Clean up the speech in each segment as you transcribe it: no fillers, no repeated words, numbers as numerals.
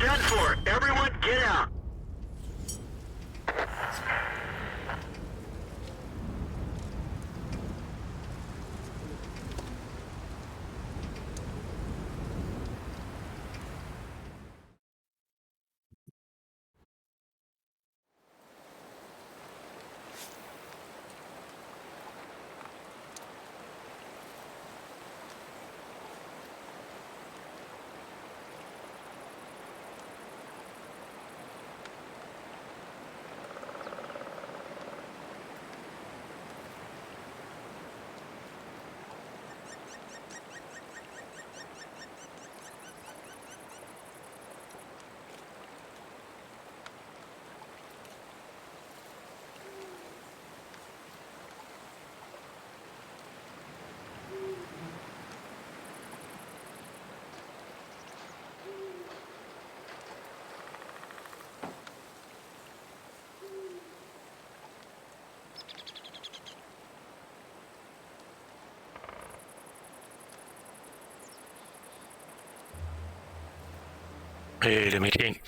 done for. Everyone get out. Hey, the meeting.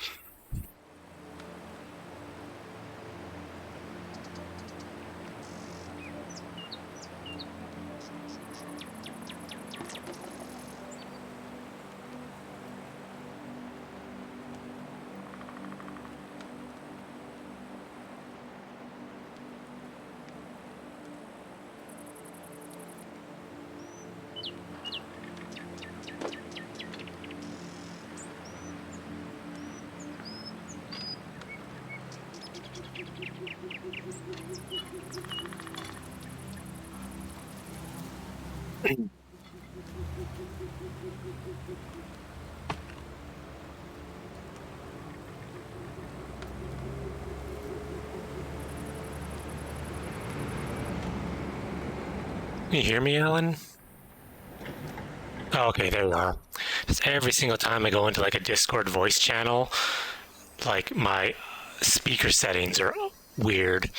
Can you hear me, Alan? Oh, okay, there you are. Just every single time I go into like a Discord voice channel, like my speaker settings are weird.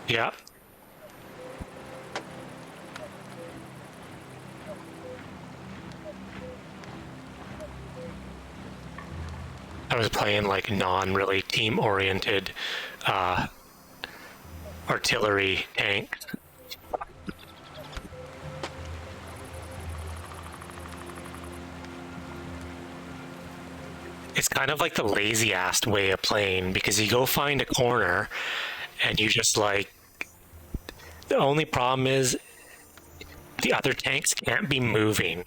Yeah. I was playing like non-really team-oriented artillery tank. It's kind of like the lazy-ass way of playing because you go find a corner and you just like, the only problem is the other tanks can't be moving.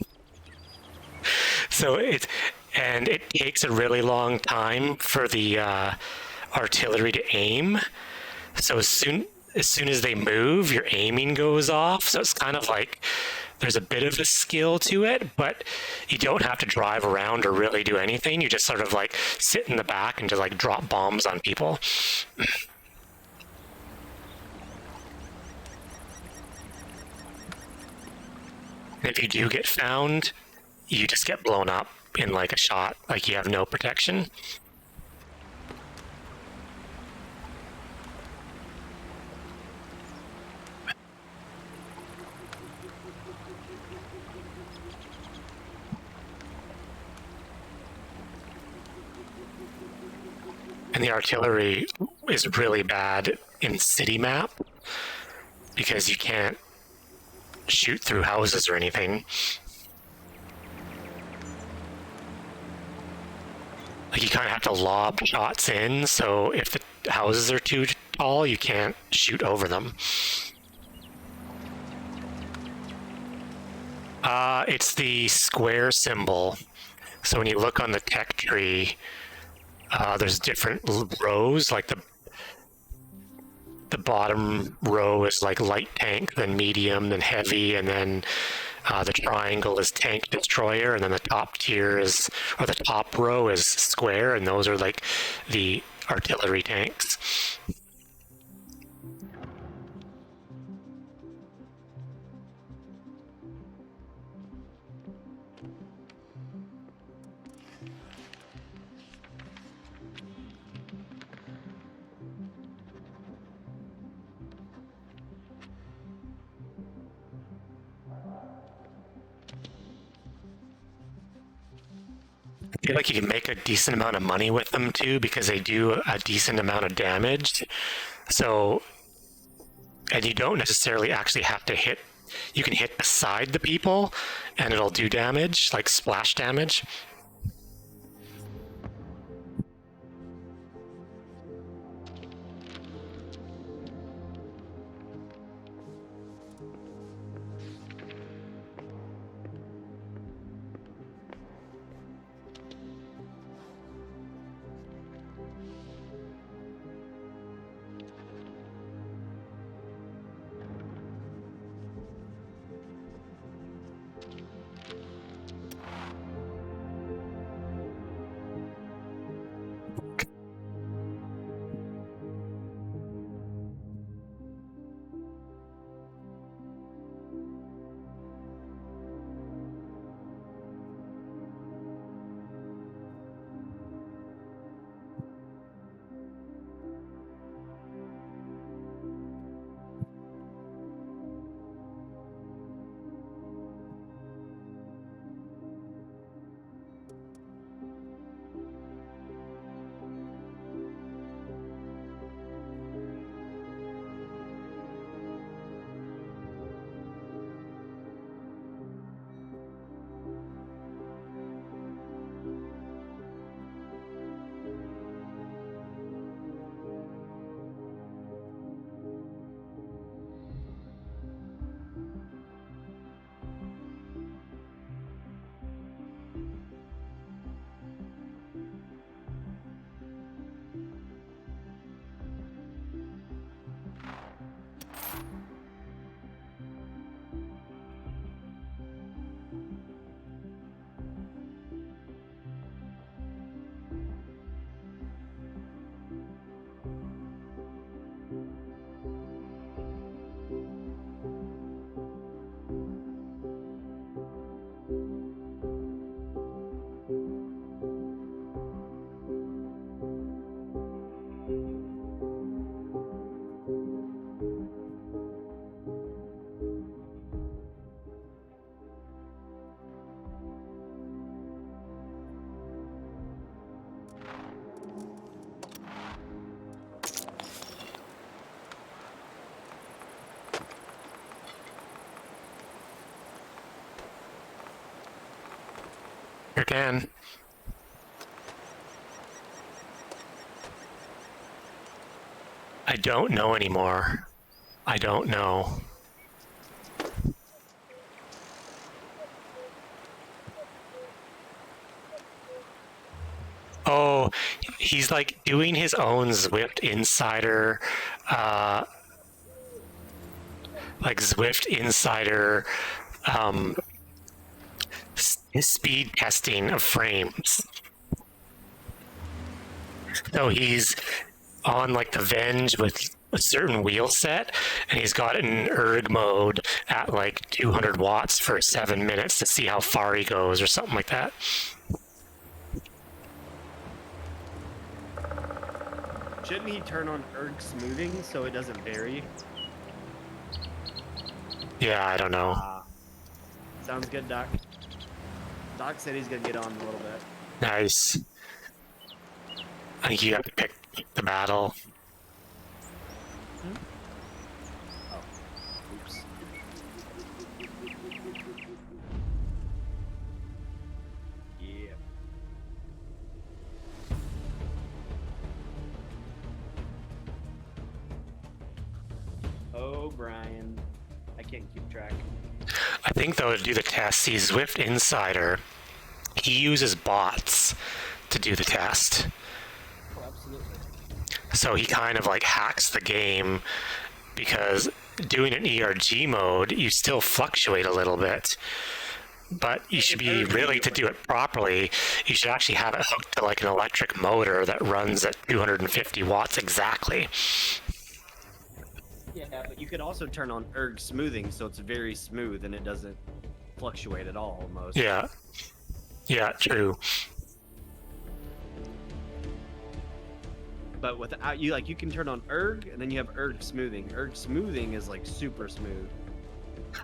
So it takes a really long time for the artillery to aim. So as soon as they move, your aiming goes off. So it's kind of like there's a bit of a skill to it, but you don't have to drive around or really do anything. You just sort of like sit in the back and just like drop bombs on people. And if you do get found, you just get blown up in like a shot. Like you have no protection. And the artillery is really bad in city map because you can't shoot through houses or anything. Like you kind of have to lob shots in, so if the houses are too tall, you can't shoot over them. It's the square symbol. So when you look on the tech tree, there's different rows. Like the bottom row is like light tank, then medium, then heavy, and then the triangle is tank destroyer, and then the top tier is, or the top row is square, and those are like the artillery tanks. I feel like you can make a decent amount of money with them too because they do a decent amount of damage. So, and you don't necessarily actually have to hit. You can hit beside the people, and it'll do damage, like splash damage. Again. I don't know anymore. I don't know. Oh, he's like doing his own Zwift Insider, like Zwift Insider speed testing of frames. So he's on like the Venge with a certain wheel set, and he's got it in erg mode at like 200 watts for 7 minutes to see how far he goes or something like that. Shouldn't he turn on erg smoothing so it doesn't vary? Yeah, I don't know. Sounds good, Doc. Doc said he's gonna get on a little bit. Nice. I think you have to pick the battle. Oh, oops. Yeah. Oh, Brian. I can't keep track. I think though to do the test, see Zwift Insider, he uses bots to do the test. Oh, absolutely. So he kind of like hacks the game because doing an ERG mode, you still fluctuate a little bit. But you should be really, to do it properly, you should actually have it hooked to like an electric motor that runs at 250 watts exactly. Yeah, but you could also turn on erg smoothing so it's very smooth and it doesn't fluctuate at all almost. Yeah. Yeah, true. But without you, like, you can turn on erg and then you have erg smoothing. Erg smoothing is like super smooth.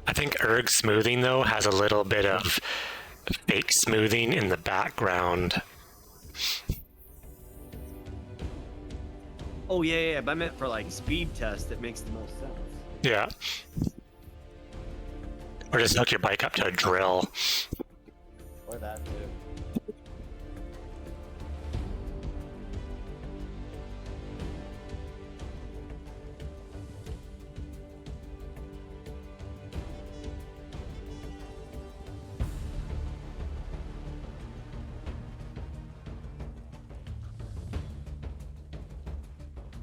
I think erg smoothing though has a little bit of fake smoothing in the background. Oh yeah, but I meant for like speed test. It makes the most sense. Yeah. Or just hook your bike up to a drill. Or that too.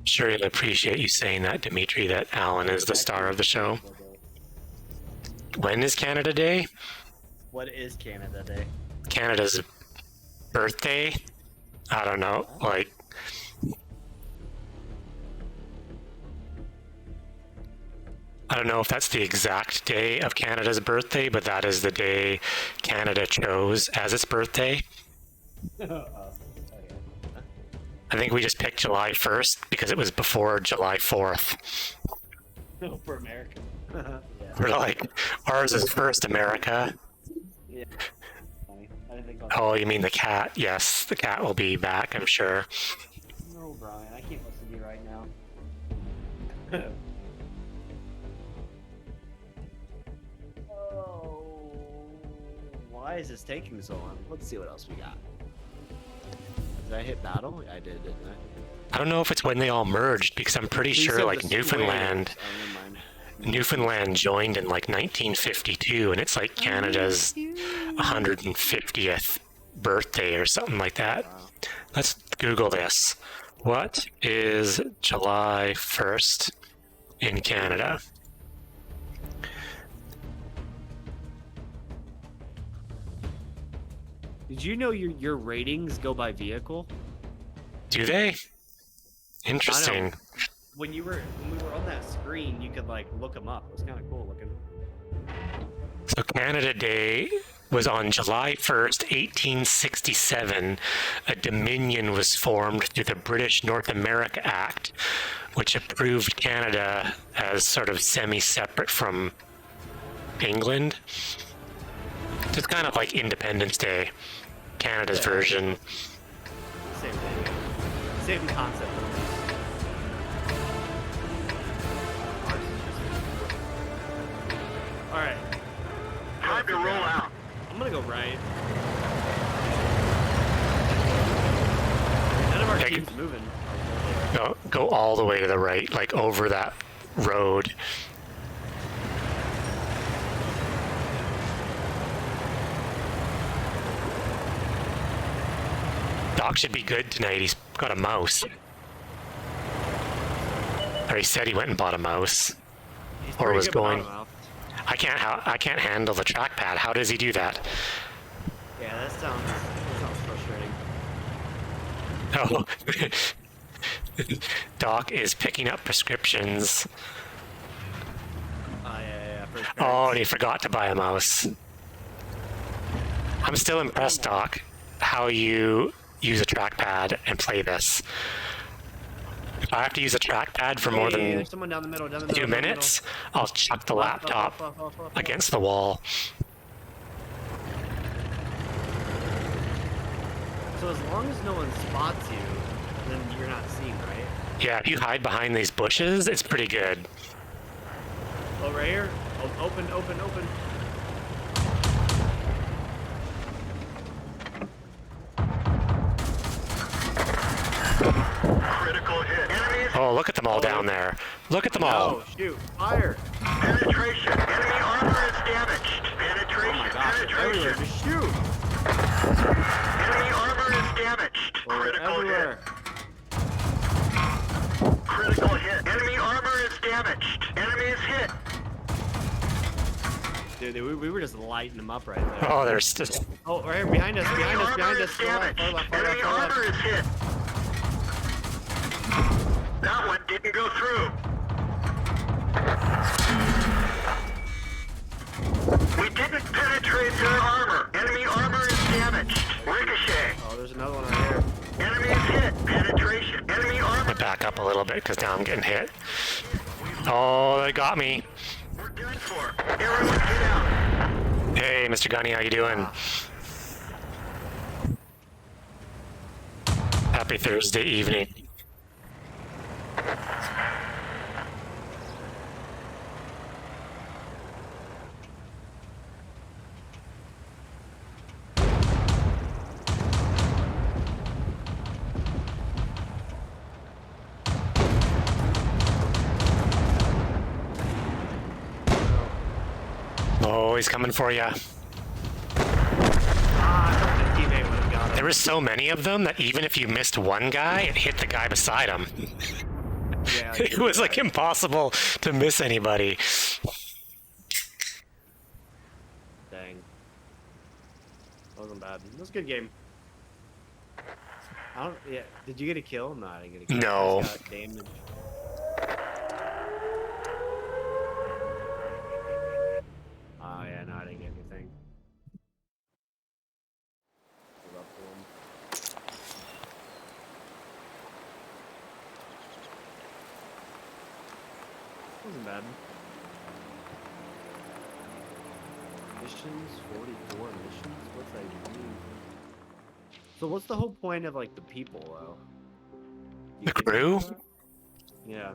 Sure, you'll appreciate you saying that, Dimitri, that Alan is the star of the show. When is Canada Day? What is Canada Day? Canada's birthday? I don't know. Like, I don't know if that's the exact day of Canada's birthday, but that is the day Canada chose as its birthday. I think we just picked July 1st because it was before July 4th. No, for America. Yeah. We're like, ours is first, America. Yeah. Funny. I didn't think about Oh, you mean the cat? Yes, the cat will be back, I'm sure. that. No, Brian, I can't listen to you right now. Oh, why is this taking so long? Let's see what else we got. Did I hit battle? I did, didn't I? I don't know if it's when they all merged because I'm pretty You sure said like the Newfoundland Swedes. Oh, never mind. Newfoundland joined in like 1952 and it's like Canada's 150th birthday or something like that. Wow. Let's Google this. What is July 1st in Canada? Did you know your ratings go by vehicle? Do they? Interesting. When we were on that screen, you could like look them up. It was kind of cool looking. So Canada Day was on July 1st, 1867. A Dominion was formed through the British North America Act, which approved Canada as sort of semi-separate from England. So it's kind of like Independence Day, Canada's version. Same thing. Same concept. All right. Time to roll out. I'm gonna go right. None of our Yeah, team's moving. No, go all the way to the right, like over that road. Doc should be good tonight. He's got a mouse. Or he said he went and bought a mouse. He's Or pretty was good going. without a mouth. I can't handle the trackpad. How does he do that? Yeah, that sounds frustrating. Oh. Doc is picking up prescriptions. Yeah. For his Oh, and parents. he forgot to buy a mouse. I'm still impressed, Doc, how you use a trackpad and play this. If I have to use a trackpad for more Hey, than there's someone down the middle, down the middle. 2 down the minutes, I'll chuck the middle. laptop Up. against the wall. So as long as no one spots you, then you're not seen, right? Yeah, if you hide behind these bushes, it's pretty good. Oh, right here. Oh, open. Critical hit. Enemies. Oh, look at them all down there. Look at them all. Oh, shoot. Fire. Penetration. Enemy armor is damaged. Oh Penetration. my gosh. They're everywhere. Penetration. Just shoot. Enemy armor is damaged. Oh, they're Critical everywhere. hit. Critical hit. Enemy armor is damaged. Enemy is hit. Dude, we were just lighting them up right there. Oh, there's just. Oh, right here. Behind us. Enemy armor Behind is us. To the left, damaged. far left, far left, Enemy far left. armor is hit. That one didn't go through. We didn't penetrate their armor. Enemy armor is damaged. Ricochet. Oh, there's another one right here. Enemy is hit. Penetration. Enemy armor. Back up a little bit because now I'm getting hit. Oh, they got me. We're done for. Everyone get out. Hey, Mr. Gunny, how you doing? Happy Thursday evening. Oh, he's coming for you. I thought the teammate would have got him. There were so many of them that even if you missed one guy, it hit the guy beside him. Yeah, It was like impossible to miss anybody. Dang. Wasn't bad. It was a good game. I don't. Yeah. Did you get a kill? No, I didn't get a kill. No. I just got damage. Oh yeah, no, I didn't get anything. Give up to him. Wasn't bad. Missions, 44 missions? What's that even mean? So what's the whole point of like the people though? You The think crew? about that? Yeah.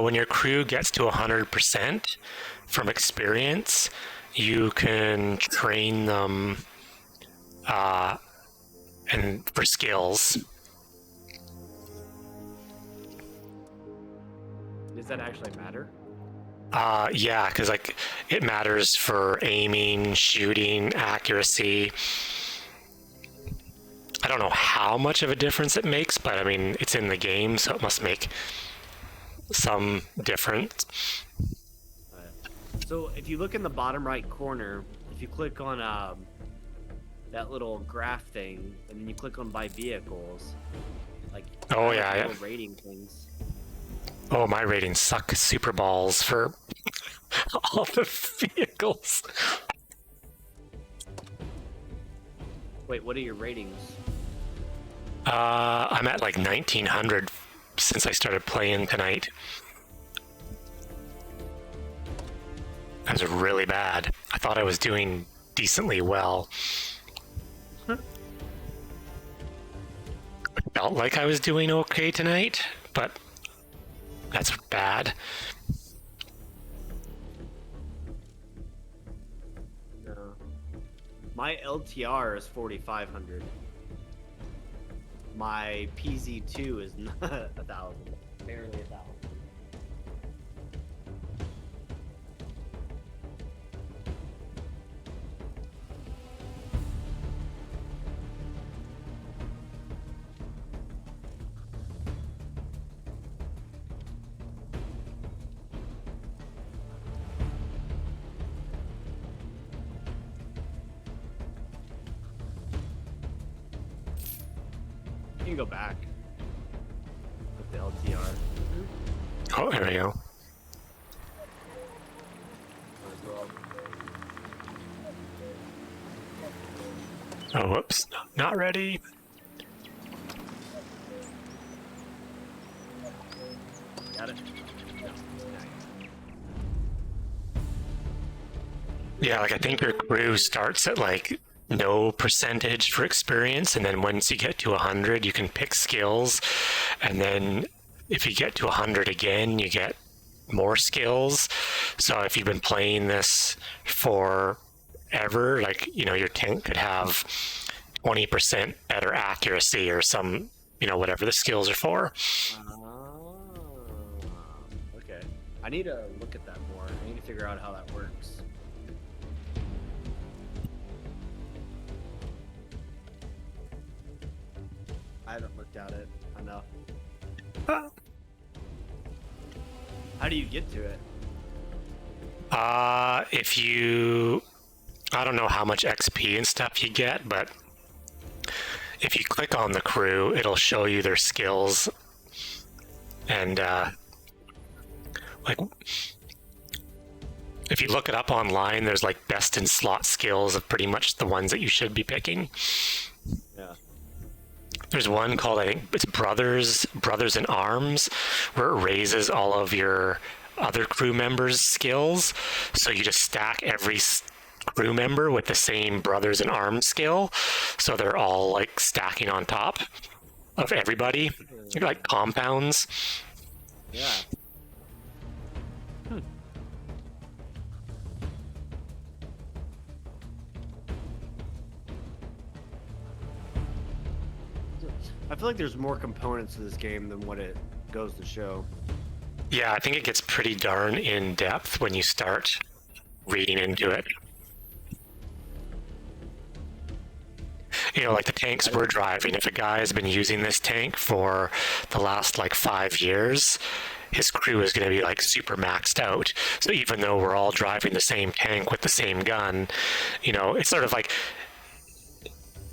When your crew gets to 100% from experience, you can train them and for skills. Does that actually matter? Yeah, because like it matters for aiming, shooting, accuracy. I don't know how much of a difference it makes, but I mean it's in the game, so it must make some difference. So if you look in the bottom right corner, if you click on that little graph thing, and then you click on buy vehicles, like Oh, I yeah, like yeah. little rating things. Oh, my ratings suck super balls for all the vehicles. Wait, what are your ratings? I'm at like 1900 since I started playing tonight. That was really bad. I thought I was doing decently well. It felt like I was doing okay tonight, but that's bad. No. My LTR is 4,500. My PZ2 is not 1,000. Barely 1,000. You can go back with the LTR. Oh, there we go. as well. Oh, whoops. Not ready. Got it? No. Nice. Yeah, like I think your crew starts at like no percentage for experience, and then once you get to 100, you can pick skills, and then if you get to 100 again, you get more skills. So if you've been playing this for ever, like, you know, your tank could have 20% better accuracy or some, you know, whatever the skills are for. Oh, okay. I need to look at that more. I need to figure out how that works. I haven't looked at it enough. How do you get to it? If you, I don't know how much XP and stuff you get, but if you click on the crew, it'll show you their skills. And, like, if you look it up online, there's like best in slot skills of pretty much the ones that you should be picking. Yeah. There's one called, I think it's Brothers in Arms, where it raises all of your other crew members' skills. So you just stack every crew member with the same Brothers in Arms skill. So they're all like stacking on top. of everybody, like compounds. Yeah. I feel like there's more components to this game than what it goes to show. Yeah, I think it gets pretty darn in depth when you start reading into it. You know, like the tanks we're driving, if a guy has been using this tank for the last like 5 years, his crew is going to be like super maxed out. So even though we're all driving the same tank with the same gun, you know, it's sort of like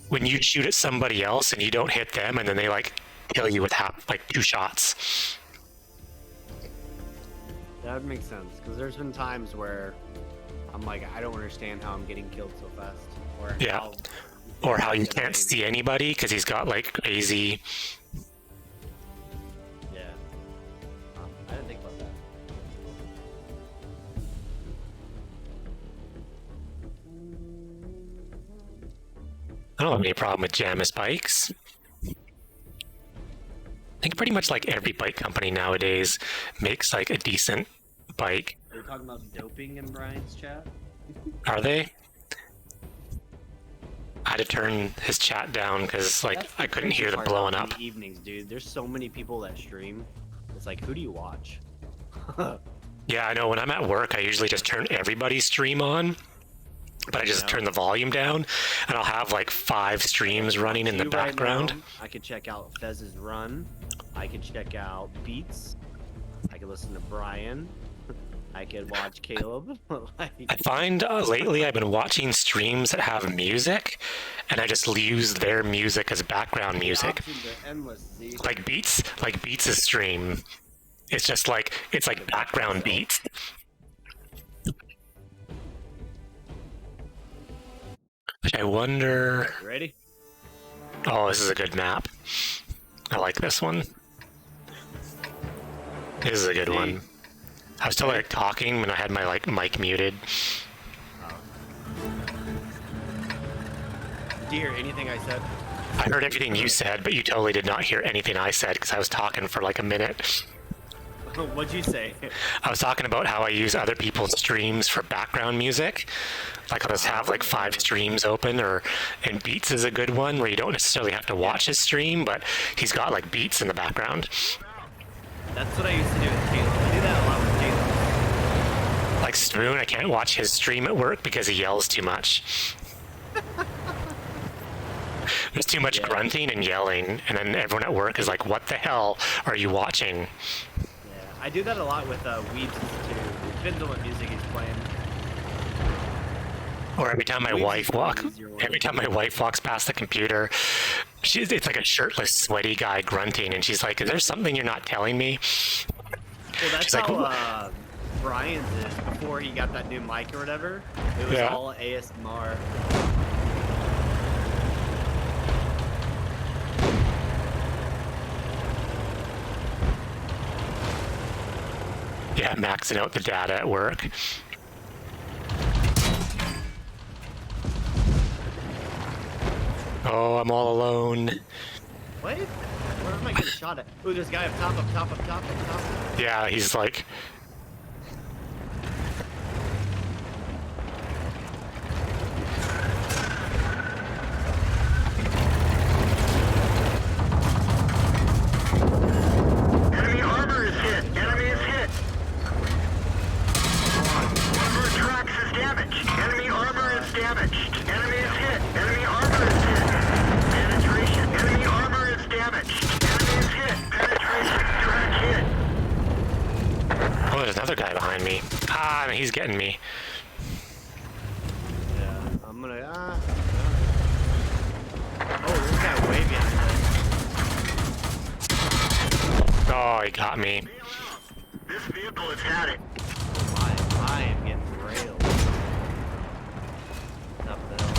when you shoot at somebody else and you don't hit them, and then they like kill you with like 2 shots. That would make sense, because there's been times where I'm like, I don't understand how I'm getting killed so fast. Or Yeah. Or how you can't see anybody because he's got like crazy. Yeah. I didn't think about that. I don't have any problem with Jamis bikes. I think pretty much like every bike company nowadays makes like a decent bike. Are you talking about doping in Brian's chat? Are they? I had to turn his chat down because like That's the I couldn't crazy hear the part blowing about up. the evenings, dude. There's so many people that stream. It's like, who do you watch? Yeah, I know. When I'm at work, I usually just turn everybody's stream on, but I just Yeah. turn the volume down, and I'll have like 5 streams running in the You right background. now, I could check out Fez's run. I could check out Beats. I could listen to Brian. I could watch Caleb. I find lately I've been watching streams that have music, and I just use their music as background music. Like Beats' stream. It's just like it's like background beats. Which I wonder. Ready? Oh, this is a good map. I like this one. This is a good one. I was still like talking when I had my like mic muted. Did you hear anything I said? I heard everything you said, but you totally did not hear anything I said because I was talking for like a minute. What'd you say? I was talking about how I use other people's streams for background music. Like I'll just have like 5 streams open, and Beats is a good one where you don't necessarily have to watch his stream, but he's got like beats in the background. That's what I used to do with Caleb. I do that a lot with Caleb. Like Spoon, I can't watch his stream at work because he yells too much. There's too much grunting and yelling, and then everyone at work is like, "What the hell are you watching?" Yeah, I do that a lot with Weebs too. Depends on what music he's playing. Or every time my wife walks past the computer, it's like a shirtless, sweaty guy grunting, and she's like, "Is there something you're not telling me?" Well, that's She's like, how Brian's is before he got that new mic or whatever. It was Yeah. all ASMR. Yeah, maxing out the data at work. Oh, I'm all alone. What? Where am I getting shot at? Ooh, there's a guy up top, up top, up top, up top. Yeah, he's like. Enemy armor is hit. Enemy is hit. Armor tracks is damaged. Enemy armor is damaged. Enemy is hit. Enemy armor is hit. Penetration. Enemy armor is damaged. Enemy is hit. Penetration. Track hit. Oh, there's another guy behind me. Ah, he's getting me. Yeah, I'm gonna. Oh, there's a guy way behind us. Oh, he got me. This vehicle has had it. I am getting railed. Top of the hill.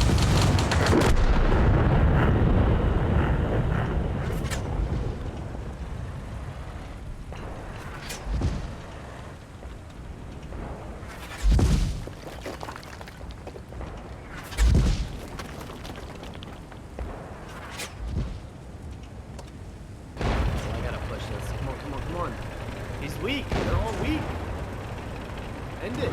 End it.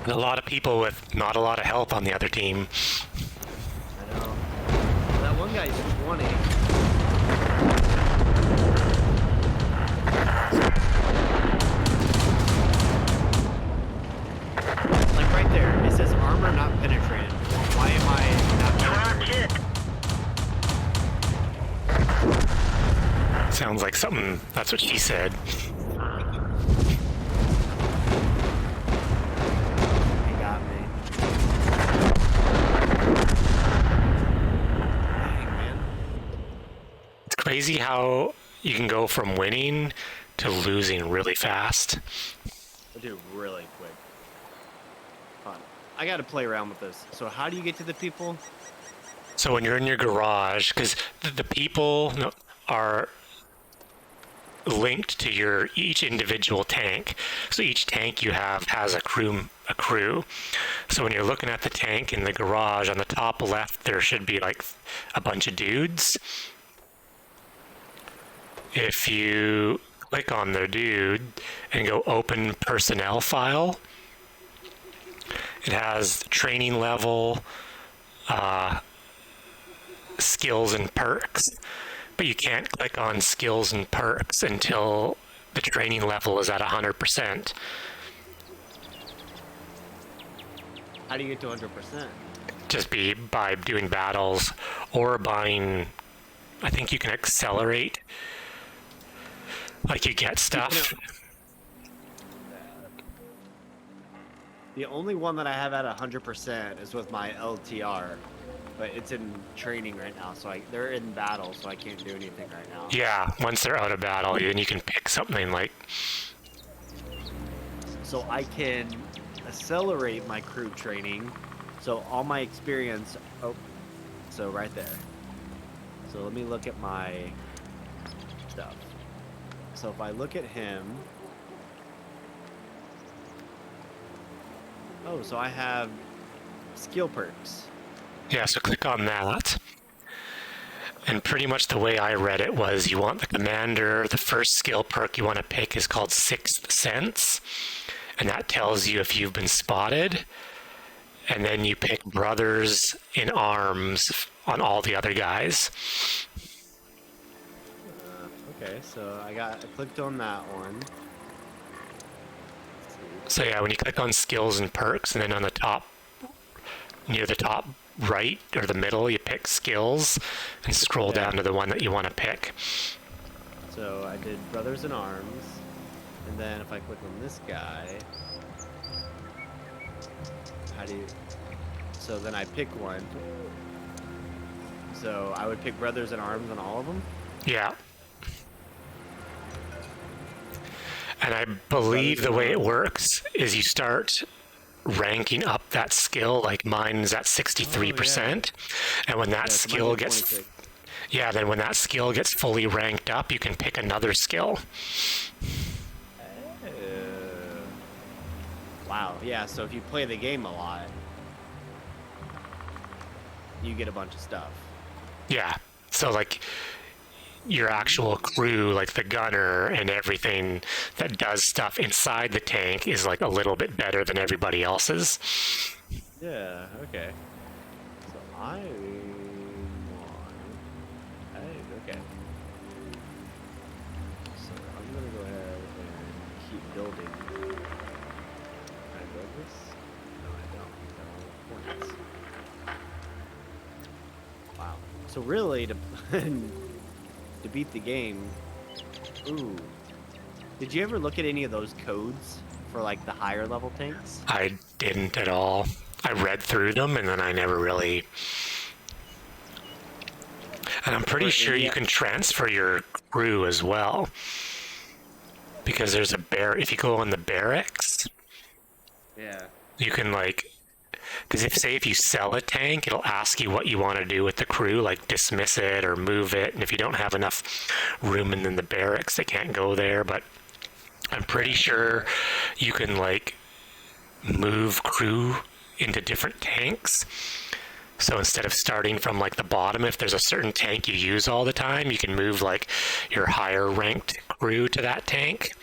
And a lot of people with not a lot of help on the other team. I know. Well, that one guy's 20. Like right there, it says armor not penetrated. Why am I not Track penetrated? hit. Sounds like something, that's what she said. He got me. Dang, man. It's crazy how you can go from winning to losing really fast. I do it really quick. Hold on. I gotta play around with this. So how do you get to the people? So when you're in your garage, because the people are linked to your each individual tank. So each tank you have has a crew. So when you're looking at the tank in the garage, on the top left there should be like a bunch of dudes. If you click on the dude and go open personnel file, it has training level, skills and perks, but you can't click on skills and perks until the training level is at 100%. How do you get to 100%? Just be by doing battles or buying, I think you can accelerate, like you get stuff. The only one that I have at 100% is with my LTR, but it's in training right now, so they're in battle, so I can't do anything right now. Yeah, once they're out of battle, then you can pick something like, So I can accelerate my crew training, so all my experience, so right there. So let me look at my stuff. So if I look at him, oh, so I have skill perks. yeah, so click on that. And pretty much the way I read it was you want the commander, the first skill perk you want to pick is called Sixth Sense. And that tells you if you've been spotted. And then you pick Brothers in Arms on all the other guys. Okay, so I clicked on that one. So yeah, when you click on skills and perks, and then on the top, near the top right or the middle, you pick skills and scroll down to the one that you want to pick. So I did Brothers in Arms, and then if I click on this guy, so then I pick one. So I would pick Brothers in Arms on all of them? Yeah. And I believe the way it works is you start ranking up that skill, like mine's at 63%. And when that skill gets, then when that skill gets fully ranked up, you can pick another skill. Wow, yeah, so if you play the game a lot, you get a bunch of stuff. Yeah, so like your actual crew, like the gunner and everything that does stuff inside the tank is like a little bit better than everybody else's. Yeah, okay. So okay. So I'm gonna go ahead and keep building. Can I build this? No, I don't. I don't have points. Wow. So really, to beat the game, ooh. Did you ever look at any of those codes for like the higher level tanks? I didn't at all. I read through them and then I never really. And I'm pretty sure you can transfer your crew as well. Because there's if you go on the barracks, Yeah. you can like, because if you sell a tank, it'll ask you what you want to do with the crew, like dismiss it or move it. And if you don't have enough room in the barracks, they can't go there. But I'm pretty sure you can like move crew into different tanks. So instead of starting from like the bottom, if there's a certain tank you use all the time, you can move like your higher ranked crew to that tank.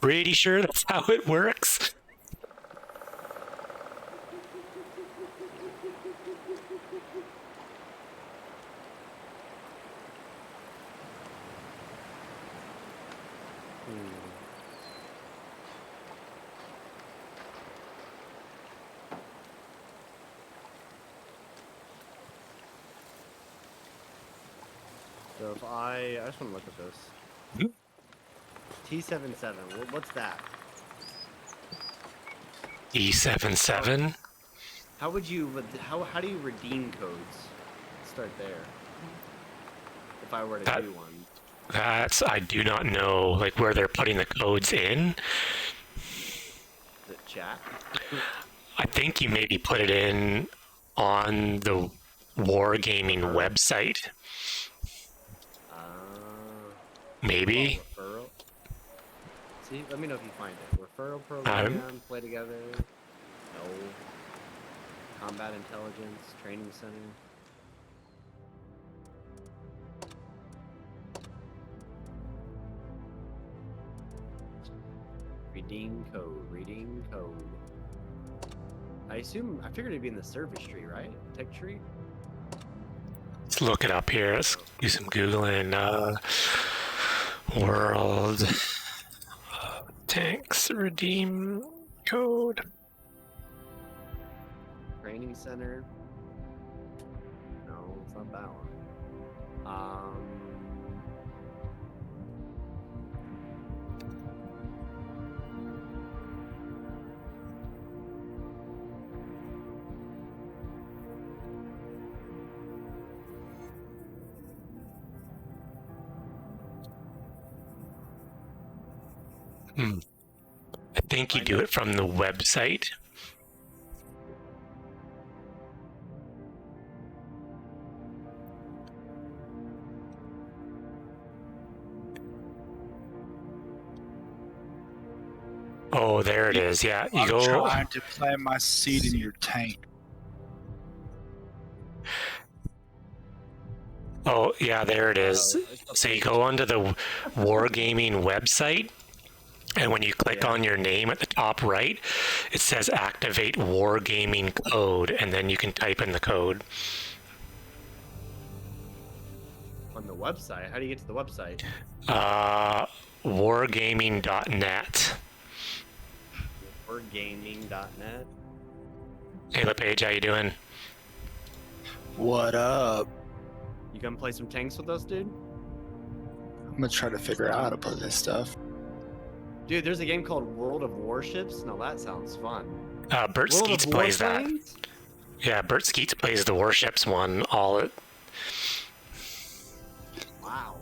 pretty sure that's how it works. So if I just want to look at this. Mhm. T77. What's that? E77. How would you? How do you redeem codes? Let's start there. If I were to That- do one. I do not know like where they're putting the codes in. The chat. I think you maybe put it in on the Wargaming website. Maybe. Referral. See, let me know if you find it. Referral program. Play together. No. Combat intelligence. Training center. Redeem code. Redeem code. I figured it'd be in the service tree, right? Tech tree? Let's look it up here. Let's do some Googling. World Tanks Redeem Code. Training center. No, it's not that one. I think you do it from the website. Oh, there it is. Yeah, you I'm go. trying to plant my seed in your tank. Oh, yeah, there it is. So you go onto the Wargaming website, and when you click on your name at the top right, it says activate Wargaming code, and then you can type in the code. On the website. How do you get to the website? Wargaming.net. Wargaming.net. Hey, LePage, how you doing? What up? You come play some tanks with us, dude? I'm gonna try to figure out how to play this stuff. Dude, there's a game called World of Warships. Now that sounds fun. Bert World Skeets of plays that. Warplanes? Yeah, Bert Skeets plays the Warships one. Wow,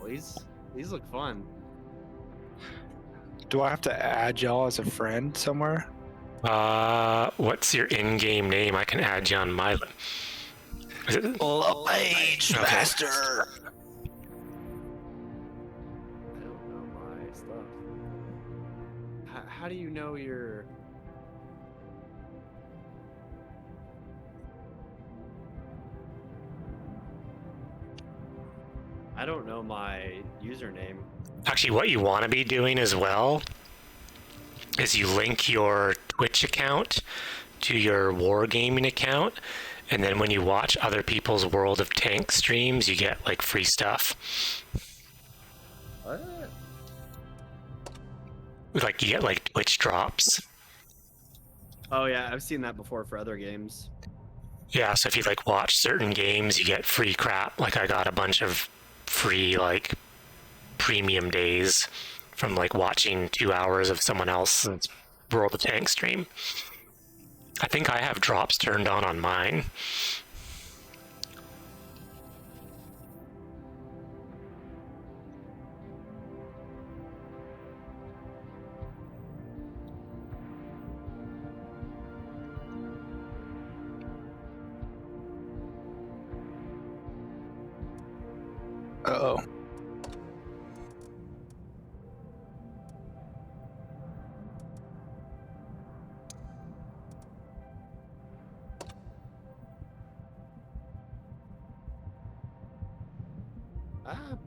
these look fun. Do I have to add y'all as a friend somewhere? What's your in-game name? I can add you on my. Is it? LePage Okay. Master. I don't know my stuff. How do you know your... I don't know my username. Actually, what you want to be doing as well is you link your Twitch account to your Wargaming account, and then when you watch other people's World of Tanks streams, you get like free stuff. What? Like you get like Twitch drops. Oh yeah, I've seen that before for other games. Yeah, so if you like watch certain games, you get free crap. Like I got a bunch of free like premium days from like watching 2 hours of someone else's World of Tanks stream. I think I have drops turned on mine. Uh-oh. Ah.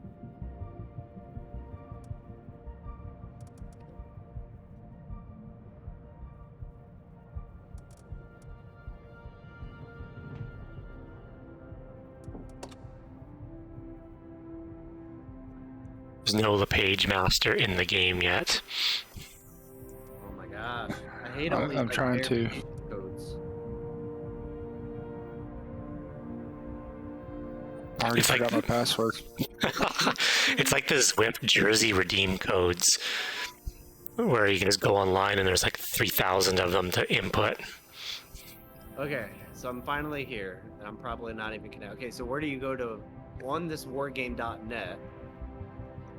no LePage Master in the game yet. Oh my gosh. I hate all these I'm trying to. verification codes. I already It's like- forgot my password. It's like the Zwimp jersey redeem codes, where you can just go online and there's like 3,000 of them to input. Okay, so I'm finally here. And I'm probably not even connected. Okay, so where do you go to this wargame.net?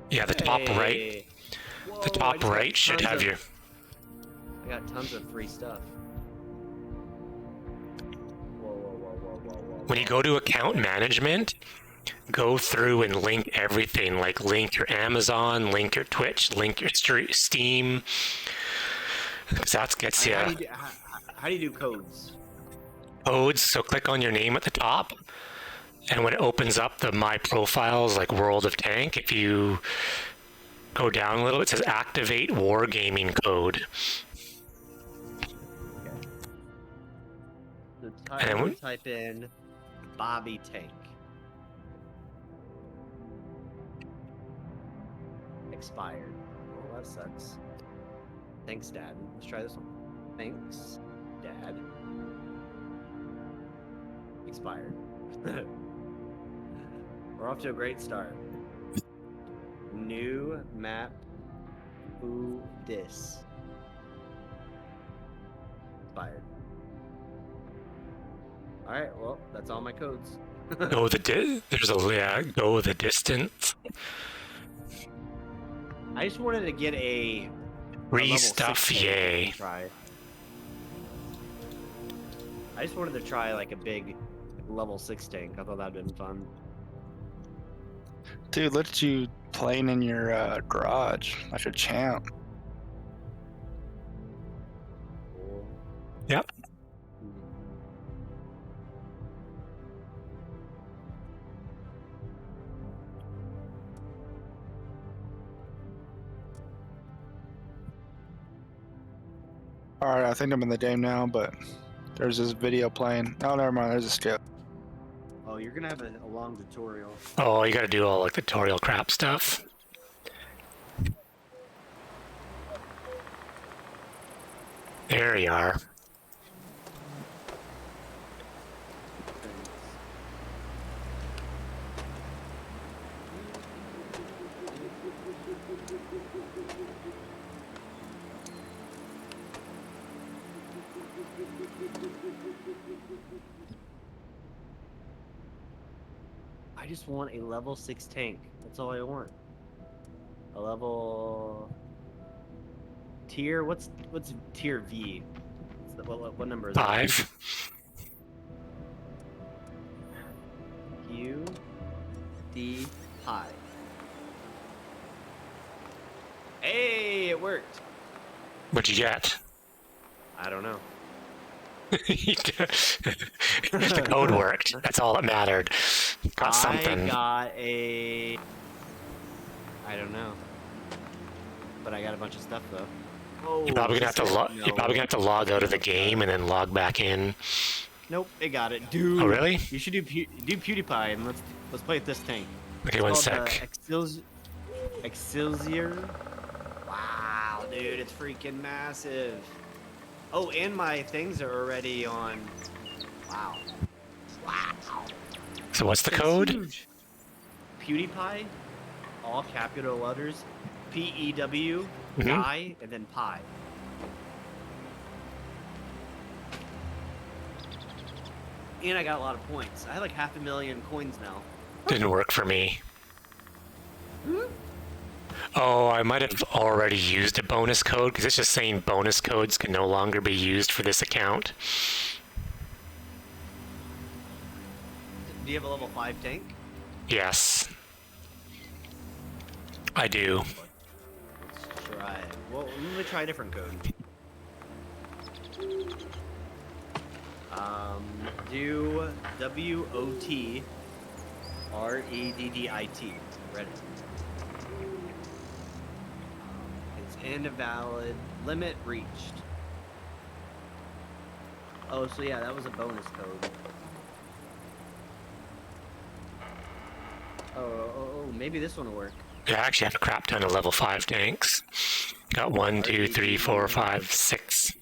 Yeah, the top right. Hey. Whoa, The I top just got right should tons have of- your. I got tons of free stuff. Whoa, whoa, whoa, whoa, whoa, whoa. When you go to account management, go through and link everything. Like link your Amazon, link your Twitch, link your Steam. Because that gets you How do you do codes? codes. So click on your name at the top. And when it opens up the My Profiles, like World of Tank, if you go down a little, it says Activate Wargaming Code. So And then type in Bobby Tank. Expired. Well, that sucks. Thanks, Dad. Let's try this one. Thanks, Dad. Expired. We're off to a great start. New map. Who dis? Expired. Alright, well, that's all my codes. Go go the distance. I just wanted to get a Free level stuff, 6 tank yay. to try. I just wanted to try like a big level 6 tank. I thought that'd been fun. Dude, look at you playing in your garage like a champ. Cool. Yep. Alright, I think I'm in the game now, but there's this video playing. Oh, never mind, there's a skip. Oh, you're gonna have a long tutorial. Oh, you gotta do all like tutorial crap stuff. There you are. I just want a level 6 tank. That's all I want. A level tier. What's tier V? What number is that? 5. Q D high. Hey, it worked. What'd you get? I don't know. The code worked. That's all that mattered. Got something. I got a. I don't know. But I got a bunch of stuff though. Oh, You're probably gonna have to no. you're probably gonna have to log out of the game and then log back in. Nope, it got it, dude. Oh really? You should do PewDiePie and let's play with this tank. Okay, It's one called sec. the Excelsior. Wow, dude, it's freaking massive. Oh, and my things are already on. Wow. Wow. So what's the It's code? huge. PewDiePie, all capital letters, PEW, Mhm. guy, and then pie. And I got a lot of points. I have like 500,000 coins now. Didn't work for me. Oh, I might have already used a bonus code because it's just saying bonus codes can no longer be used for this account. Do you have a level 5 tank? Yes. I do. Let's try it. Well, let me try a different code. Do WOTREDDIT. Reddit. It's invalid. Limit reached. Oh, so yeah, that was a bonus code. Oh, maybe this one will work. I actually have a crap ton of level 5 tanks. Got 1, 2, 3, 4, 5, 6.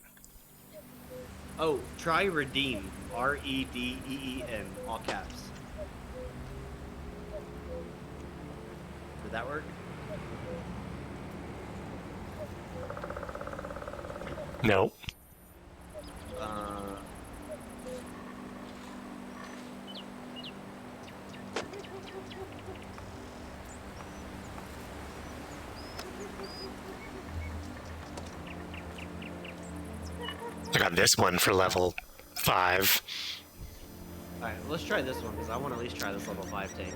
Oh, try Redeem. R-E-D-E-E-N, all caps. Did that work? No. I got this one for level 5. Alright, let's try this one, because I want to at least try this level 5 tank.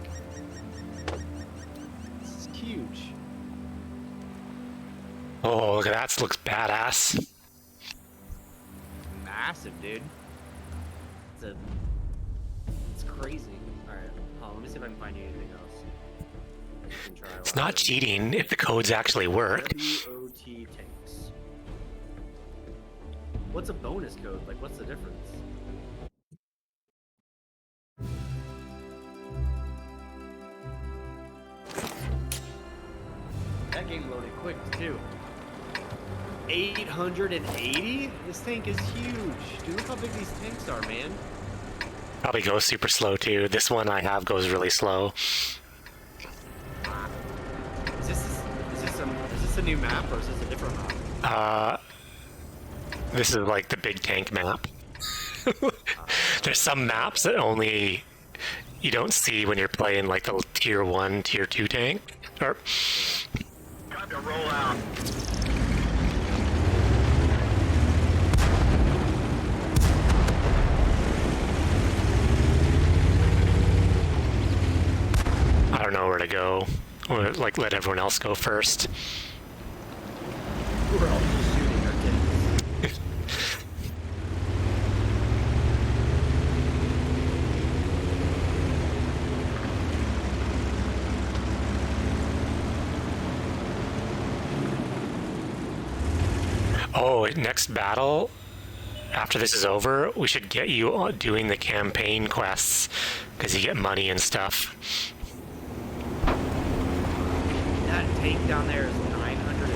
This is huge. Oh, look at that. Looks badass. Massive, dude. It's crazy. Alright, let me see if I can find you anything else. You can try It's not cheating if the codes actually work. WOT tanks. What's a bonus code? Like, what's the difference? That game loaded quick, too. 880? This tank is huge. Dude, look how big these tanks are, man. Probably goes super slow too. This one I have goes really slow. Is this a new map, or is this a different map? This is like the big tank map. There's some maps that only you don't see when you're playing like the tier 1, tier 2 tank. Or Time to roll out. I don't know where to go. Or like let everyone else go first. We're all just shooting our tanks. Oh, next battle, after this is over, we should get you doing the campaign quests, because you get money and stuff. That tank down there is 920.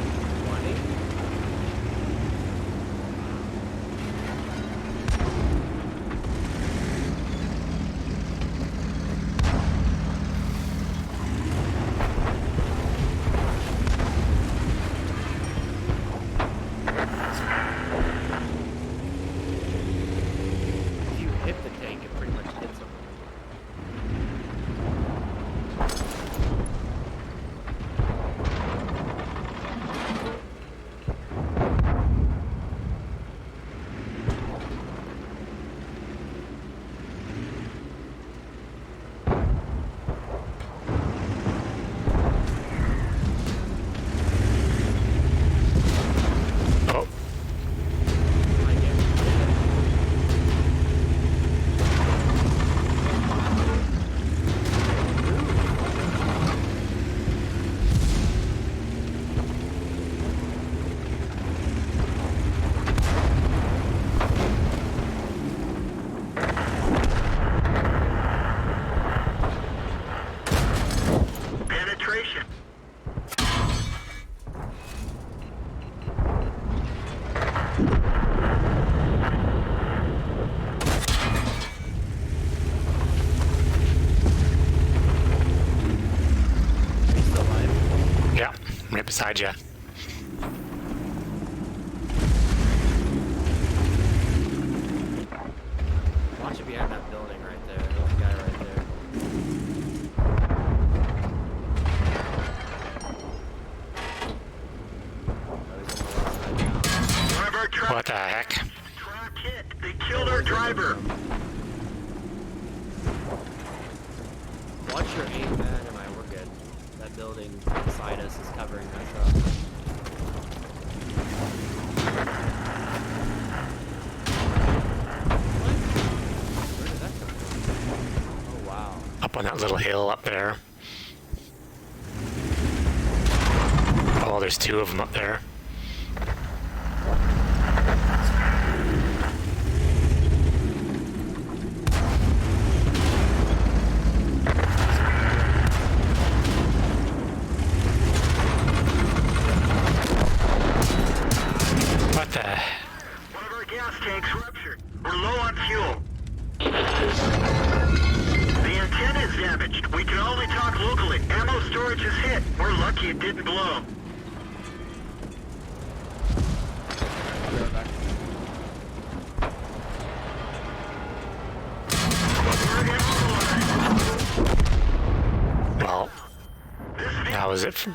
If you hit the tank, it pretty much hits them. Oh, I get it. Penetration. Are you still alive? yeah, right beside you. Watch it behind that building right there. There's a guy right there. Oh, he's on the left side now. One of our trucks What the heck? truck hit. They killed our driver. Watch your aim, man. Am I? We're good. That building beside us is covering that truck. What? Where did that come from? Oh, wow. Up on that little hill up there. Oh, there's 2 of them up there. What the? One of our gas tanks ruptured. We're low on fuel. The antenna is damaged. We can only talk locally. Ammo storage is hit. We're lucky it didn't blow. Well, that was it.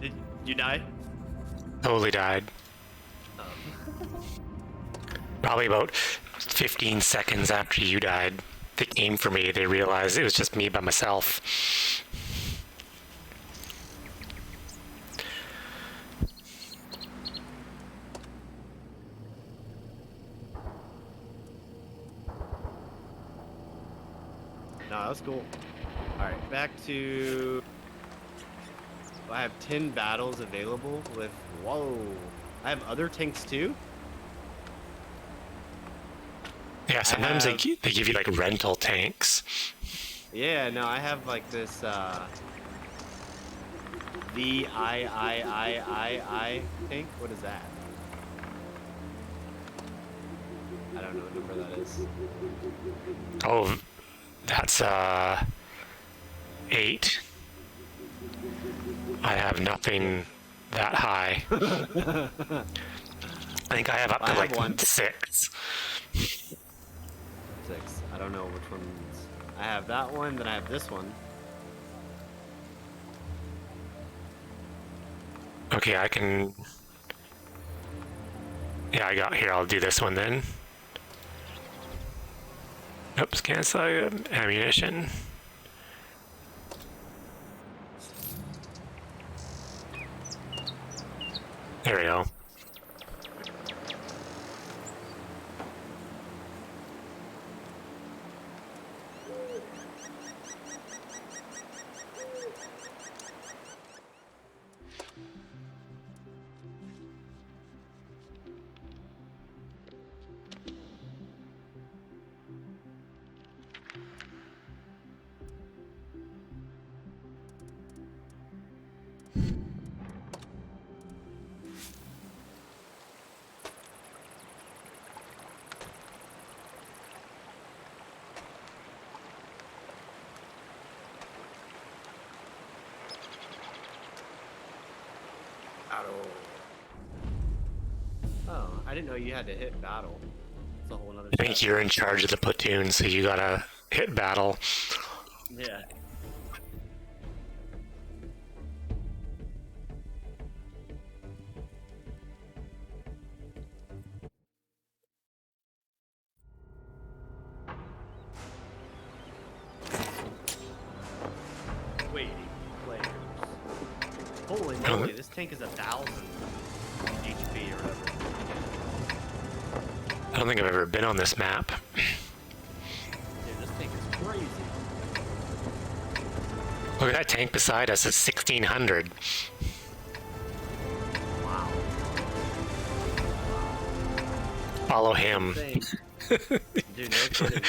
Did you die? Totally died. Probably about 15 seconds after you died, they came for me. They realized it was just me by myself. No, that's cool. Alright, back to... I have 10 battles available with... Whoa. I have other tanks too? Yeah, sometimes have- they give you like rental tanks. Yeah, no, I have like this, VIIIII tank? What is that? I don't know what number that is. Oh, that's 8. I have nothing that high. I think I have up I to have like one. 6. 6. I don't know which ones. I have that one, then I have this one. Okay, I can. Yeah, I got here. I'll do this one then. Oops, cancel ammunition. There we go. Oh, I didn't know you had to hit battle. It's a whole other I think you're in charge of the platoon, so you gotta hit battle. Yeah. Waiting players. Holy moly, this tank is 1,000 HP or whatever. I don't think I've ever been on this map. Dude, this tank is crazy. Look at that tank beside us. It's 1600. Follow him. Insane. Dude, no kidding.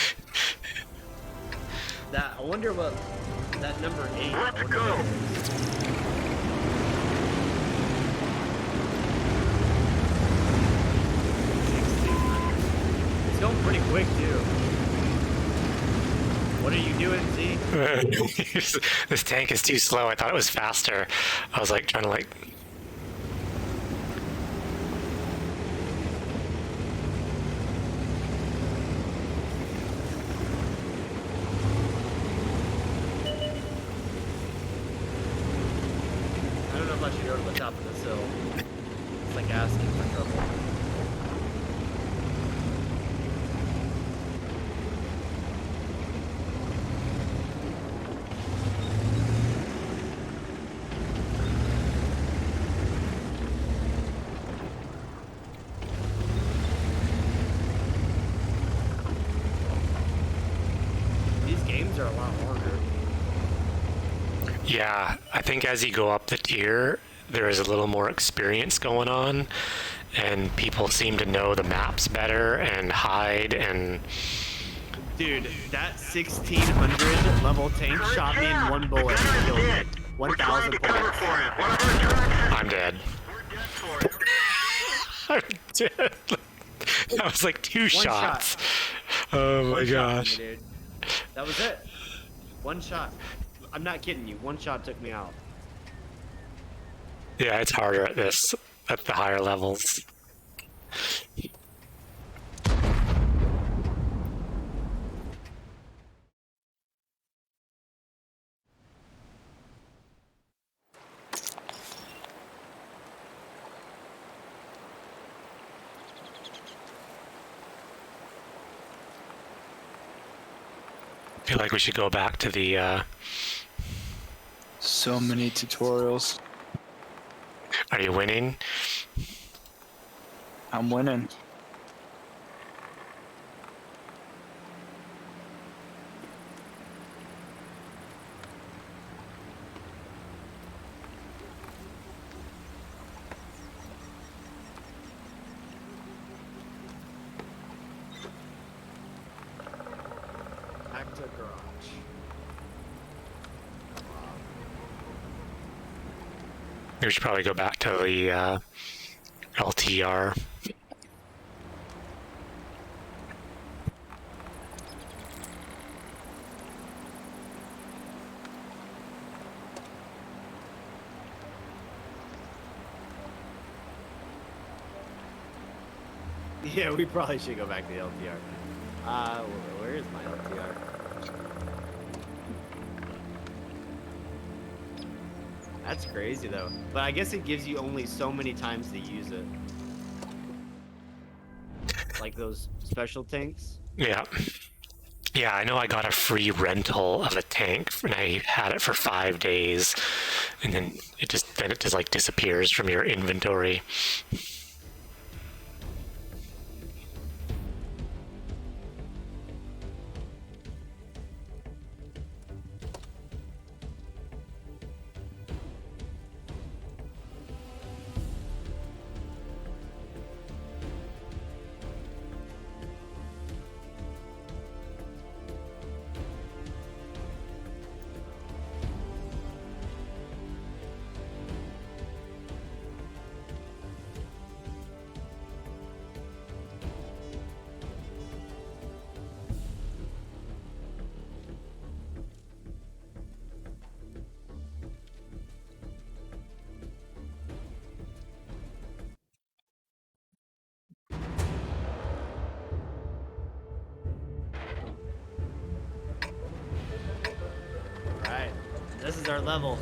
That I wonder what that number 8. I Let's wonder go. what it is. It's going pretty quick too. What are you doing, Z? This tank is too slow. I thought it was faster. I was like trying to like. I don't know if I should go to the top of this hill. It's like asking for trouble. These games are a lot harder. Yeah, I think as you go up the tier, there is a little more experience going on, and people seem to know the maps better and hide and. Dude, that 1600 level tank shot me in one bullet and killed me. We're trying 1,000 to cover bullets. for him. One of our tracks I'm dead. we're dead for him. I'm dead. That was like two shot. shots. Oh my One shot gosh. took me, dude. That was it. One shot. I'm not kidding you. One shot took me out. Yeah, it's harder at this, at the higher levels. I feel like we should go back to the, So many tutorials. are you winning? I'm winning. Back to garage. We should probably go back to the, LTR. Yeah, we probably should go back to the LTR. Where is my LTR? That's crazy though. But I guess it gives you only so many times to use it. Like those special tanks. Yeah. Yeah, I know I got a free rental of a tank and I had it for 5 days and then it just like disappears from your inventory. Alright. This is our level.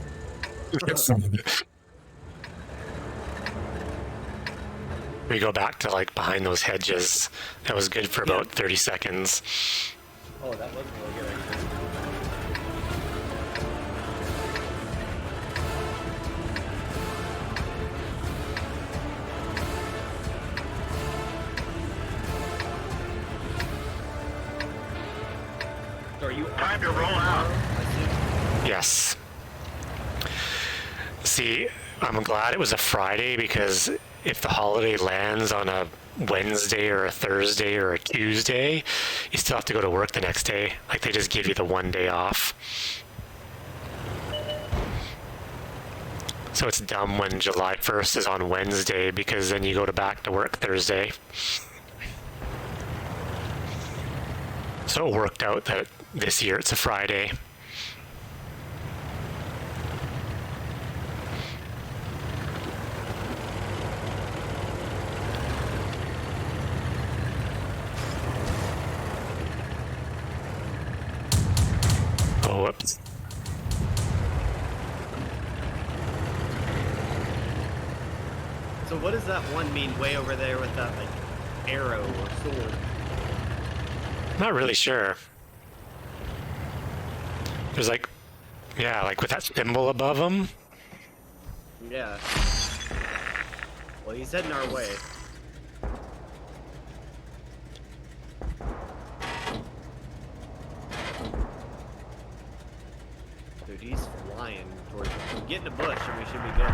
We go back to like behind those hedges. That was good for about 30 seconds. Oh, that was really good actually. So are you Time to roll out. Yes. See, I'm glad it was a Friday because if the holiday lands on a Wednesday or a Thursday or a Tuesday, you still have to go to work the next day. Like they just give you the one day off. So it's dumb when July 1st is on Wednesday because then you go back to work Thursday. So it worked out that this year it's a Friday. Oh, whoops. So what does that one mean way over there with that like arrow or sword? Not really sure. There's like, yeah, like with that symbol above him. Yeah. Well, he's heading our way. Dude, he's flying towards us. Get in the bush and we should be good.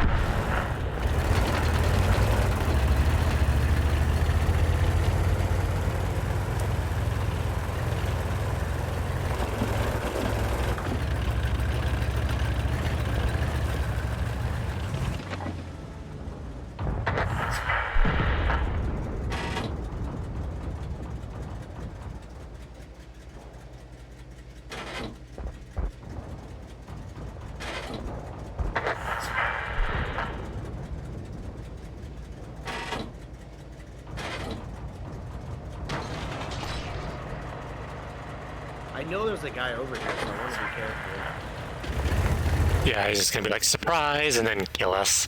I know there's a guy over here, so I want to be careful. Yeah, he's just gonna be like, surprise, and then kill us.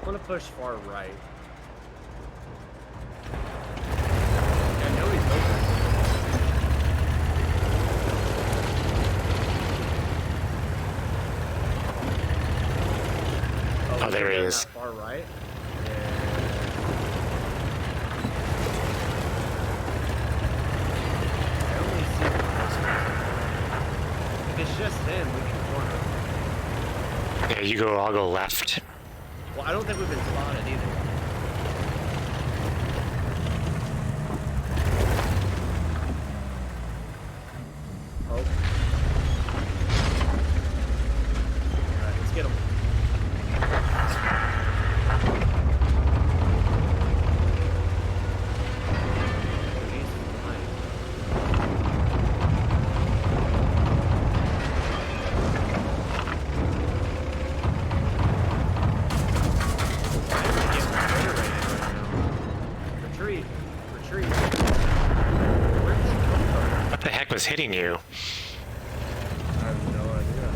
I want to push far right. Yeah, I know he's over. Oh, there he he's is. that far right. I only see one person. If it's just him, we can corner him. Yeah, you go, I'll go left. Well, I don't think we've been spotted either. Oh. Alright, let's get him. He's flying. Why is he getting obliterated right now? Retreat. Retreat. Where did that come from? What the heck was hitting you? I have no idea.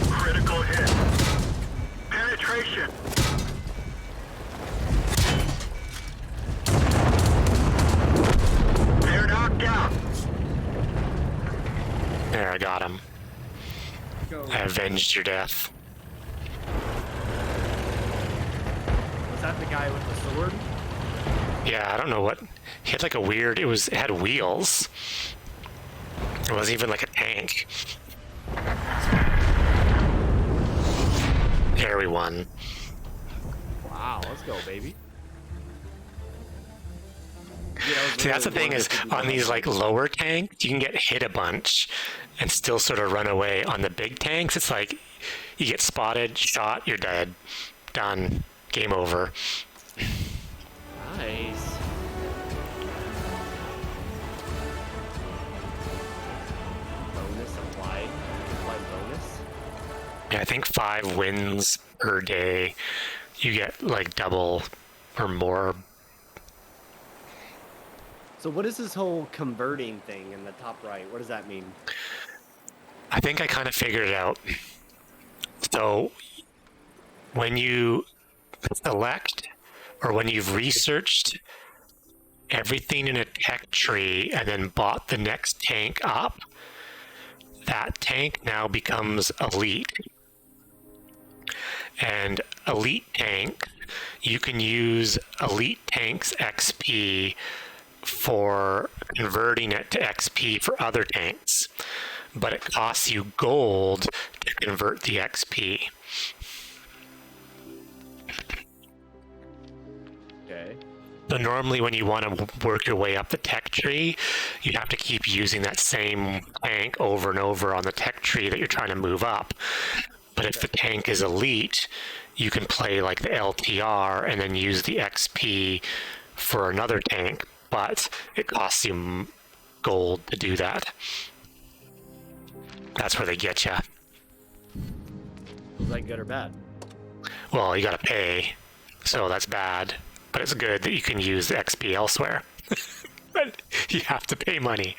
Critical hit. Penetration. They're knocked out. There, I got him. Go. I avenged your death. Was that the guy with the sword? Yeah, I don't know what. He had like a weird. It had wheels. It wasn't even like a tank. There we won. Wow, let's go, baby. See, that's the thing is, on these like lower tanks, you can get hit a bunch and still sort of run away. On the big tanks, it's like you get spotted, shot, you're dead, done, game over. Nice. Bonus applied. Applied bonus. Yeah, I think 5 wins per day you get like double or more. So what is this whole converting thing in the top right? What does that mean? I think I kind of figured it out. So when you select or when you've researched everything in a tech tree and then bought the next tank up, that tank now becomes elite. And elite tank, you can use elite tanks XP for converting it to XP for other tanks, but it costs you gold to convert the XP. Okay. So normally when you want to work your way up the tech tree, you have to keep using that same tank over and over on the tech tree that you're trying to move up. But if the tank is elite, you can play like the LTR and then use the XP for another tank, but it costs you gold to do that. That's where they get you. Is that good or bad? Well, you gotta pay, so that's bad. But it's good that you can use the XP elsewhere. But you have to pay money.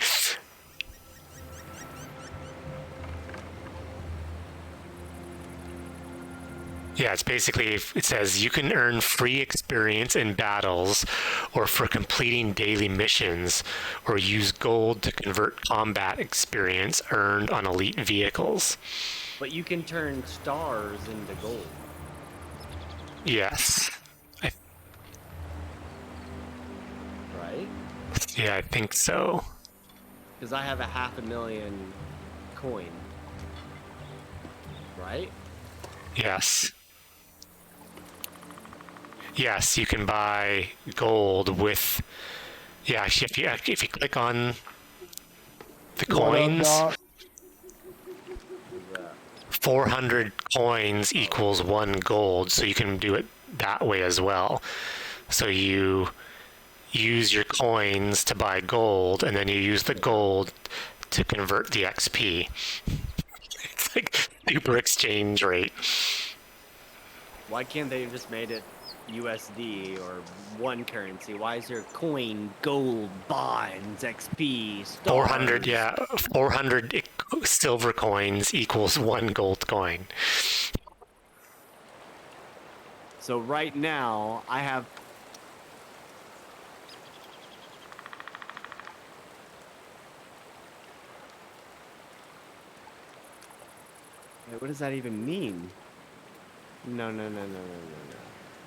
Yeah, it's basically, it says you can earn free experience in battles or for completing daily missions, or use gold to convert combat experience earned on elite vehicles. But you can turn stars into gold. Yes. Right? Yeah, I think so. Because I have 500,000 coin. Right? Yes. Yes, you can buy gold with. Yeah, if you click on the coins, 400 coins equals 1 gold, so you can do it that way as well. So you use your coins to buy gold, and then you use the gold to convert the XP. It's like super exchange rate. Why can't they have just made it USD or one currency? Why is there coin, gold, bonds, XP, stars? 400, yeah, 400 silver coins equals 1 gold coin. So right now, I have... Wait, what does that even mean? No.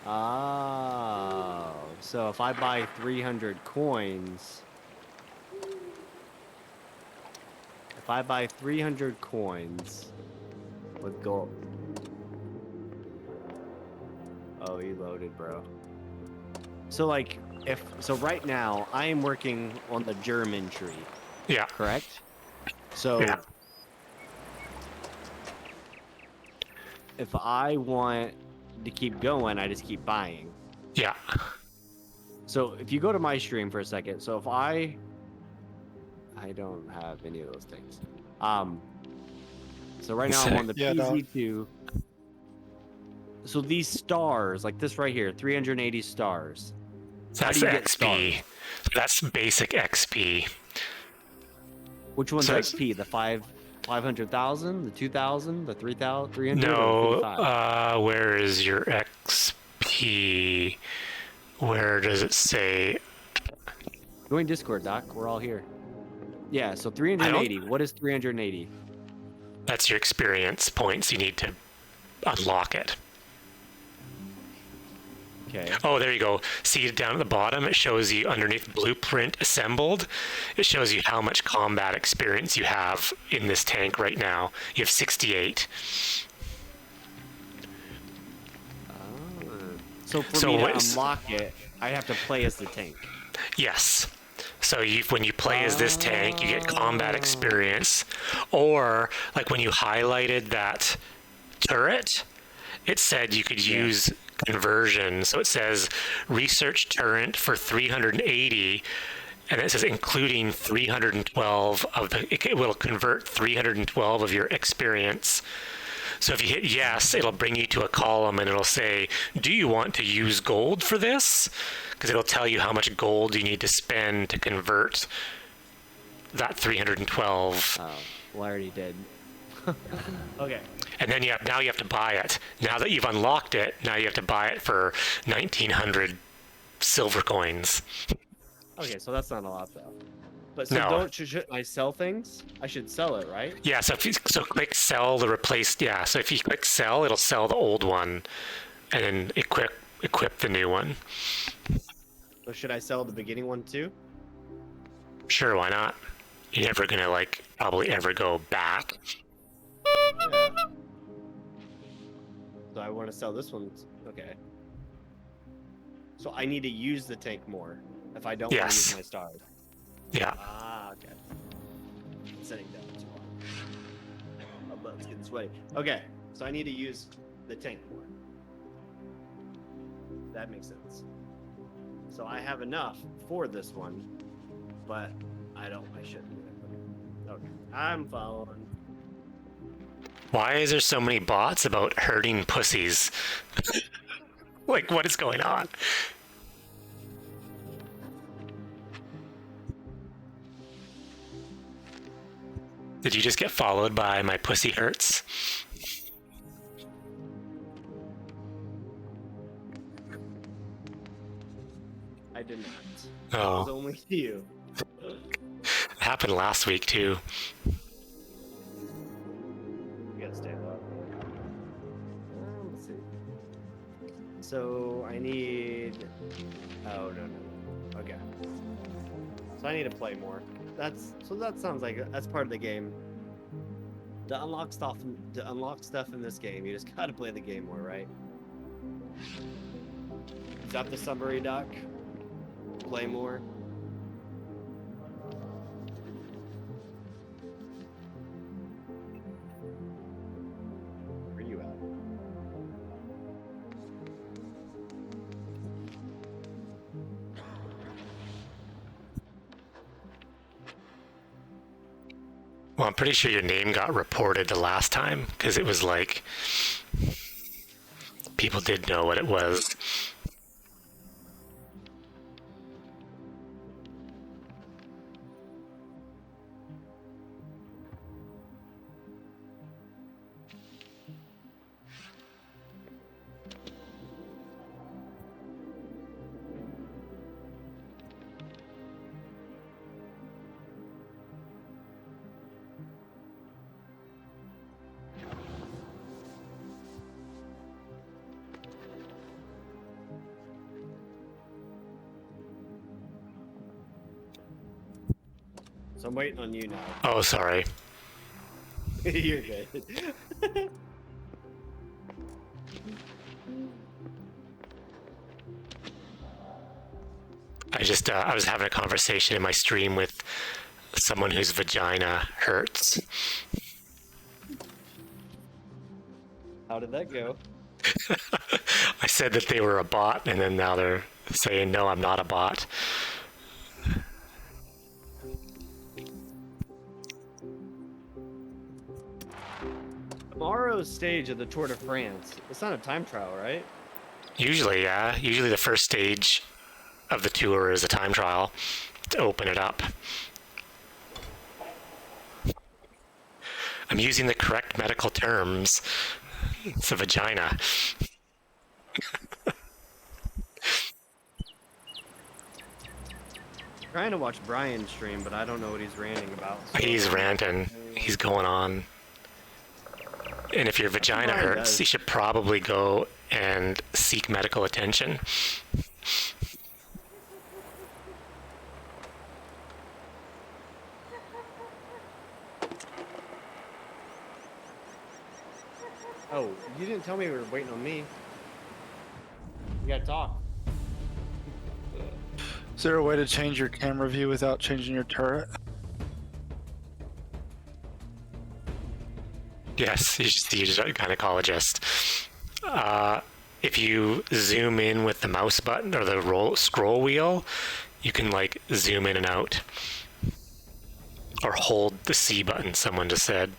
Oh, so if I buy 300 coins... If I buy 300 coins with gold... Oh, he loaded, bro. So, like, so right now, I am working on the German tree, Yeah. correct? So, Yeah. if I want to keep going, I just keep buying. Yeah. So, if you go to my stream for a second, so if I don't have any of those things. So right now I'm on the Yeah, no. PZ2. So these stars, like this right here, 380 stars. How That's do you get XP. That's basic XP. Which one's So- XP? The 500,000, the 2,000, the 3,000, 300? No, or 55? where is your XP? Where does it say? Join Discord, Doc. We're all here. Yeah, so 380. What is 380? That's your experience points. You need to unlock it. Okay. Oh, there you go. See down at the bottom, it shows you underneath blueprint assembled. It shows you how much combat experience you have in this tank right now. You have 68. So for So me to what's- unlock it, I have to play as the tank. Yes. So when you play as this tank, you get combat experience. Or like when you highlighted that turret, it said you could use conversion. So it says research turret for 380, and it says including 312 of the. It will convert 312 of your experience. So if you hit yes, it'll bring you to a column and it'll say, do you want to use gold for this? Because it'll tell you how much gold you need to spend to convert that 312. Oh, well, I already did. Okay. And then now you have to buy it. Now that you've unlocked it, now you have to buy it for 1,900 silver coins. Okay, so that's not a lot though. But so No. should I sell things? I should sell it, right? Yeah, so click sell the replaced. Yeah, so if you click sell, it'll sell the old one, and then equip the new one. So should I sell the beginning one too? Sure, why not? You're never gonna probably ever go back. Yeah. So I want to sell this one. Okay. So I need to use the tank more if I don't want to Yes. use my stars. Yeah. Ah, okay. I'm setting down too long. My butt's getting sweaty. Okay, so I need to use the tank more. That makes sense. So I have enough for this one, but I shouldn't do it. Okay, I'm following. Why is there so many bots about hurting pussies? Like, what is going on? Did you just get followed by my pussy hurts? I did not. It Oh, was only you. it happened last week too. You gotta stand up. Let's see. So I need. Oh no. Okay. So I need to play more. That sounds like that's part of the game. To unlock stuff in this game, you just gotta play the game more, right? Is that the summary, Doc? Play more. Where you at? Well, I'm pretty sure your name got reported the last time because it was like people did know what it was. So I'm waiting on you now. Oh, sorry. You're good. I was having a conversation in my stream with someone whose vagina hurts. How did that go? I said that they were a bot, and then now they're saying, no, I'm not a bot. Tomorrow's stage of the Tour de France. It's not a time trial, right? Usually, yeah. Usually the first stage of the tour is a time trial to open it up. I'm using the correct medical terms. It's a vagina. Trying to watch Brian stream, but I don't know what he's ranting about. so- He's ranting. He's going on. And if your vagina Brian hurts, does. you should probably go and seek medical attention. Oh, you didn't tell me we were waiting on me. You gotta talk. Is there a way to change your camera view without changing your turret? Yes, you should use a gynecologist. If you zoom in with the mouse button or the scroll wheel, you can like zoom in and out. Or hold the C button, someone just said.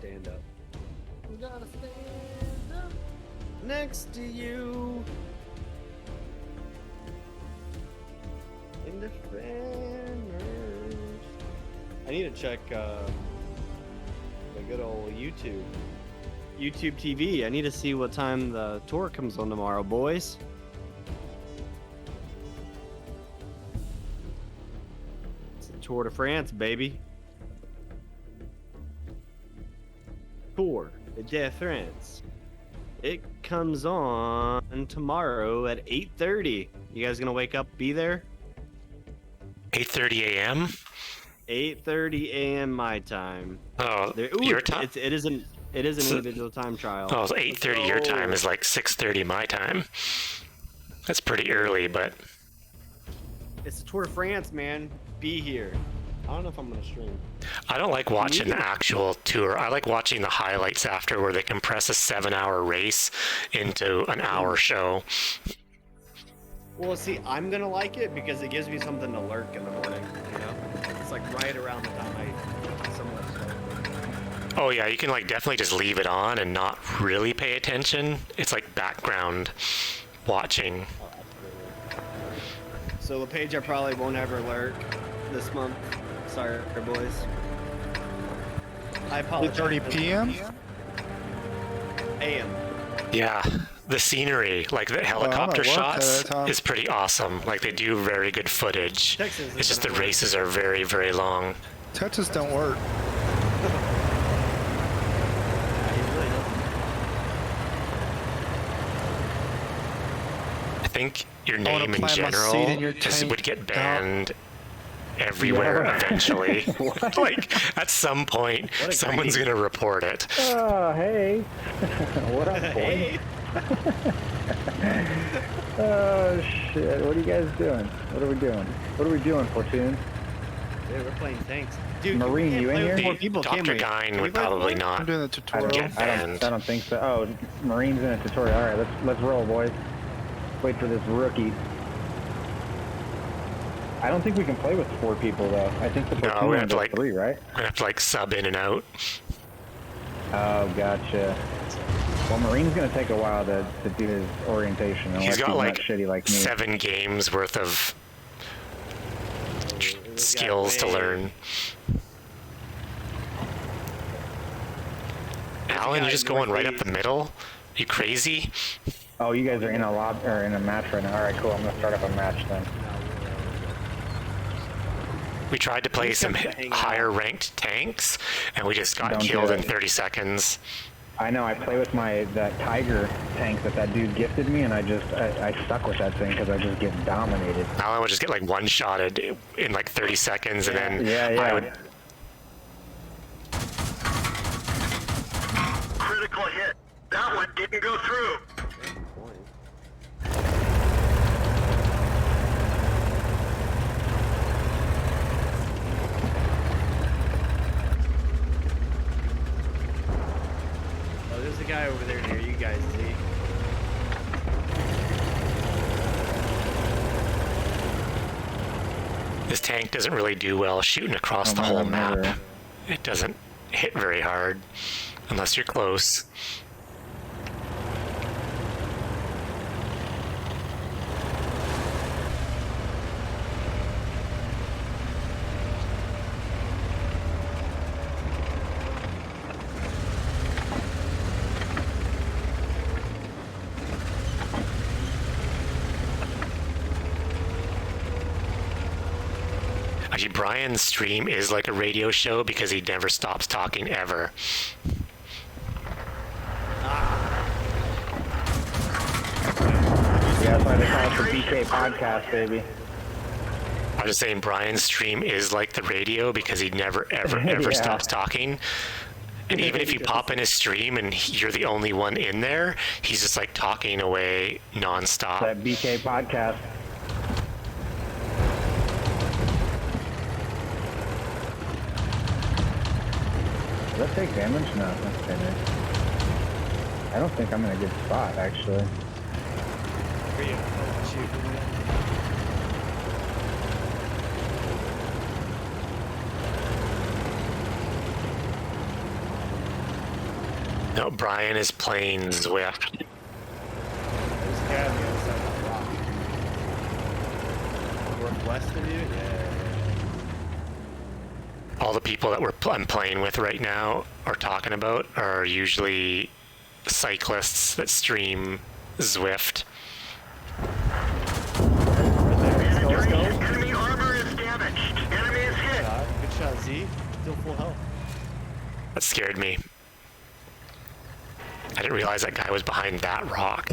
stand up. We gotta stand up next to you. In the fanners. I need to check the good old YouTube. YouTube TV. I need to see what time the tour comes on tomorrow, boys. It's the Tour de France, baby. Tour de France. It comes on tomorrow at 8:30. You guys gonna wake up, be there? 8:30 a.m. 8:30 a.m. my time. Oh, Ooh, your time. It is an So- individual time trial. Oh, so 8:30 your time is like 6:30 my time. That's pretty early, but It's the Tour de France, man. Be here. I don't know if I'm gonna stream. I don't like watching the actual tour. I like watching the highlights after, where they compress a 7-hour race into an hour show. Well, see, I'm gonna like it because it gives me something to lurk in the morning. You know, it's like right around the time I somewhat start. Oh yeah, you can like definitely just leave it on and not really pay attention. It's like background watching. Oh, absolutely. So the page I probably won't ever lurk this month. Sorry, boys. I apologize. 8:30 p.m. AM. Yeah, the scenery, like the I'm helicopter at work at shots, that time. is pretty awesome. Like they do very good footage. Texas It's just the isn't at work. races are very, very long. Texas don't work. Yeah, he really doesn't. I think your wanna name in plant my general seed in your just tank. would get banned everywhere Yeah. eventually. Like at some point, What a someone's greedy- gonna report it. Oh, hey. What up, boy? Hey. Oh, shit. What are you guys doing? What are we doing? What are we doing, Platoon? Dude, we're playing tanks. Dude, Marine, we can't you in play with here? more people, can Dr. we? Gine Can we would play with probably more? I'm not. doing the I tutorial. Get banned. I don't think so. Oh, Marine's in a tutorial. All right, let's roll, boys. Wait for this rookie. I don't think we can play with 4 people though. I think the No, platoon we is have to, like- 3, right? I have to like sub in and out. Oh, gotcha. Well, Marine's gonna take a while to do his orientation. He's Unless got not like shitty like me. 7 games worth of We've got skills to way- learn. Alan, you're just going right up the middle? You crazy? Oh, you guys are in a or in a match right now. All right, cool. I'm gonna start up a match then. We tried to play He's some got to hang out. higher ranked tanks, and we just got Don't do killed in it. 30 seconds. I know. I play with that Tiger tank that dude gifted me, and I stuck with that thing because I just get dominated. Alan would just get like one-shotted in like 30 seconds, and then Yeah. I would. Critical hit. That one didn't go through. Oh, there's a guy over there near you guys, see? This tank doesn't really do well shooting across the Oh, whole my map. mother. It doesn't hit very hard unless you're close. Actually, Brian's stream is like a radio show because he never stops talking ever. Yeah, that's why they call it the BK podcast, baby. I was just saying Brian's stream is like the radio because he never, ever, ever Yeah. stops talking. And even if you pop in his stream and you're the only one in there, he's just like talking away nonstop. That BK podcast. Does that take damage? No, that's damage. I don't think I'm in a good spot, actually. Where you? Oh, shoot. No, Brian is playing Zwift. There's a guy on the other side of the rock. Northwest of you? Yeah. All the people that I'm playing with right now or talking about are usually cyclists that stream Zwift. Let's go. Enemy armor is damaged. Enemy is hit. Good shot, Z. Still full health. That scared me. I didn't realize that guy was behind that rock.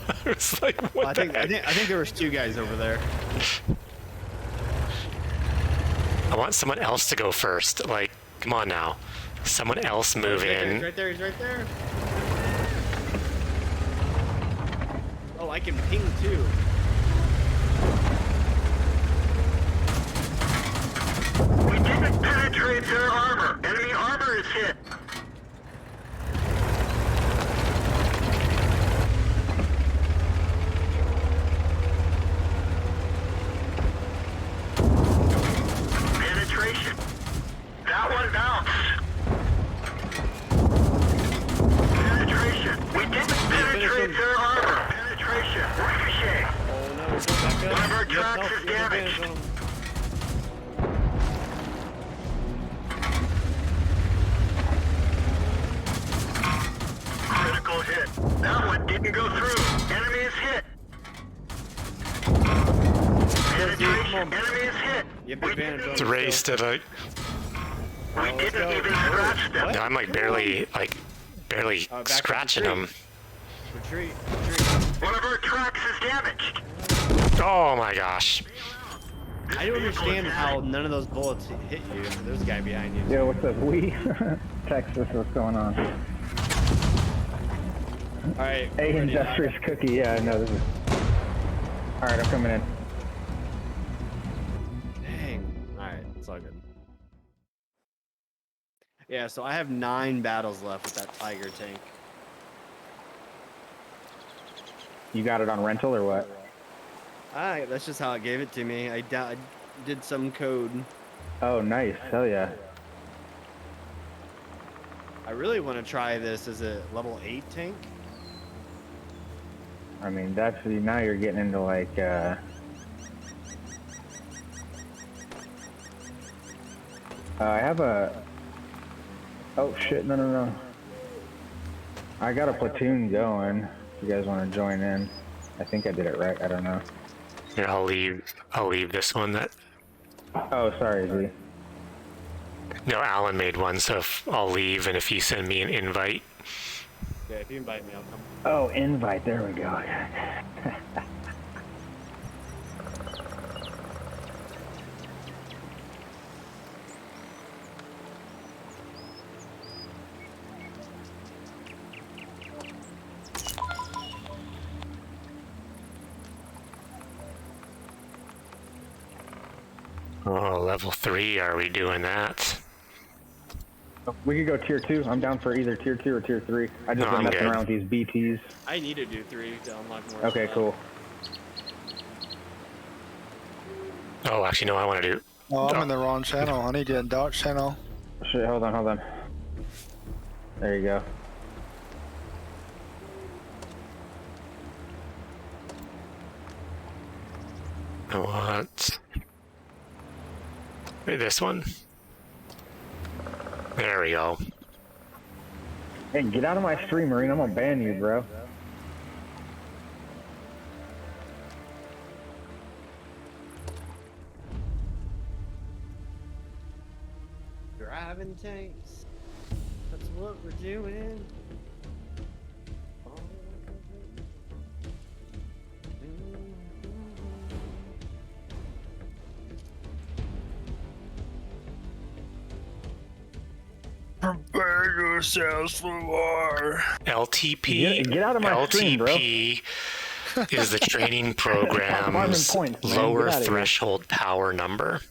I was like, what I the think heck? I think there was 2 guys over there. I want someone else to go first. Like, come on now. Someone else move He's in. right there. He's right there. Oh, I can ping too. We didn't penetrate their armor. Enemy armor is hit. Penetration. That one bounced. Penetration. We didn't penetrate their armor. Penetration. Ricochet. Oh no, we're going back up. One of our You have tracks health, is you have advantage damaged. on him. Critical hit. That one didn't go through. Enemy is hit. Penetration. Enemy is hit. You have advantage on It's a him race still. to the. We let's didn't go. even scratch them. What? I'm like barely back to scratching the them. Retreat. One of our tracks is damaged. Oh my gosh. I don't understand how none of those bullets hit you. There's a guy behind you. Yo, what's up? We Texas, what's going on? Alright. Hey, ready now. Industrious Cookie. Yeah, I know this is. All right, I'm coming in. Dang. Alright, it's all good. Yeah, so I have 9 battles left with that Tiger tank. You got it on rental or what? Alright, that's just how it gave it to me. I did some code. Oh, nice. Hell yeah. I really want to try this as a level 8 tank. I mean, that's now you're getting into like. I have a. Oh shit! No. I got a platoon going. If you guys want to join in, I think I did it right. I don't know. Here, I'll leave this one. That Oh, sorry, Z. no, Alan made one, so I'll leave, and if you send me an invite, Yeah, if you invite me, I'll come. Oh, invite. There we go. oh, level 3. Are we doing that? We could go tier 2. I'm down for either tier 2 or tier 3. I just No, been I'm messing good. around with these BTs. I need to do 3 to unlock more. Okay, stuff. cool. Oh, actually, no. I want to do. Oh, I'm in the wrong channel. I need to get Dodge channel. Shit, hold on. There you go. I want this one. There we go. Hey, get out of my stream, Marine. I'm gonna ban you, bro. Driving tanks. That's what we're doing. Prepare yourselves for war. LTP. Get out of my stream, bro. LTP is the training Farming program's points, man. lower Get outta here. threshold power number.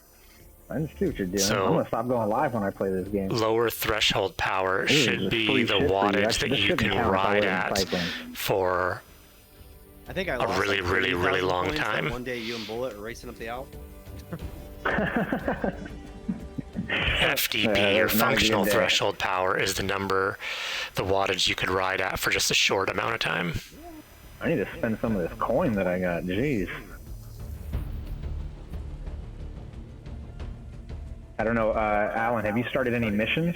I just see what you're doing. So- I'm gonna stop going live when I play this game. Lower threshold power This is should just be free the shit for you. wattage This that you shouldn't can count if I ride wasn't at typing. for I think I lost really, like really, really 30,000 long points that time. One day you and Bullet are racing up the Alp. FDP, or Not a functional good day. threshold power, is the wattage you could ride at for just a short amount of time. I need to spend some of this coin that I got. Jeez. I don't know, Alan, have you started any missions?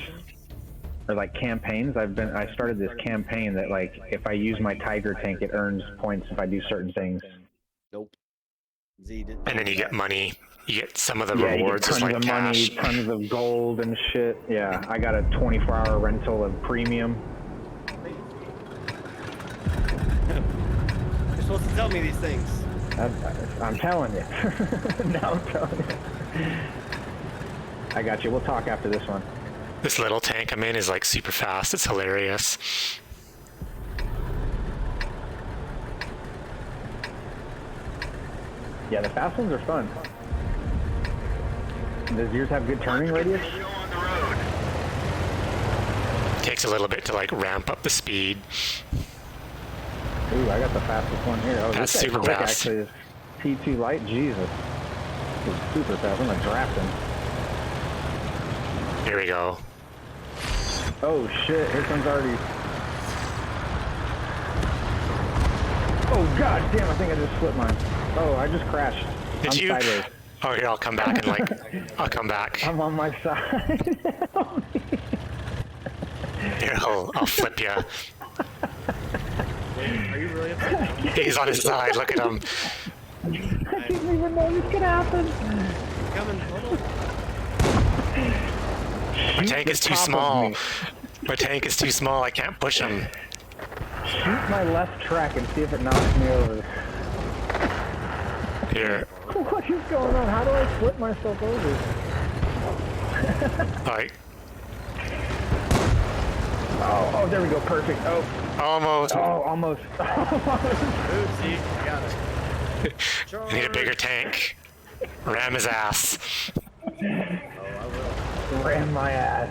Or like campaigns? I started this campaign that like, if I use my Tiger tank, it earns points if I do certain things. Nope. Z did. And then you get money. You get some of the Yeah, you get rewards as tons like of cash. money, tons of gold and shit. Yeah, I got a 24-hour rental of premium. You're supposed to tell me these things. I'm telling you. Now I'm telling you. I got you. We'll talk after this one. This little tank I'm in is like super fast. It's hilarious. Yeah, the fast ones are fun. Does yours have good turning radius? Continue on the road. Takes a little bit to like ramp up the speed. Ooh, I got the fastest one here. Oh, That's this guy's super quick, fast. actually. This T2 light, Jesus. This is super fast. I'm gonna draft him. Here we go. Oh shit, here comes Artie. Oh god damn, I think I just flipped mine. Oh, I just crashed. Did I'm you? sideways. Oh, here, I'll come back and like, I'll come back. I'm on my side. Here, I'll flip you. Are you really upset? He's on his side. Look at him. I didn't even know this could happen. Coming. Hold on. My tank is too small. My tank is too small. I can't push him. Shoot my left track and see if it knocks me over. Here, What is going on? How do I flip myself over? like, Oh, there we go. Perfect. Oh, almost. almost. Oopsie. Got it. I need a bigger tank. Ram his ass. Ran my ass.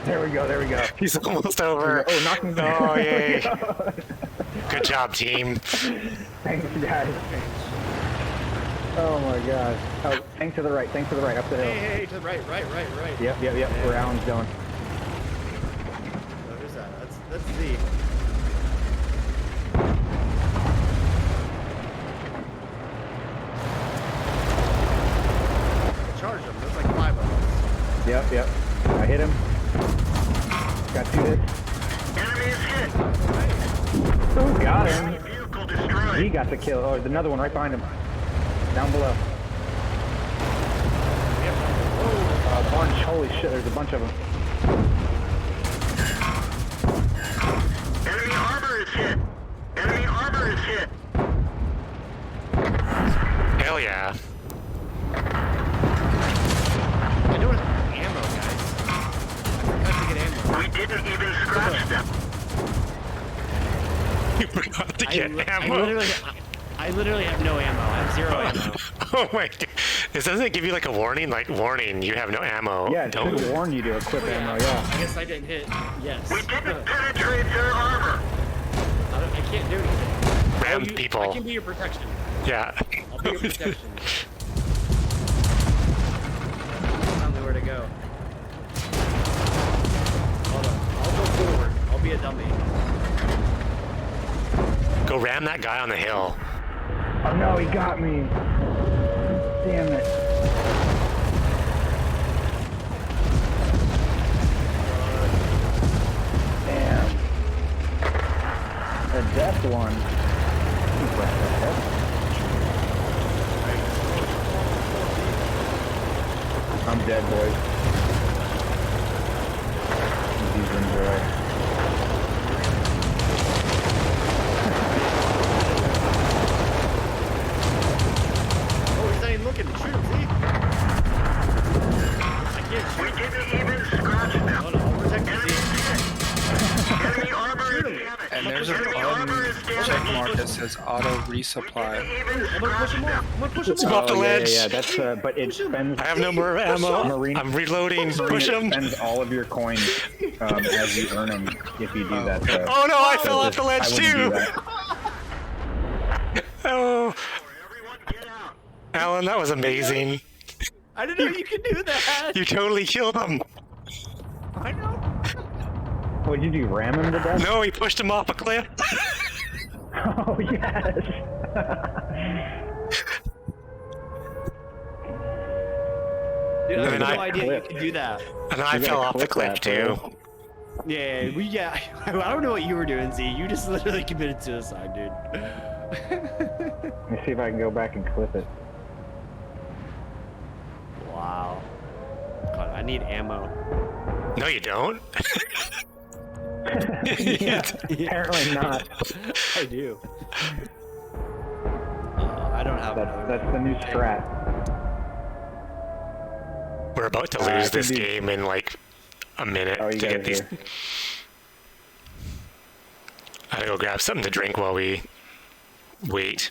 There we go. There we go. He's almost over. Oh, knock me down. Oh, yay. Good job, team. Thanks, guys. Oh my god. Oh, tank to the right. Tank to the right. Up the hill. Hey, to the right. Yep. Where Alan's going. Oh, who's that? That's Z. Charge him. There's like 5 of us. Yep. I hit him. Got 2 hits. Enemy is hit. Ooh, got him. Vehicle destroyed. He got the kill. Oh, there's another one right behind him. Down below. A bunch. Holy shit, there's a bunch of them. Enemy armor is hit. Enemy armor is hit. Hell yeah. I don't have ammo, guys. I forgot to get ammo. We didn't even scratch them. You forgot to get ammo. I literally have no ammo. I have 0 ammo. Oh my god. This doesn't give you like a warning? Like, warning, you have no ammo. Yeah, it should warn you to equip ammo, yeah. I guess I didn't hit. Yes. We didn't penetrate their armor. I can't do anything. Ram I people. can be your protection. Yeah. I'll be your protection. Tell me where to go. Hold on. I'll go forward. I'll be a dummy. Go ram that guy on the hill. Oh no, he got me. Damn it. Damn. A death one. I'm dead, boys. These enjoy. Oh, he's not even looking to shoot, see? I can't We shoot. didn't even scratch them. Hold on, I'll protect you, Enemy see? is hit. Enemy armor is damaged. And there's a Enemy armor is button check mark damaged. that says auto resupply. Didn't even I'm gonna push scratch him them. off. I'm gonna push him Let's off. go off the ledge. Yeah, that's, but it spends... I have no more ammo. Marine. I'm reloading. Push It him. spends all of your coins as you earn them if you do that. So. Oh no, I fell So off the ledge I wouldn't do too. that. Oh, Everyone get out. Alan, that was amazing. I didn't know you could do that. You totally killed him. I know. What'd you do? Ram him to death? No, he pushed him off a cliff. Oh yes. Dude, I had And no I- idea you could do that. And I You fell gotta off the clip cliff that, too. bro. Yeah, I don't know what you were doing, Z. You just literally committed suicide, dude. Let me see if I can go back and clip it. Wow. God, I need ammo. No, you don't. Yeah, apparently not. I do. I don't have That's the new strat. We're about to I lose can this do- game in like a minute Oh, you to get guys these. are. I gotta go grab something to drink while we wait.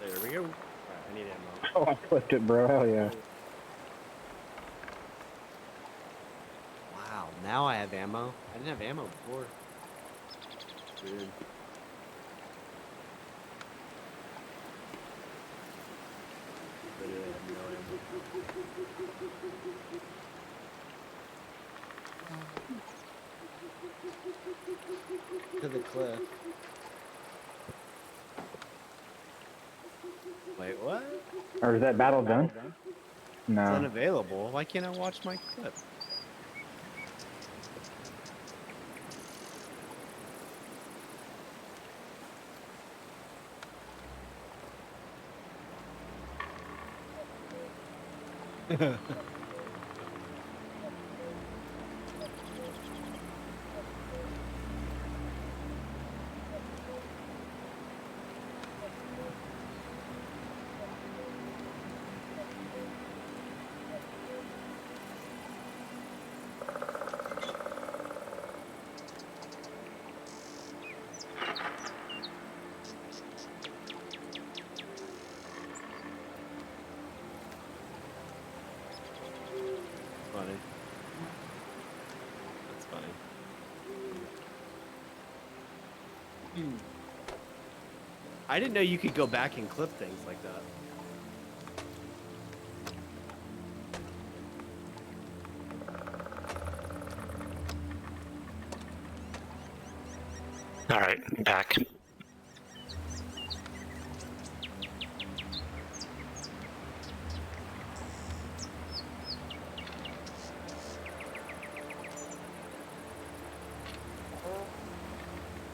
There we go. Alright, I need ammo. Oh, I clipped it, bro. Hell yeah. Wow, now I have ammo. I didn't have ammo before. Weird. Literally have no ammo. To the cliff. Wait, what? Or is that battle done? It's No. unavailable. Why can't I watch my clip? Funny. That's funny. I didn't know you could go back and clip things like that. All right, back.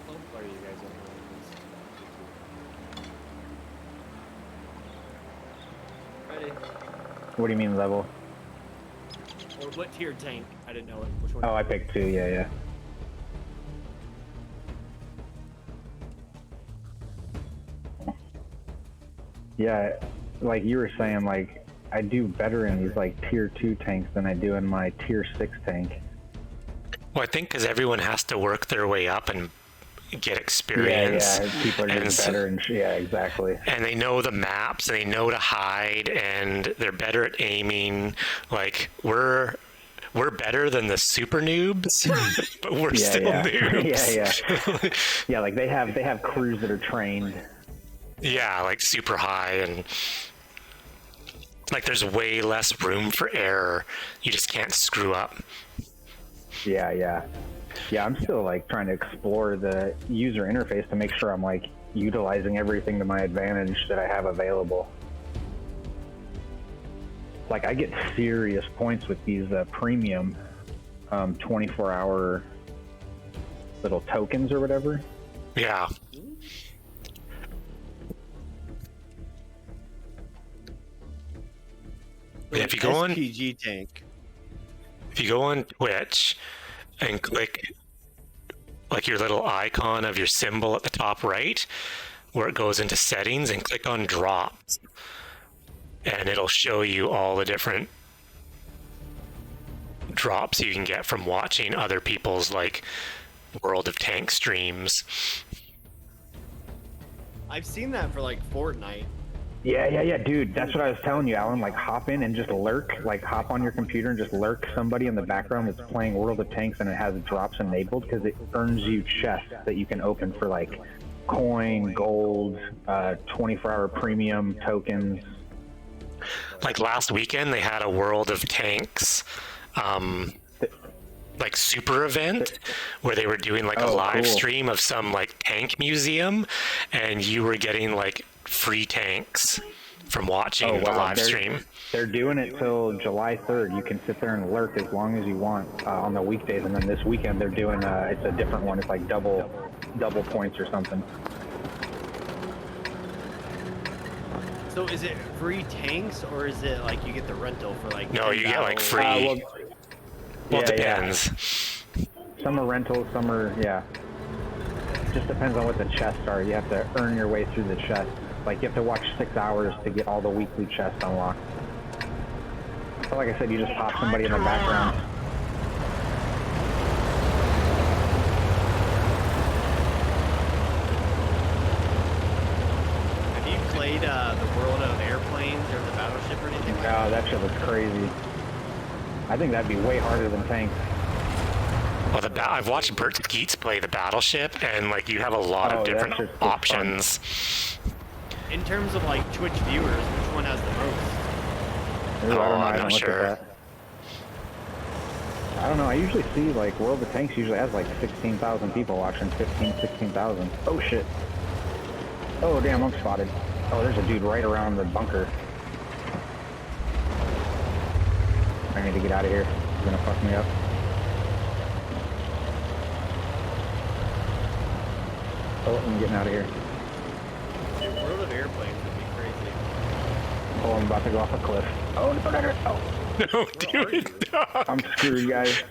What are you guys on? Ready? What do you mean level? Or what tier tank? I didn't know which one. Oh, I picked 2. Yeah, yeah. Yeah, like you were saying, like I do better in these like tier 2 tanks than I do in my tier 6 tank. Well, I think because everyone has to work their way up and get experience. Yeah, yeah. People are And getting so- better, and yeah, exactly. And they know the maps, and they know to hide, and they're better at aiming. Like we're better than the super noobs, but we're Yeah, still yeah. noobs. Yeah, Yeah, like they have crews that are trained. Yeah, like super high, and like there's way less room for error. You just can't screw up. Yeah, yeah. Yeah, I'm still like trying to explore the user interface to make sure I'm like utilizing everything to my advantage that I have available. Like I get serious points with these premium 24-hour little tokens or whatever. Yeah. Yeah, if you go on SPG tank. if you go on Twitch and click like your little icon of your symbol at the top right, where it goes into settings, and click on drops, and it'll show you all the different drops you can get from watching other people's like World of Tank streams. I've seen that for like Fortnite. Yeah, dude. That's what I was telling you, Alan. Like, hop in and just lurk. Like, hop on your computer and just lurk somebody in the background that's playing World of Tanks and it has drops enabled because it earns you chests that you can open for like coin, gold, 24-hour premium tokens. Like last weekend, they had a World of Tanks, like super event where they were doing like a Oh, live cool. stream of some like tank museum, and you were getting like free tanks from watching the live stream. They're doing it till July 3rd. You can sit there and lurk as long as you want on the weekdays, and then this weekend they're doing it's a different one. It's like double points or something. So is it free tanks or is it like you get the rental for like? No, you get like $10? free. Well, Well, it yeah. depends. Some are rentals, some are just depends on what the chests are. You have to earn your way through the chest. Like you have to watch 6 hours to get all the weekly chests unlocked. So like I said, you just pop somebody in the background. Have you played the World of Airplanes or the Battleship or anything like that? Oh, that shit was crazy. I think that'd be way harder than tanks. Well, I've watched Bert Skeets play the Battleship, and like you have a lot Oh, of that different shit's fun. options. In terms of like Twitch viewers, which one has the most? Ooh, Oh, I don't know. I'm I not haven't looked sure. at that. I don't know. I usually see like World of Tanks usually has like 16,000 people watching, 16,000. Oh shit. Oh damn, I'm spotted. Oh, there's a dude right around the bunker. I need to get out of here. He's gonna fuck me up. Oh, I'm getting out of here. World of Airplanes would be crazy. Oh, I'm about to go off a cliff. Oh, no. Oh, No, dude. I'm screwed, guys.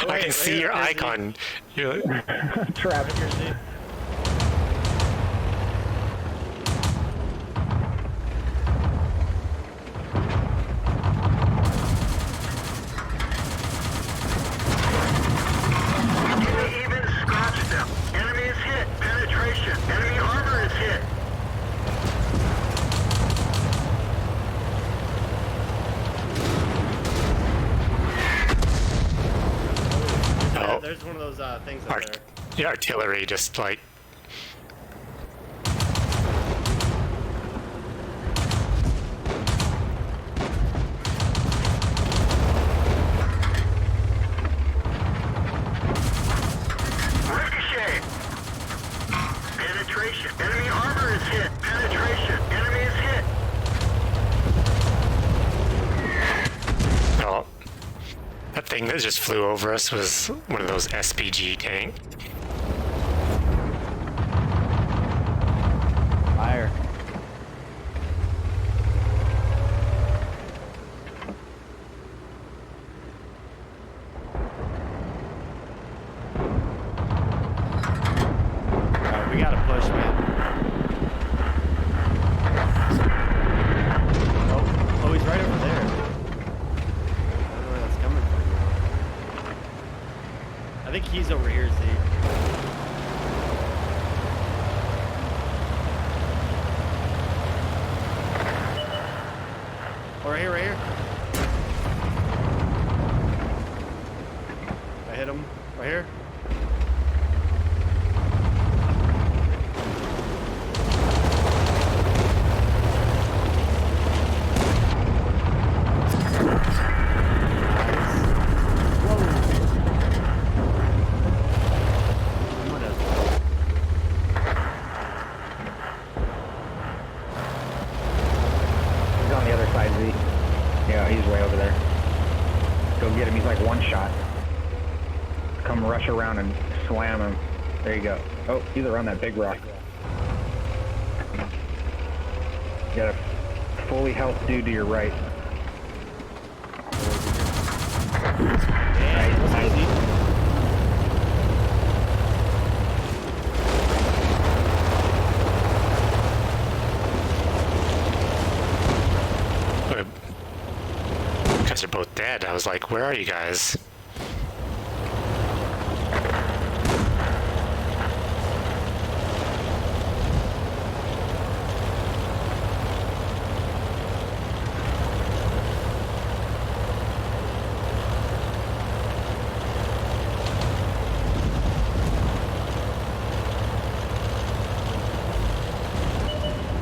I can see your there's icon. You're like, Trapped. You even scratched them. Enemy is hit. Penetration. Enemy armor is hit. Oh. There's one of those things up Art- there. the artillery just like Ricochet. Penetration. Enemy armor is hit. Penetration. Enemy is hit. oh, that thing that just flew over us was one of those SPG tanks. Fire. Alright, we gotta push, man. Oh, he's right over there. I don't know where that's coming from. I think he's over here, Zeke. Oh, right here, right here. I hit him. Right here. I'm gonna- He's on the other side, Z. Yeah, he's way over there. Go get him. He's like one shot. Come rush around and slam him. There you go. Oh, he's around that big rock. You got a fully health dude to your right. Yeah, that's easy. You guys are both dead. I was like, where are you guys?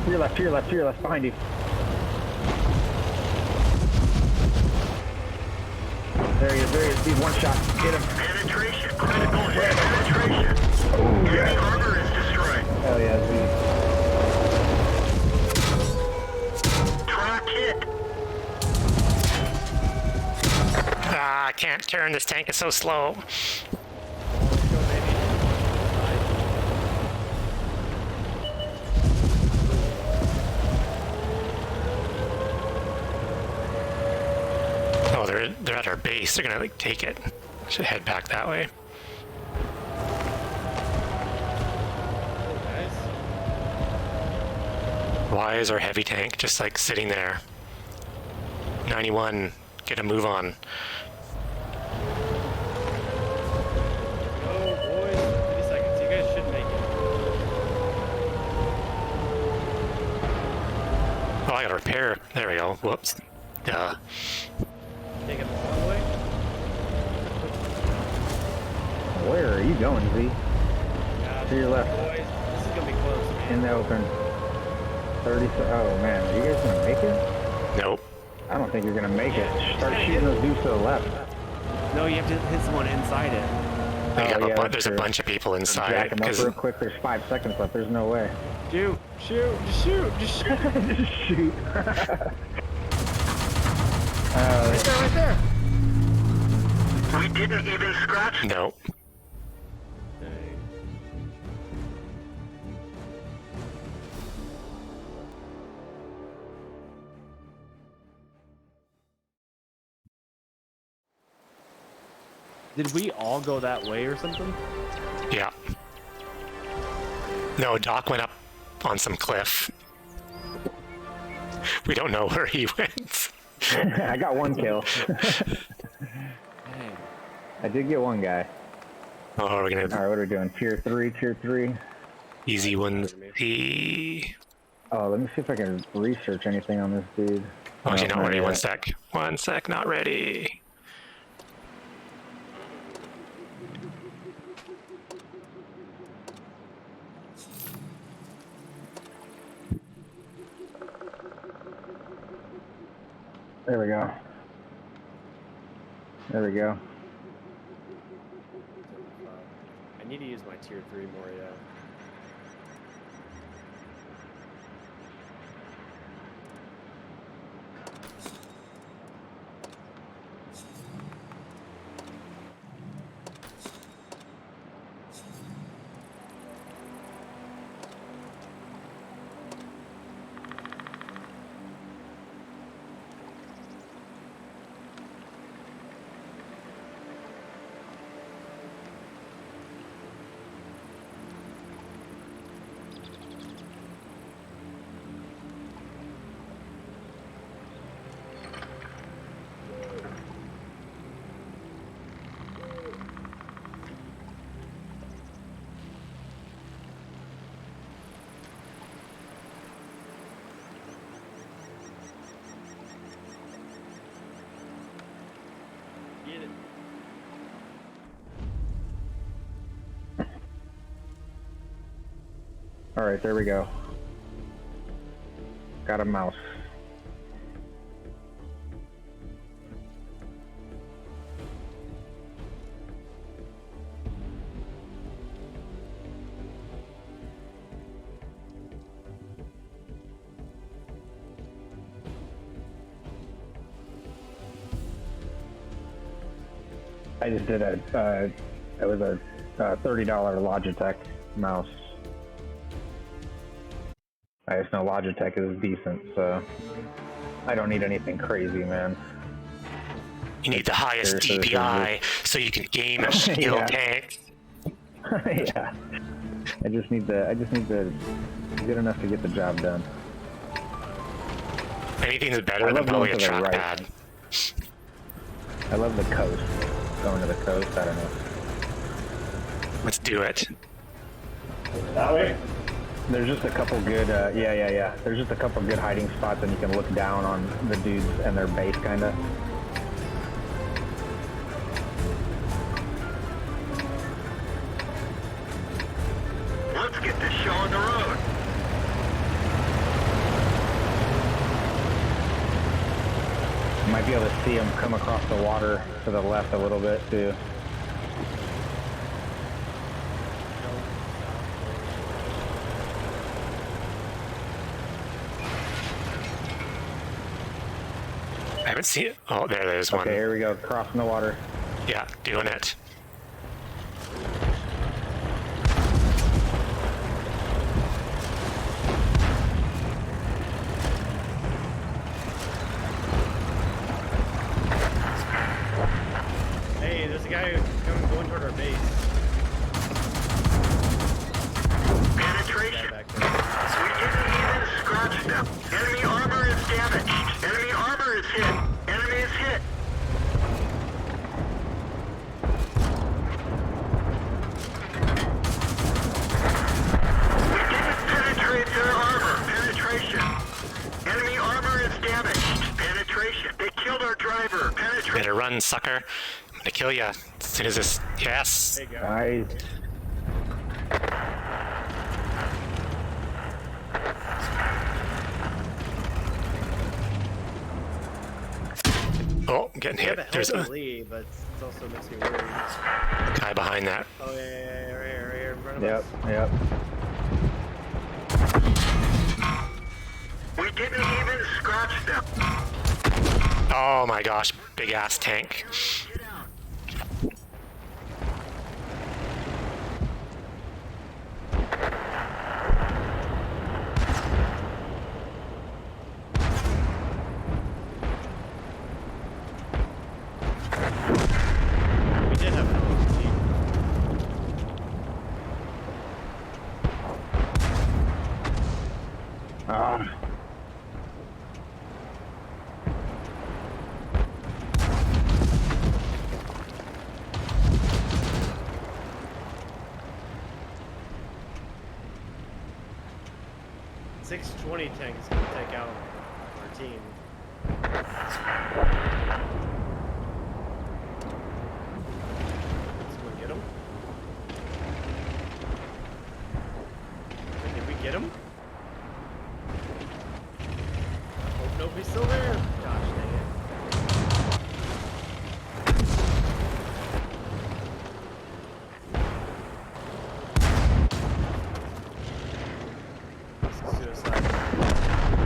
To your left, to your left, to your left, behind you. There he is, there he is. He's one shot. Get him. Penetration. Critical hit. Penetration. Enemy armor is destroyed. Hell yeah, Z. Track hit. Ah, I can't turn. This tank is so slow. Let's go, baby. Oh, they're at our base. They're gonna like take it. Should head back that way. Guys. Why is our heavy tank just like sitting there? 91, get a move on. Go, boys. 50 seconds. You guys should make it. Oh, I gotta repair. There we go. Whoops. Duh. Take it the long way. Where are you going, Z? Yeah, To your left. boys. This is gonna be close, man. In the open. 30 oh man, are you guys gonna make it? Nope. I don't think you're gonna make it. Yeah, Start just shooting gotta those dudes to the left. No, you have to hit someone inside it. We have yeah, that's there's a true. bunch of people inside Jack it. them up 'Cause real quick. There's 5 seconds left. There's no way. Shoot, shoot, just shoot, just shoot. Just shoot. Right there, right there. We didn't even scratch. Nope. Did we all go that way or something? Yeah. No, Doc went up on some cliff. We don't know where he went. I got 1 kill. Dang. I did get 1 guy. Oh, we're gonna Alright, what are we doing? Tier 3, tier 3. easy ones. Oh, let me see if I can research anything on this dude. Oh, actually, No, not ready. yet. 1 sec. 1 sec. Not ready. There we go. There we go. I need to use my tier 3 more, yeah. Get it. Alright, there we go. Got a mouse. I just did it was a $30 Logitech mouse. I just know Logitech is decent, so I don't need anything crazy, man. You need the highest Seriously, this is DPI so you can game a skill Yeah. tank. Yeah. I just need the good enough to get the job done. Anything's better I than love probably a going to the right. trackpad. I love the coast. Going to the coast, I don't know. Let's do it. That way? There's just a couple good, yeah. There's just a couple good hiding spots, and you can look down on the dudes and their base, kinda. Let's get this show on the road. might be able to see them come across the water to the left a little bit too. I haven't seen it. Oh, there's one. Okay, here we go, crossing the water. Yeah, doing it. Hey, there's a guy going toward our base. Penetration. Back there. We didn't even scratch them. Enemy armor is damaged. Enemy armor is hit. Enemy is hit. We didn't penetrate their armor. Penetration. Enemy armor is damaged. Penetration. They killed our driver. Penetration. Better run, sucker. I'm gonna kill ya as soon as this. Yes. There you go. Nice. Oh, I'm getting We have hit. a There's healthy a lead, but it also makes me worried. guy behind that. Oh yeah, right here in front of Yep, us. yep. We didn't even scratch them. Oh my gosh, big ass tank. Get out. We did have a healthy lead. Ah. .620 tank is gonna take out our team. Someone get him? Wait, did we get him? Oh, nope, he's still there. Gosh dang it. This is suicide.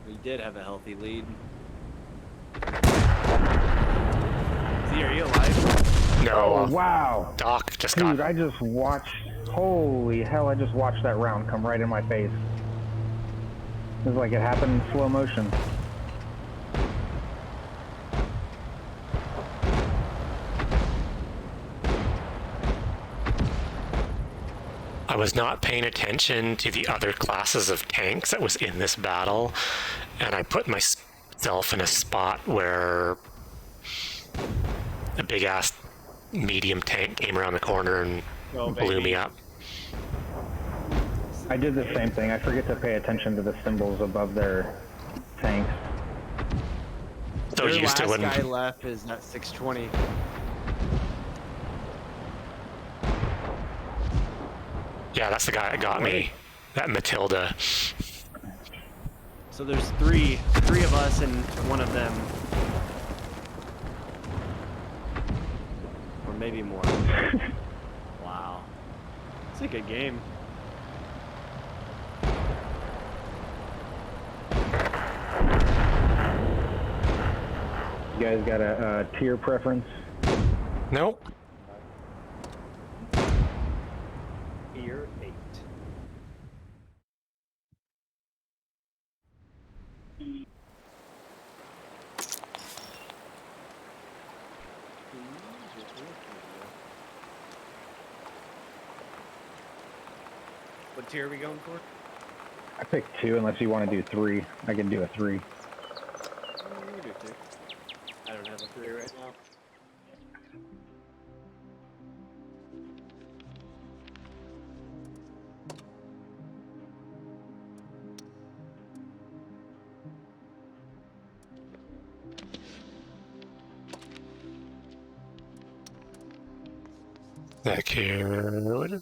We did have a healthy lead. Z, are you alive? No, Oh, wow. Doc just Dude, got. I just watched. Holy hell, I just watched that round come right in my face. It was like it happened in slow motion. I was not paying attention to the other classes of tanks that was in this battle, and I put myself in a spot where a big ass medium tank came around the corner and Oh, blew baby. me up. I did the same thing. I forget to pay attention to the symbols above their tanks. So Your used to last when. guy left is at 620. Yeah, that's the guy that got me. That Matilda. So there's three of us and one of them. Or maybe more. Wow. It's a good game. You guys got a tier preference? Nope. Tier 8. What tier are we going for? I picked 2 unless you want to do 3. I can do a 3. We can do 2. I don't have a 3 right now. Back here.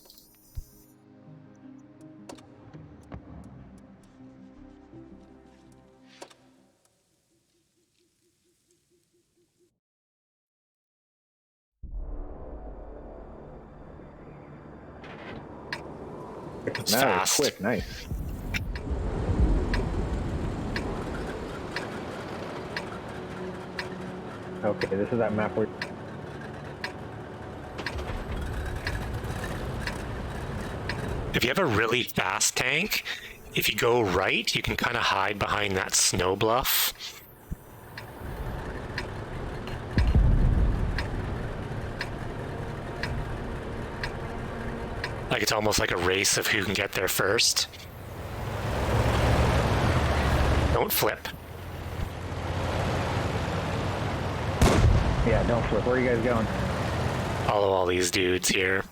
It's No, fast. quick, nice. Okay, this is that map where. If you have a really fast tank, if you go right, you can kind of hide behind that snow bluff. Like it's almost like a race of who can get there first. Don't flip. Yeah, don't flip. Where are you guys going? Follow all these dudes here.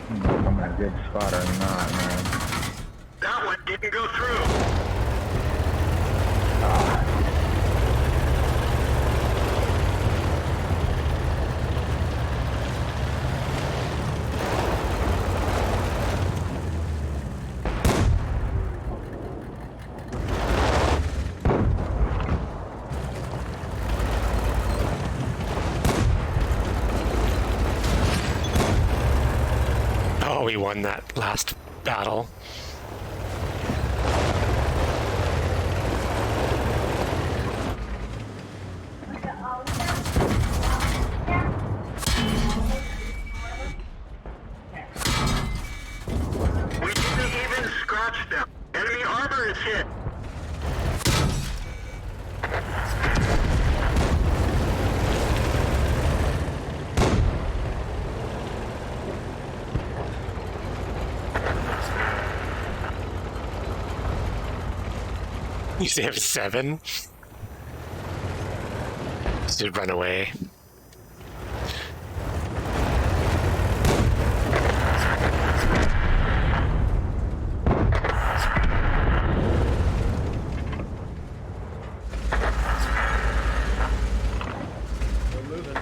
If I'm in a good spot or not, man. That one didn't go through. Oh, we won that last battle. We didn't even scratch them. Enemy armor is hit. You say have 7? Should run away. We're moving.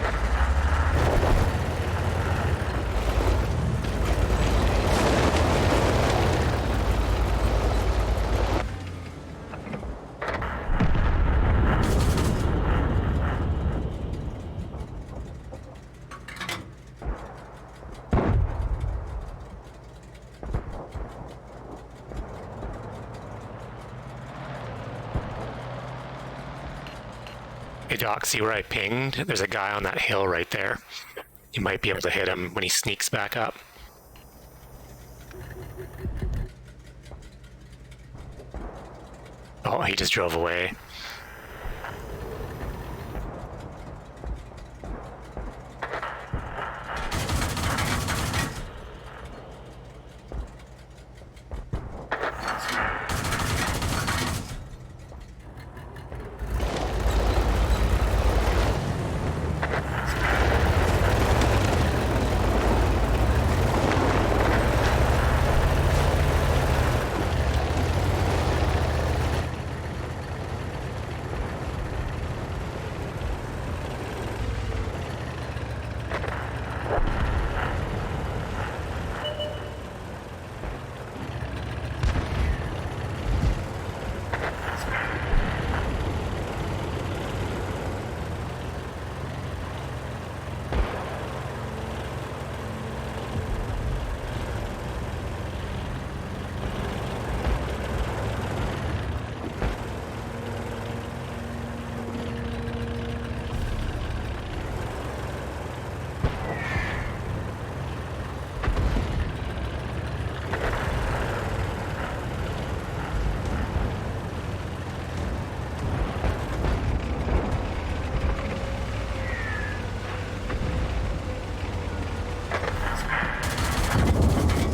Hey Doc, see where I pinged? There's a guy on that hill right there. You might be able to hit him when he sneaks back up. Oh, he just drove away.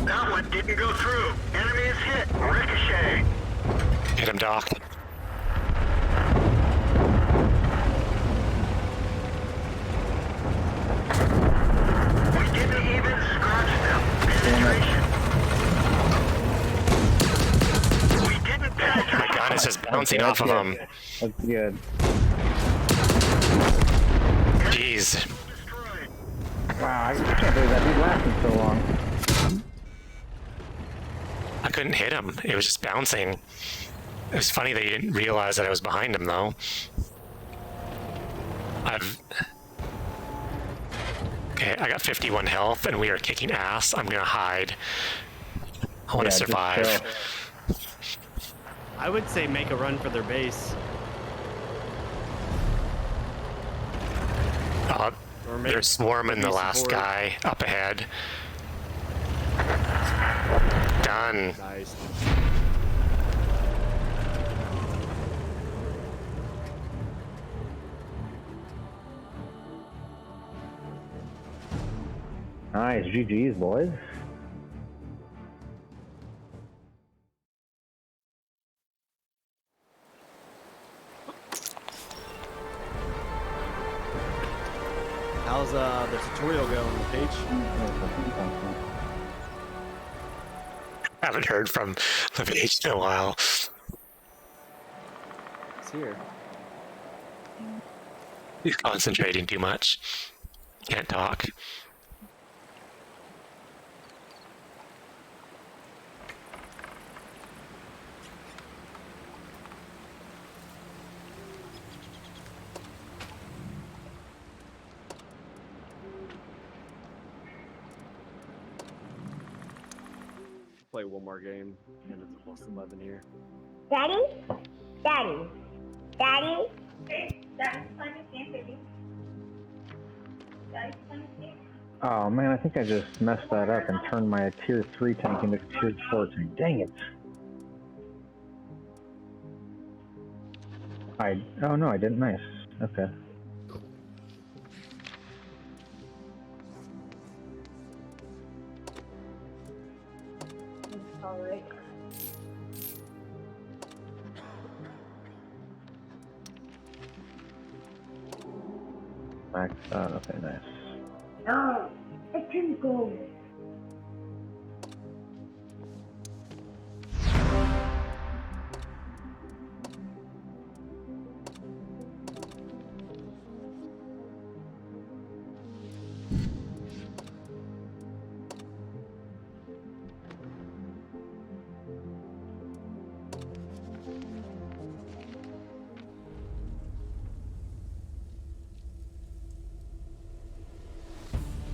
That one didn't go through. Enemy is hit. Ricochet. Hit him, Doc. We didn't even scratch them. Penetration. bouncing off of him. That's good. Jeez. Destroyed. Wow, I can't believe that dude lasted so long. I couldn't hit him. It was just bouncing. It was funny that you didn't realize that I was behind him, though. Okay, I got 51 health, and we are kicking ass. I'm gonna hide. I want to Yeah, just survive. chill. I would say make a run for their base. Or make They're swarming the maybe last support. guy up ahead. Done. Nice. Nice, GG's, boys. How's the tutorial going, Paige? Haven't heard from LeVage in a while. It's here. He's concentrating too much. Can't talk. Play one more game, and it's plus 11 here. Daddy? Daddy? Daddy? Hey, Daddy's playing a game, baby. Daddy's playing a game. Oh man, I think I just messed that up and turned my tier 3 tank into tier 4 tank. Dang it. Oh no, I didn't. Nice. Okay. Alright. Max out. Okay, nice. Oh, I can go.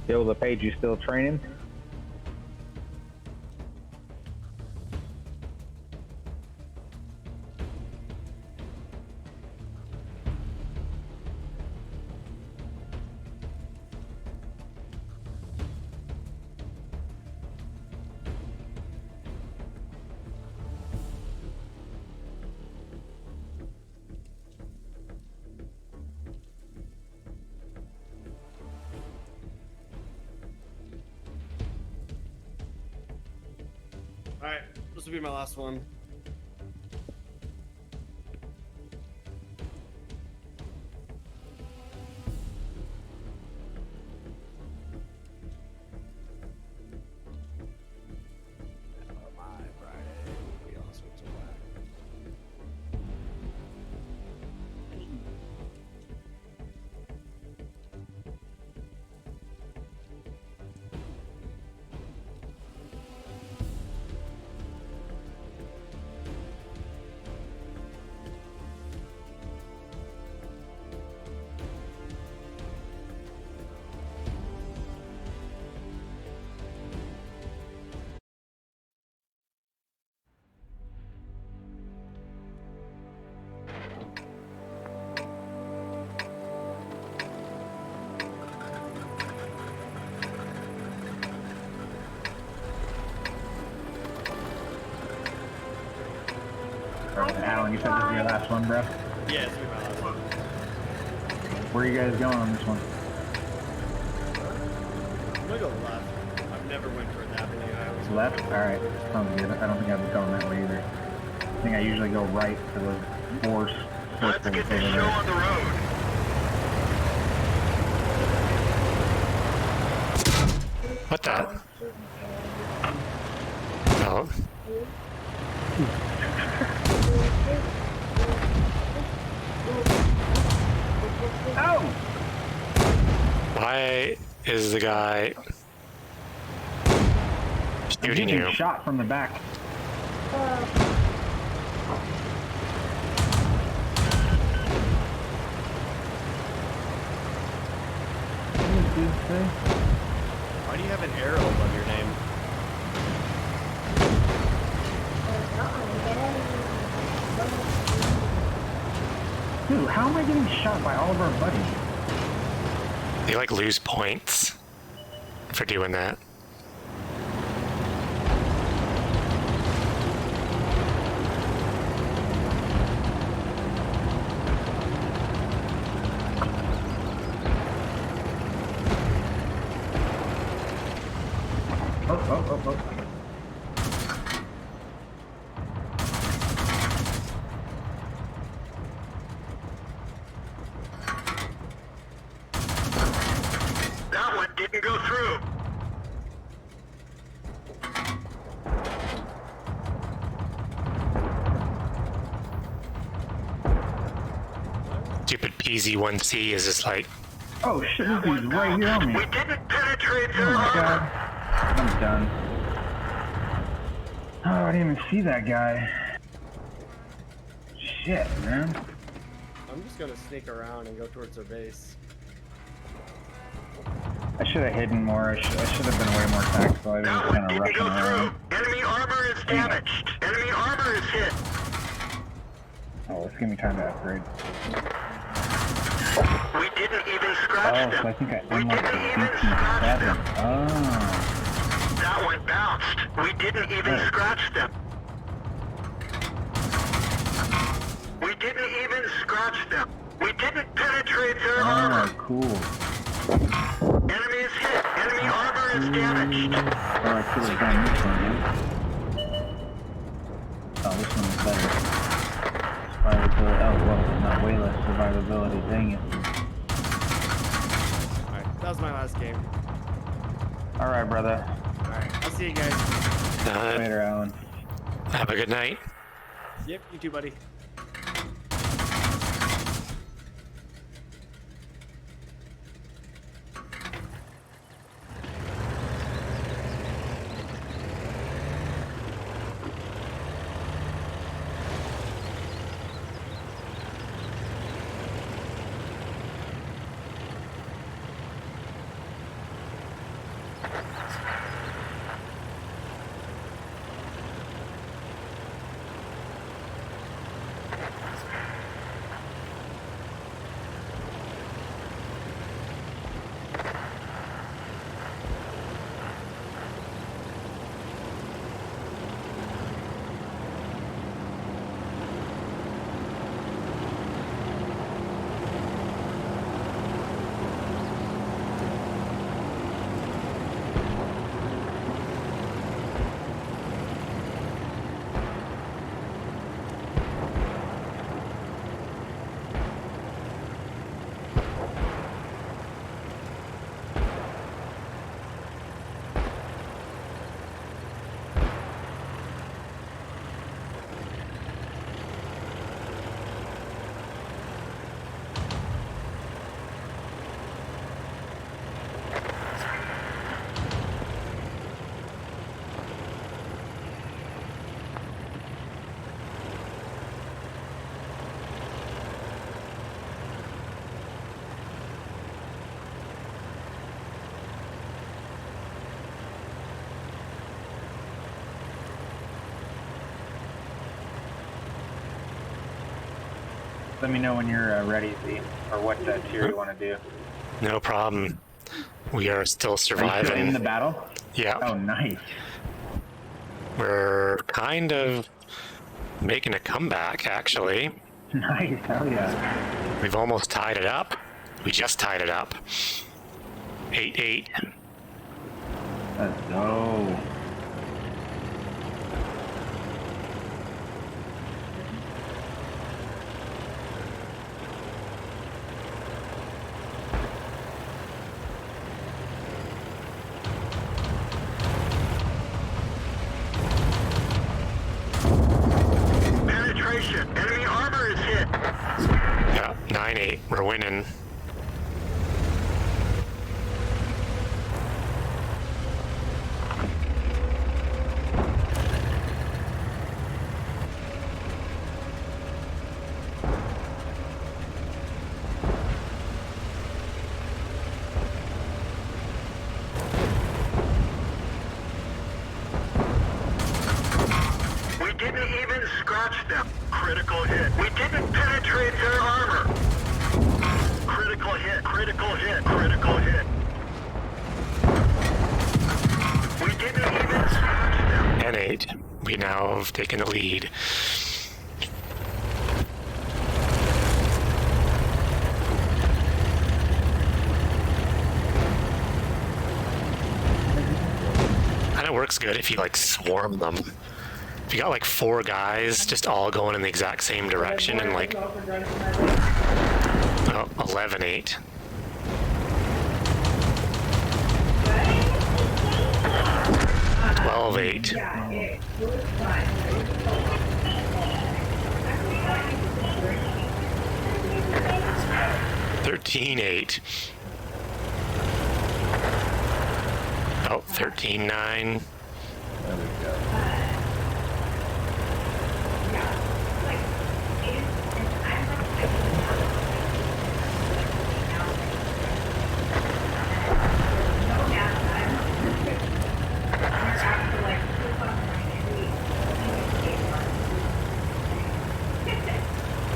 Yo, LePage, you still training? Alright, this will be my last one. My Friday will be all sorts of whack. Alan, you said this is your last one, bro? Yeah, this will be my last one. Where are you guys going on this one? I'm gonna go left. I've never went for that many. I always go Left? right. Alright, sounds good. I don't think I've been going that way either. I think I usually go right for the force. Let's get this show on the road. What the? Oh. Oh! Why is the guy I'm shooting getting you? shot from the back. Why do you have an arrow above your name? Dude, how am I getting shot by all of our buddies? They like lose points for doing that. Oh. That one didn't go through. Stupid PZ1C is just like, Oh shit, this dude's right here on me. We didn't penetrate Oh their my armor. god. I'm done. Oh, I didn't even see that guy. Shit, man. I'm just gonna sneak around and go towards their base. I should have hidden more. I should have been way more tactical. I was That just one kind of didn't rushing go around. through. Enemy armor is damaged. Enemy armor is hit. Oh, let's give me time to upgrade. We didn't even Oh, scratch so I them. think I We unlocked the didn't even scratch BT7. them. Oh. That one bounced. We didn't even Good. scratch them. We didn't even scratch them. We didn't penetrate their armor. Oh, cool. Enemy is hit. Enemy armor is damaged. Oh, I could have done this one, dude. Oh, this one's better. Survivability. Oh, whoa. Not way less survivability. Dang it. Alright, that was my last game. Alright, brother. Alright, I'll see you guys. Later, Alan. have a good night. Yep, you too, buddy. Let me know when you're ready, Z, or what tier you want to do. No problem. We are still Are you still in surviving. the battle? Yeah, Oh, nice. we're kind of making a comeback, actually. Nice, hell yeah. We've almost tied it up. We just tied it up. 8-8. Let's go. Penetration. Enemy armor is hit. Yeah, 9-8. We're winning. Critical hit. We didn't penetrate their armor. Critical hit. Critical hit. Critical hit. We didn't even smash them. 10-8. We now have taken the lead. And it works good if you like swarm them. If you got like 4 guys just all going in the exact same direction and like 11-8. Well, 8. Yeah, it was fun. 13-8. Oh, 13-9. There we go.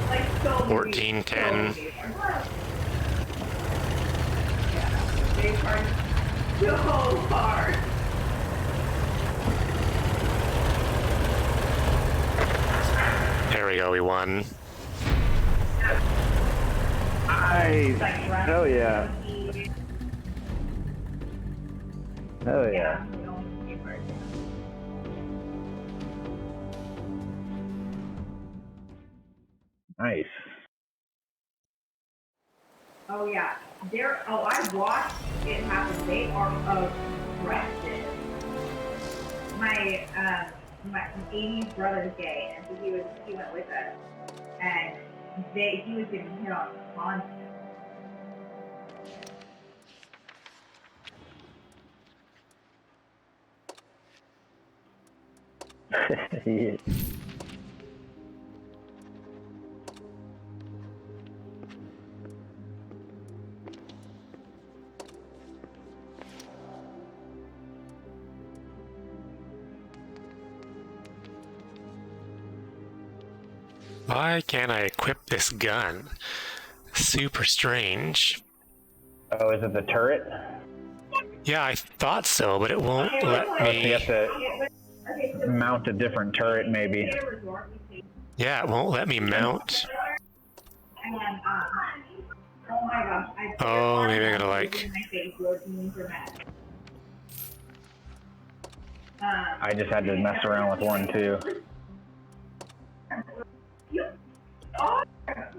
Like so 14-10. They are so hard. There we go, we won. Nice. Hell yeah. Hell yeah. Nice. Oh yeah, I watched it happen. They are arrested. My 80s brother's gay, and so he went with us, and he was getting hit on constant. Yeah. Why can't I equip this gun? Super strange. Oh, is it the turret? Yeah, I thought so, but it won't let You me. have to mount a different turret, maybe. Yeah, it won't let me mount. And oh my gosh, Oh, maybe I gotta like. I just had to mess around with one too.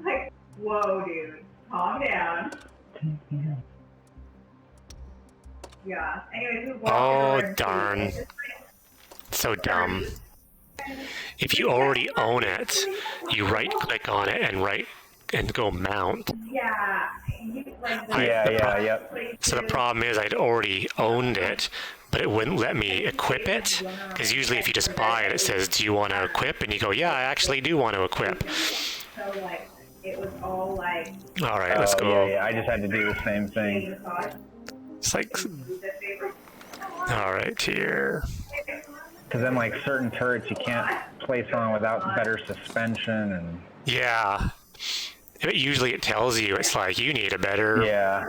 Like, whoa, dude, calm down. Yeah. Anyways, Oh, darn. So dumb. If you already own it, you right click on it and go mount. Yeah. Yep. So the problem is I'd already owned it, but it wouldn't let me equip it. Because usually if you just buy it, it says, do you want to equip? And you go, yeah, I actually do want to equip. So, like, it was all like. All right, let's go. Yeah, I just had to do the same thing. It's like, all right, here. Because then, like, certain turrets you can't place on without better suspension and... Yeah. Usually it tells you, it's like, you need a better... Yeah.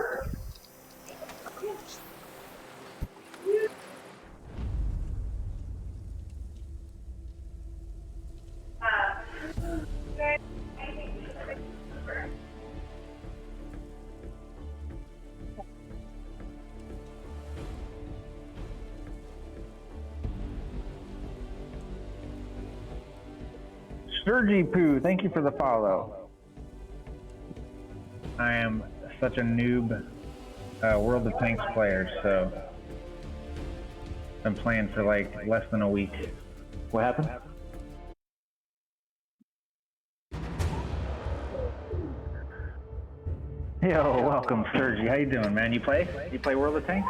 Sturgy Poo, thank you for the follow. I am such a noob World of Tanks player, so I've been playing for like less than a week. What happened? Yo, welcome Sturgy. How you doing, man? You play World of Tanks?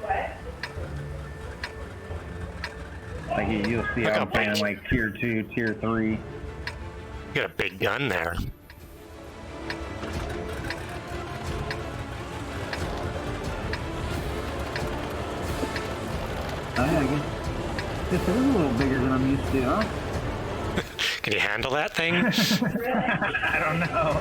What? Like you'll see Look how I'm playing big. like tier 2, tier 3. You got a big gun there. I guess it's a little bigger than I'm used to, huh? Can you handle that thing? I don't know.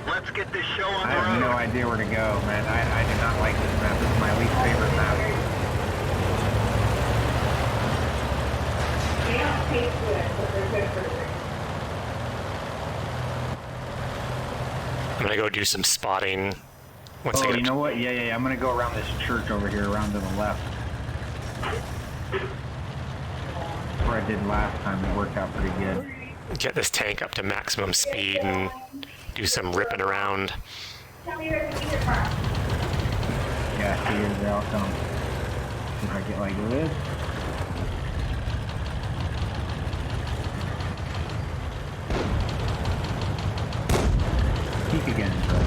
Let's get this show on I the have no road. idea where to go, man. I do not like this map. This is my least favorite map. They don't taste good, but they're good for the I'm gonna go do some spotting. Once I Oh, get you know what? Yeah. I'm gonna go around this church over here, around to the left. That's where I did last time. It worked out pretty good. get this tank up to maximum speed and do some ripping around. Tell me where to eat it from. Yeah, here they all come. See if I get like this. Peek again, bro.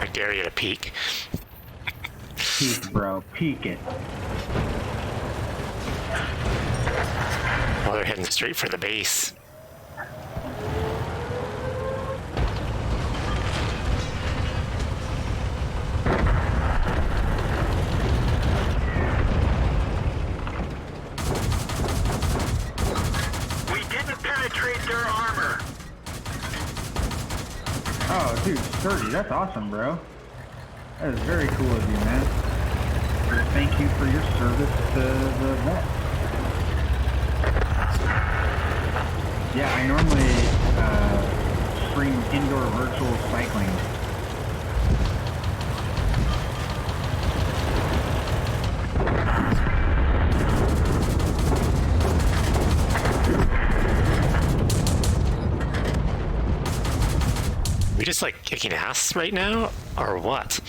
I dare you to peek. Peek, bro. Peek it. Well, they're heading straight for the base. We didn't penetrate their armor. Oh, dude, Sturdy, that's awesome, bro. That is very cool of you, man. Thank you for your service to the vet. Yeah, I normally stream indoor virtual cycling. We just like kicking ass right now, or what?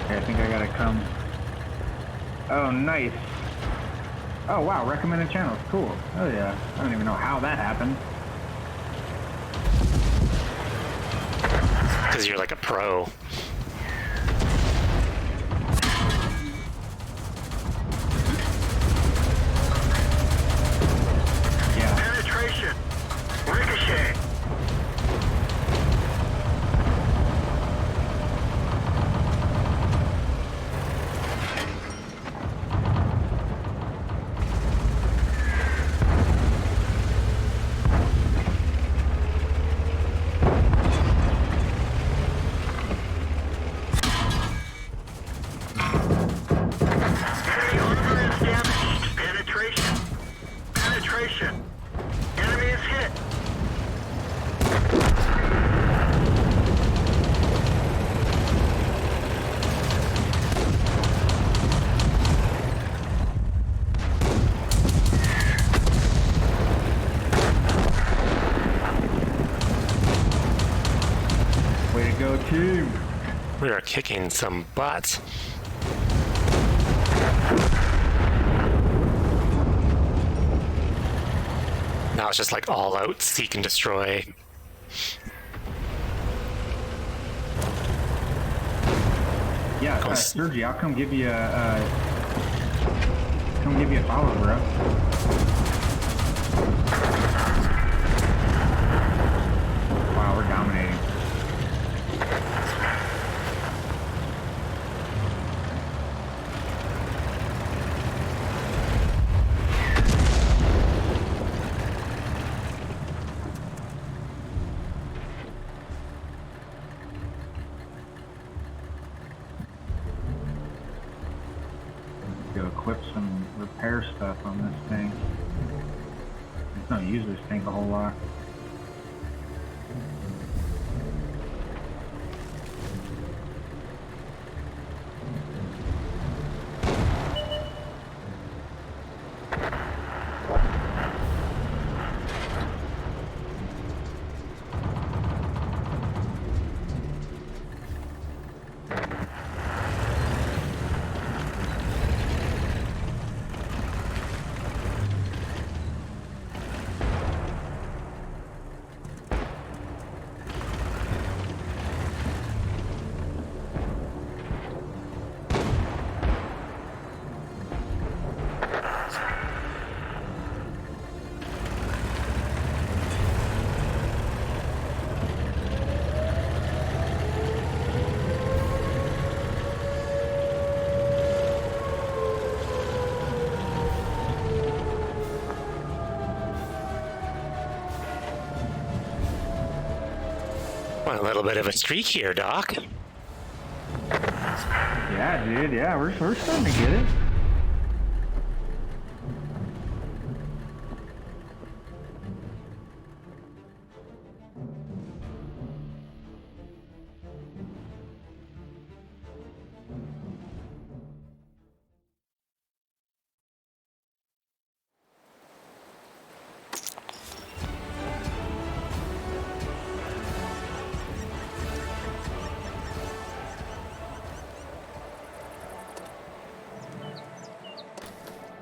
Okay, I think I gotta come. Oh, nice. Oh, wow, recommended channels. Cool. Oh, yeah. I don't even know how that happened. Because you're like a pro. Yeah. Penetration. Ricochet. Enemy armor is damaged. Penetration. Penetration. Enemy is hit. Way to go, team. We are kicking some butt. Now it's just like all out seek and destroy. Yeah, Go Sergi, I'll come give you a follow, bro. Wow, we're dominating. To equip some repair stuff on this thing. It's not use this tank a whole lot. bit of a streak here, Doc. Yeah, dude. Yeah, we're starting to get it.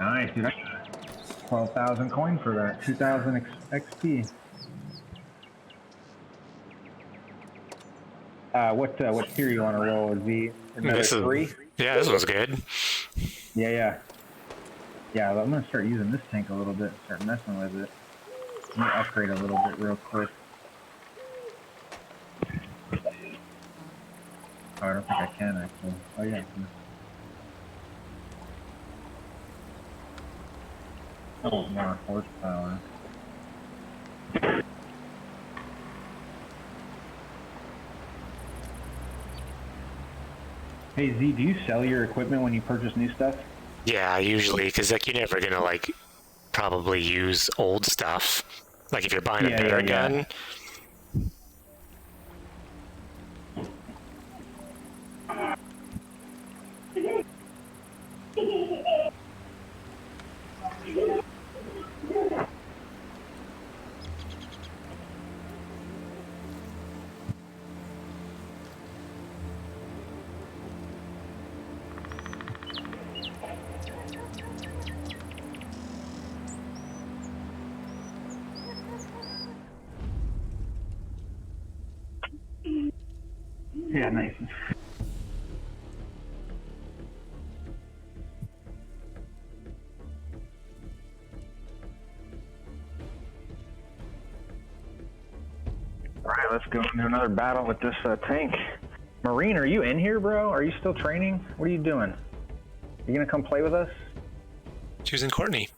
Nice, dude. 12,000 coin for that. 2,000 XP. What tier you want to roll? Is the another 3? Yeah, this was good. Yeah. I'm gonna start using this tank a little bit. Start messing with it. Let me upgrade a little bit real quick. Oh, I don't think I can actually. Oh yeah. I can. Oh, more horsepower. Hey Z, do you sell your equipment when you purchase new stuff? Yeah, usually, because like you're never gonna like probably use old stuff. Like if you're buying a bear gun. Yeah, nice. Alright, let's go into another battle with this tank. Marine, are you in here, bro? Are you still training? What are you doing? You gonna come play with us? Choosing Courtney.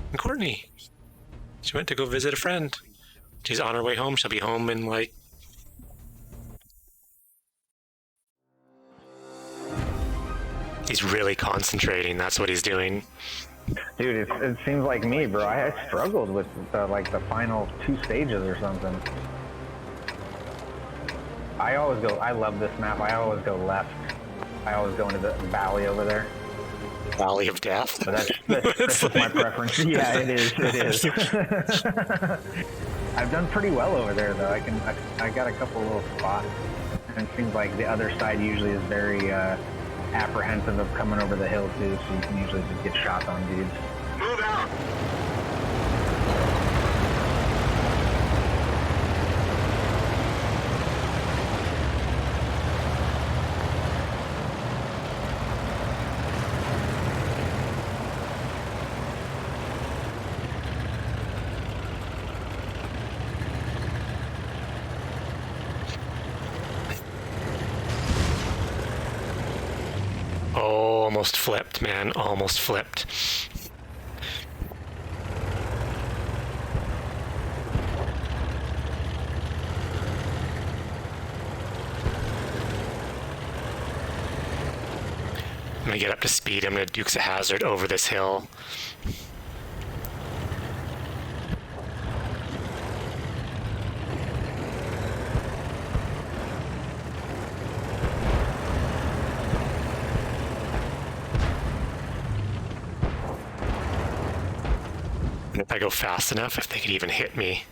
And Courtney. She went to go visit a friend. She's on her way home. She'll be home in like... He's really concentrating. That's what he's doing. Dude, it seems like me, bro. I struggled with like the final 2 stages or something. I love this map. I always go left. I always go into the valley over there. Valley of Death. But that's just my preference. Yeah, it is. I've done pretty well over there, though. I got a couple little spots. And it seems like the other side usually is very apprehensive of coming over the hill, too, so you can usually just get shots on dudes. Move out. Oh, almost flipped, man. Almost flipped. I'm gonna get up to speed. I'm gonna Dukes of Hazzard over this hill. And if I go fast enough, if they could even hit me.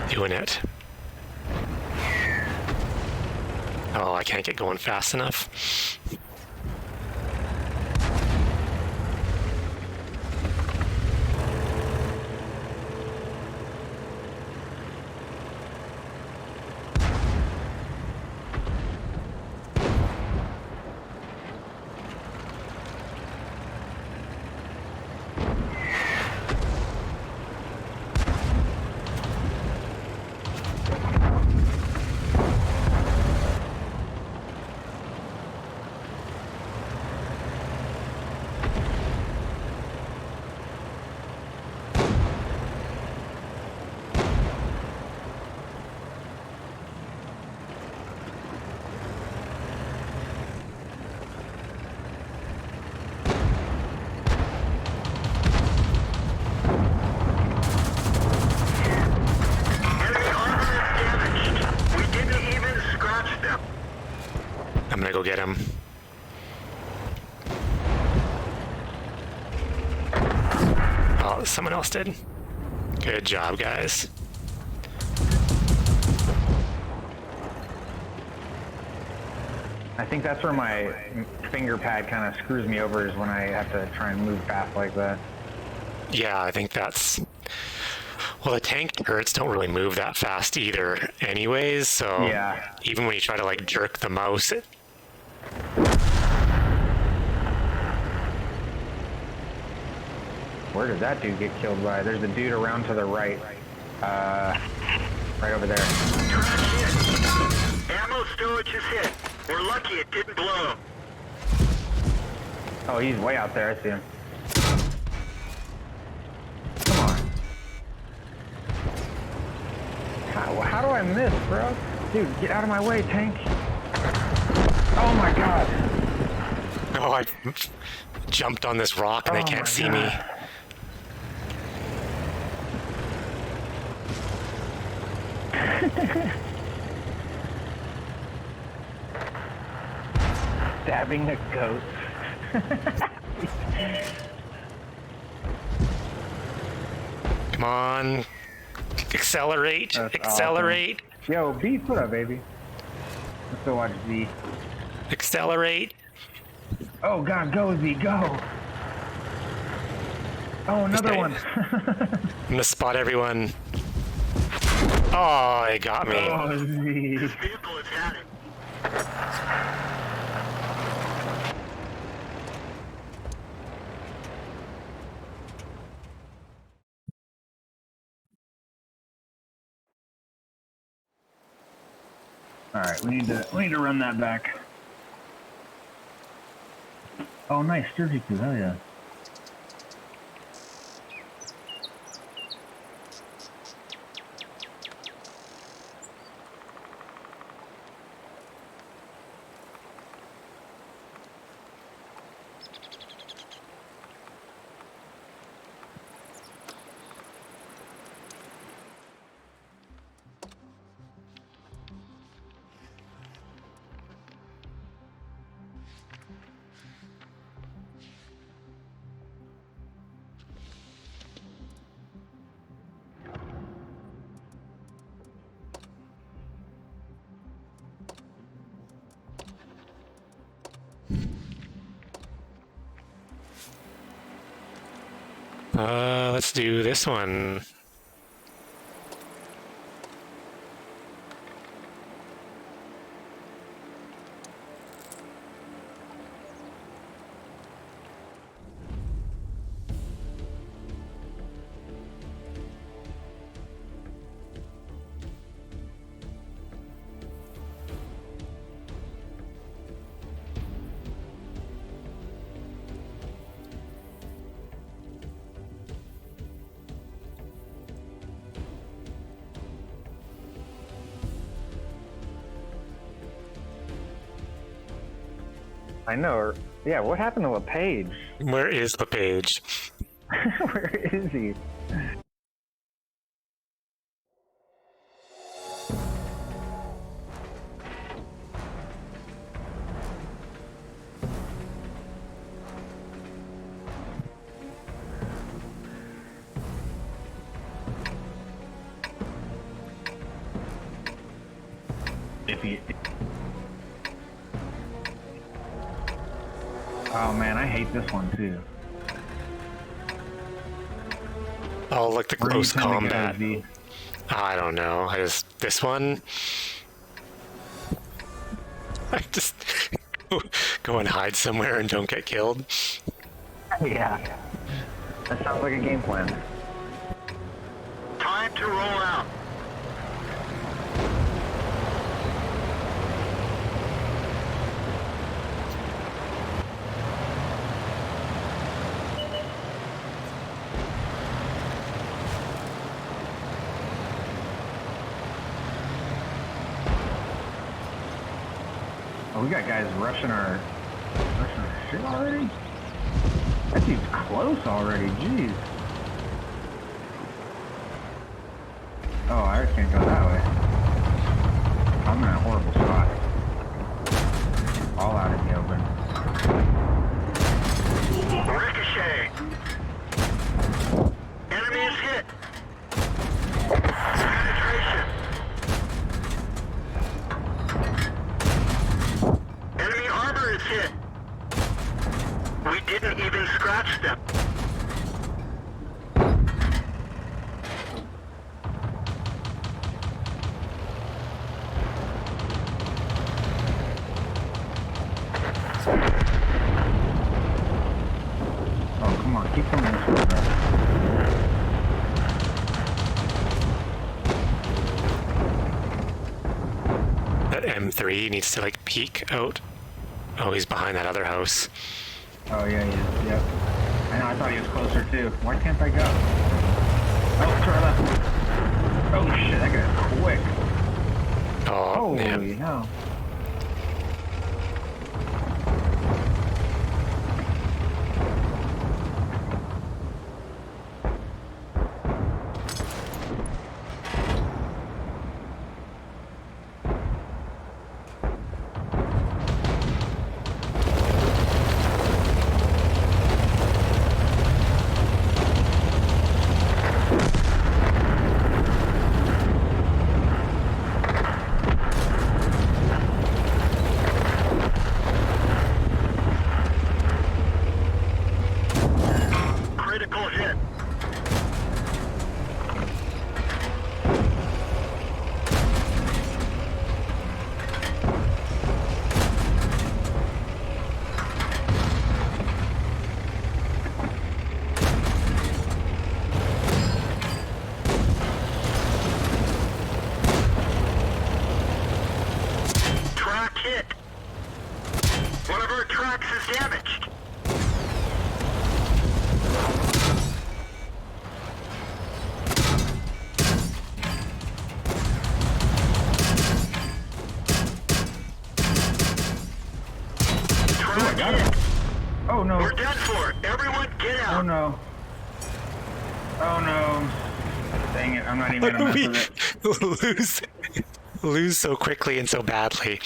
Doing it. Oh, I can't get going fast enough. go get him. Oh, someone else did. Good job, guys. I think that's where my finger pad kind of screws me over, is when I have to try and move fast like that. Yeah, I think that's... Well, the tank turrets don't really move that fast either anyways, so Yeah. even when you try to like jerk the mouse, Where did that dude get killed by? There's a dude around to the right. Right over there. Track hit. Ammo storage is hit. We're lucky it didn't blow. Oh, he's way out there. I see him. Come on. How do I miss, bro? Dude, get out of my way, tank. Oh my god. oh, I jumped on this rock and they Oh can't my see God. me. Stabbing a goat. Come on. Accelerate. That's Accelerate. Yo, B, what up, baby? Let's go watch Z. Accelerate. Oh god, go Z, go! Oh, another Okay. one. I'm gonna spot everyone. Oh, it got me. Oh, Z. This vehicle is at it. All right, we need to run that back. Oh, nice, Sturgiku, hell yeah. Let's do this one. I know. Yeah, what happened to LePage? Where is the page? Where is he? If he... Oh man, I hate this one too. Oh, like the Where do you close tend to go, combat. Z? I don't know. This one. I just go and hide somewhere and don't get killed. Yeah. That sounds like a game plan. Time to roll out. Oh, we got guys rushing our shit already? That dude's close already, jeez. Oh, I can't go that way. I'm in a horrible spot. all out in the open. Ricochet. Enemy is hit. Penetration. Enemy armor is hit. We didn't even scratch them. Oh, come on, keep coming this way, bro. That M3 needs to like peek out. Oh, he's behind that other house. Oh, yeah, he is, yep. I know, I thought he was closer, too. Why can't I go? Oh, to our left. Oh, shit, that guy's quick. Oh, Holy yeah. hell. Critical hit. Track hit. One of our tracks is damaged. Track got him. hit. Oh, no. We're done for. Everyone get Oh, out. no. Oh, no. Dang it, I'm not even gonna mess with it. lose so quickly and so badly.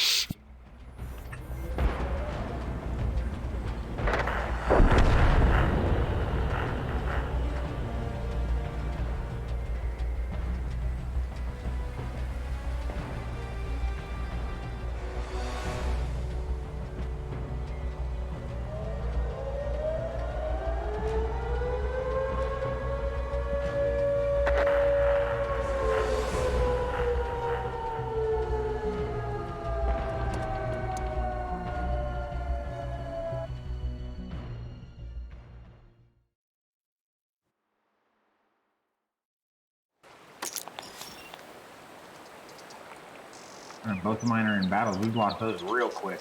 Both of mine are in battles. We've lost those real quick.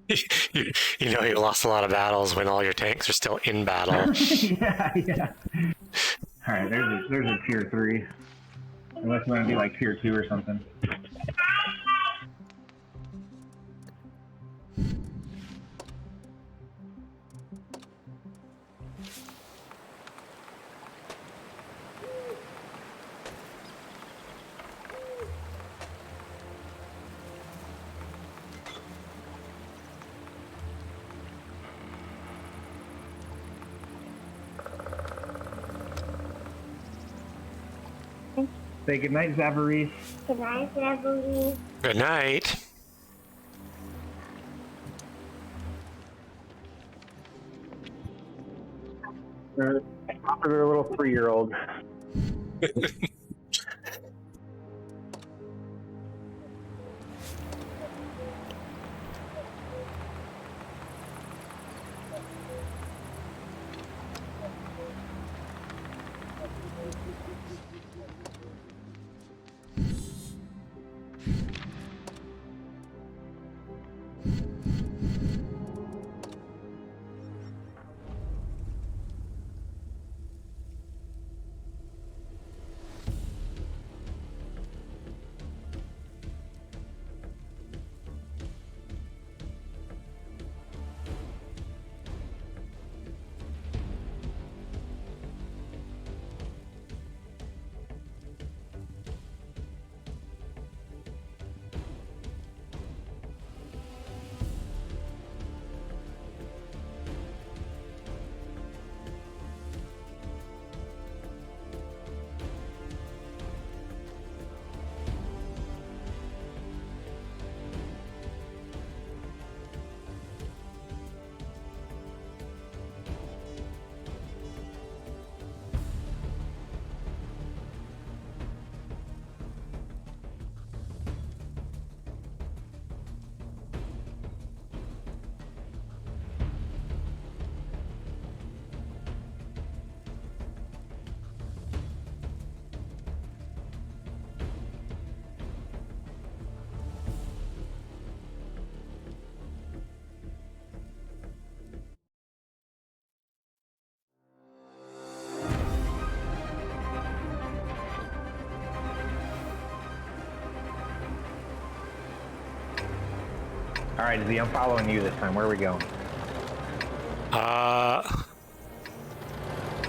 You know you lost a lot of battles when all your tanks are still in battle. Yeah, yeah. Alright, there's a tier 3. Unless you want to be like tier 2 or something. Say goodnight, Zavaris. Good night, Beverly. Good night. They're a little 3-year-old. right, Z, I'm following you this time. Where are we going?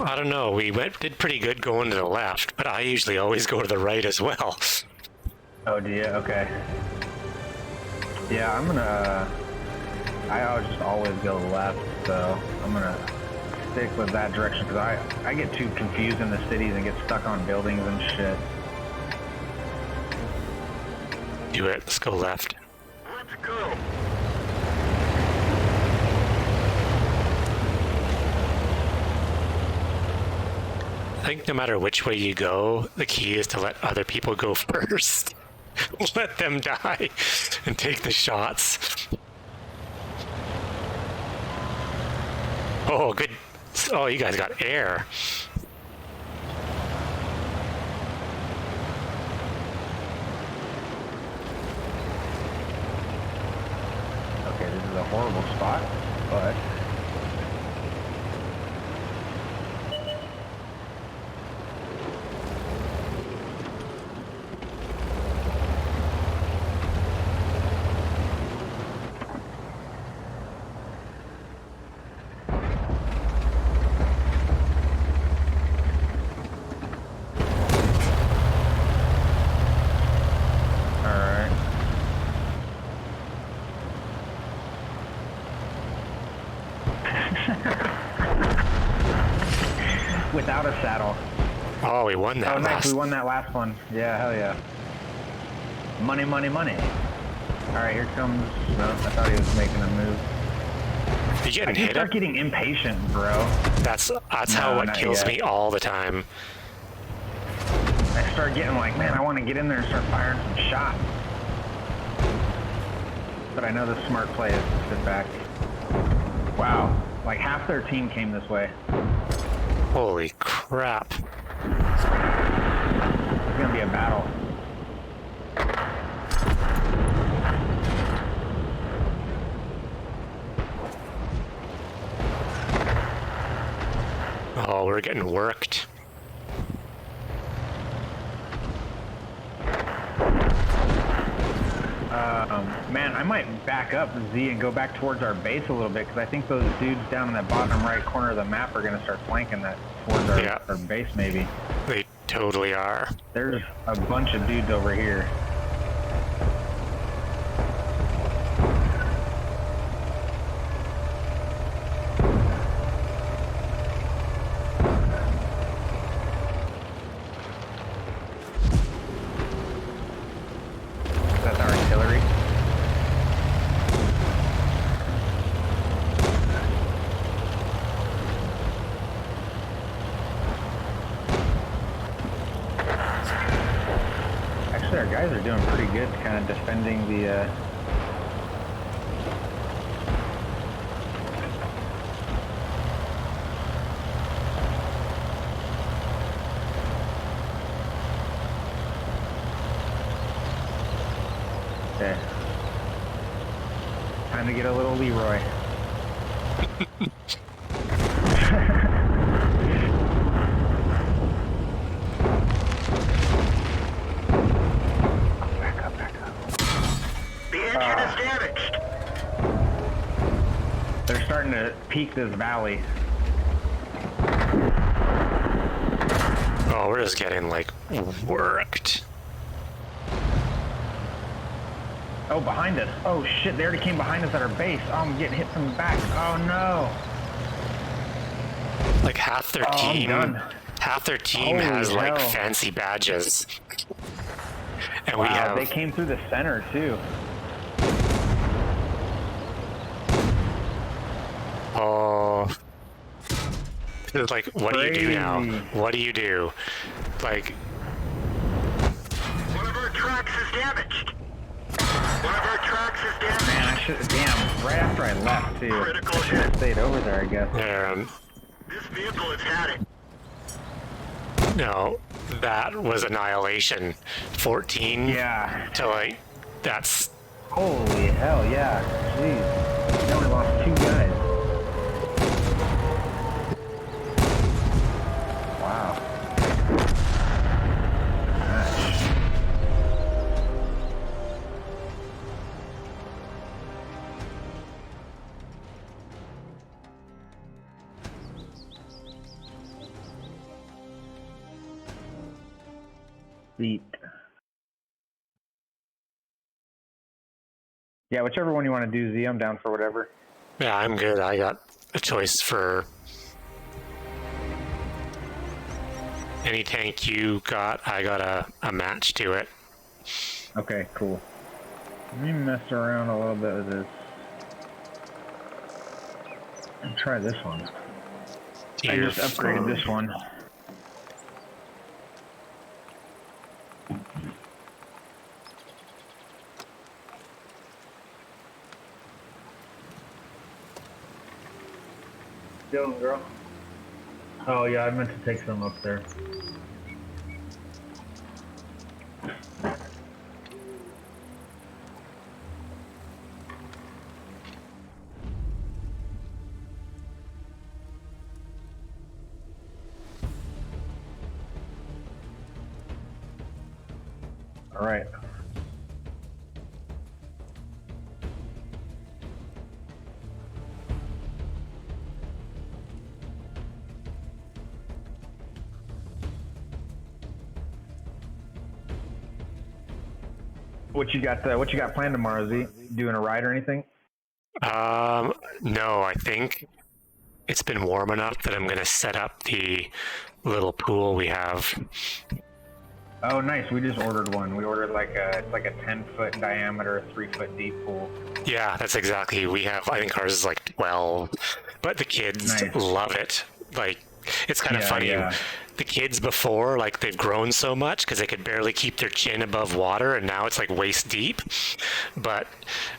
I don't know. We did pretty good going to the left, but I usually always go to the right as well. Oh, do you? Okay. Yeah, I'll just always go left, so I'm gonna stick with that direction because I get too confused in the cities and get stuck on buildings and shit. Do it. Let's go left. Let's go. I think no matter which way you go, the key is to let other people go first. Let them die and take the shots. Oh, good. Oh, you guys got air. Okay, this is a horrible spot, but without a saddle. Oh, we won that Oh, nice. last. We won that last one. Yeah, hell yeah. Money, money, money. All right, here comes. No, I thought he was making a move. You I getting just hit start up? getting impatient, bro. That's how No, what not kills yet. me all the time. I start getting like, man, I want to get in there and start firing some shots. But I know the smart play is to sit back. Wow, like half their team came this way. Holy crap. It's gonna be a battle. Oh, we're getting worked. Man, I might back up Z and go back towards our base a little bit because I think those dudes down in that bottom right corner of the map are gonna start flanking that towards Yeah. our base maybe. They totally are. There's a bunch of dudes over here. That's our artillery. Actually, our guys are doing pretty good kind of defending the, Okay. Time to get a little Leroy. Back up, back up. The engine is damaged. They're starting to peak this valley. Oh, we're just getting like worked. Oh, behind us. Oh shit, they already came behind us at our base. Oh, I'm getting hit from the back. Oh no. Like half their Oh, I'm team. done. Half their team Holy has like hell. fancy badges. And we Wow, have they came through the center too. oh, it's like, what do you do now? Crazy. What do you do? Like, One of our tracks is damaged. One of our tracks is damaged. Man, I should. Damn, right after I left too. Critical I should have hit. stayed over there, I guess. This vehicle has had it. no, that was annihilation. 14 Yeah. to like, that's Holy hell, yeah. Jeez. We only lost 2 guys. Wow. Gosh. Sweet. Yeah, whichever one you want to do, Z, I'm down for whatever. Yeah, I'm good. I got a choice for any tank you got. I got a match to it. Okay, cool. Let me mess around a little bit with this. And try this one. I Your just upgraded this one. Doing, girl? Oh yeah, I meant to take some up there. All right. What you got planned tomorrow, Z? Doing a ride or anything? No, I think it's been warm enough that I'm gonna set up the little pool we have. Oh, nice. We just ordered one. We ordered like a 10-foot diameter, 3-foot deep pool. Yeah, that's exactly. We have, I think ours is like 12, but the kids Nice. love it. Like, it's kind of Yeah, funny. yeah. The kids before, like, they've grown so much because they could barely keep their chin above water, and now it's like waist deep. But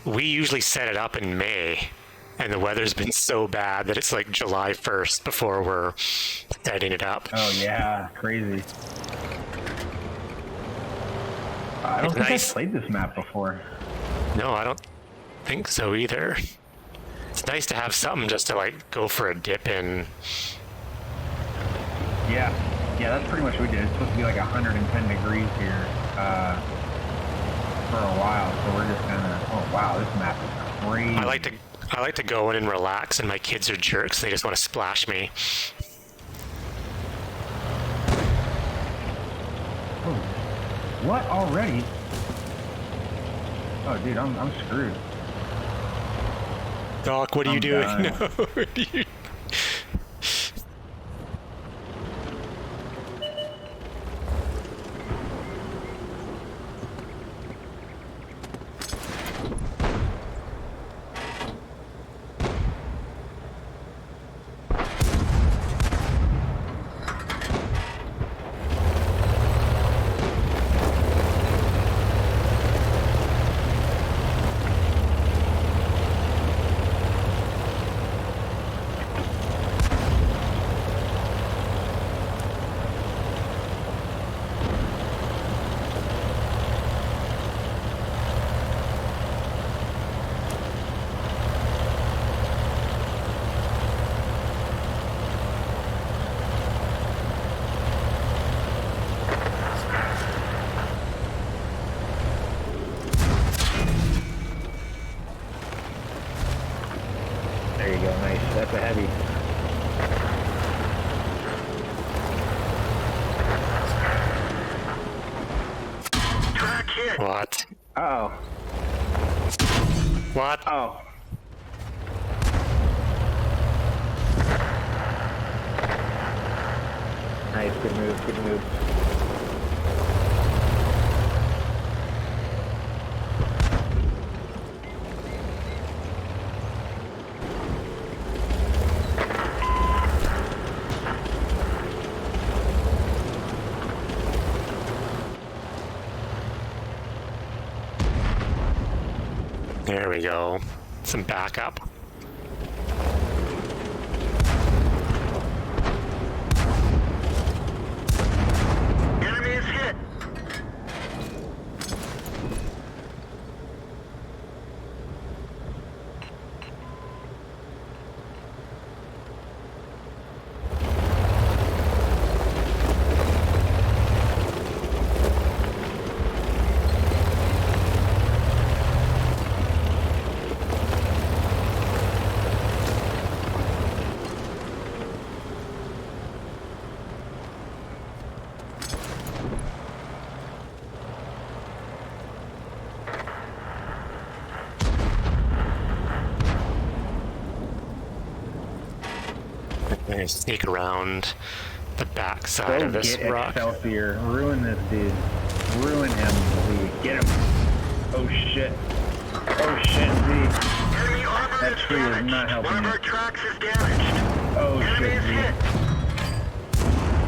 we usually set it up in May, and the weather's been so bad that it's like July 1st before we're setting it up. Oh yeah, crazy. I don't think Nice. I've played this map before. No, I don't think so either. It's nice to have something just to like go for a dip in. Yeah, that's pretty much what we did. It's supposed to be like 110 degrees here for a while, so we're just gonna. Oh wow, this map is crazy. I like to go in and relax, and my kids are jerks. They just want to splash me. Oh, what already? Oh, dude, I'm screwed. Doc, what are you I'm doing? done. No, what are you... There you go, nice. That's a heavy. Track hit. What? Uh-oh. What? Oh. Nice, good move, good move. There we go. Some backup. Enemy is hit. gonna sneak around the backside Go of this get rock. Excelsior. Ruin this dude. Ruin him, Z. Get him. Oh shit. Oh shit, Z. Enemy armor That is tree is damaged. not helping One of you. our tracks is damaged. Oh Enemy shit, is Z. hit.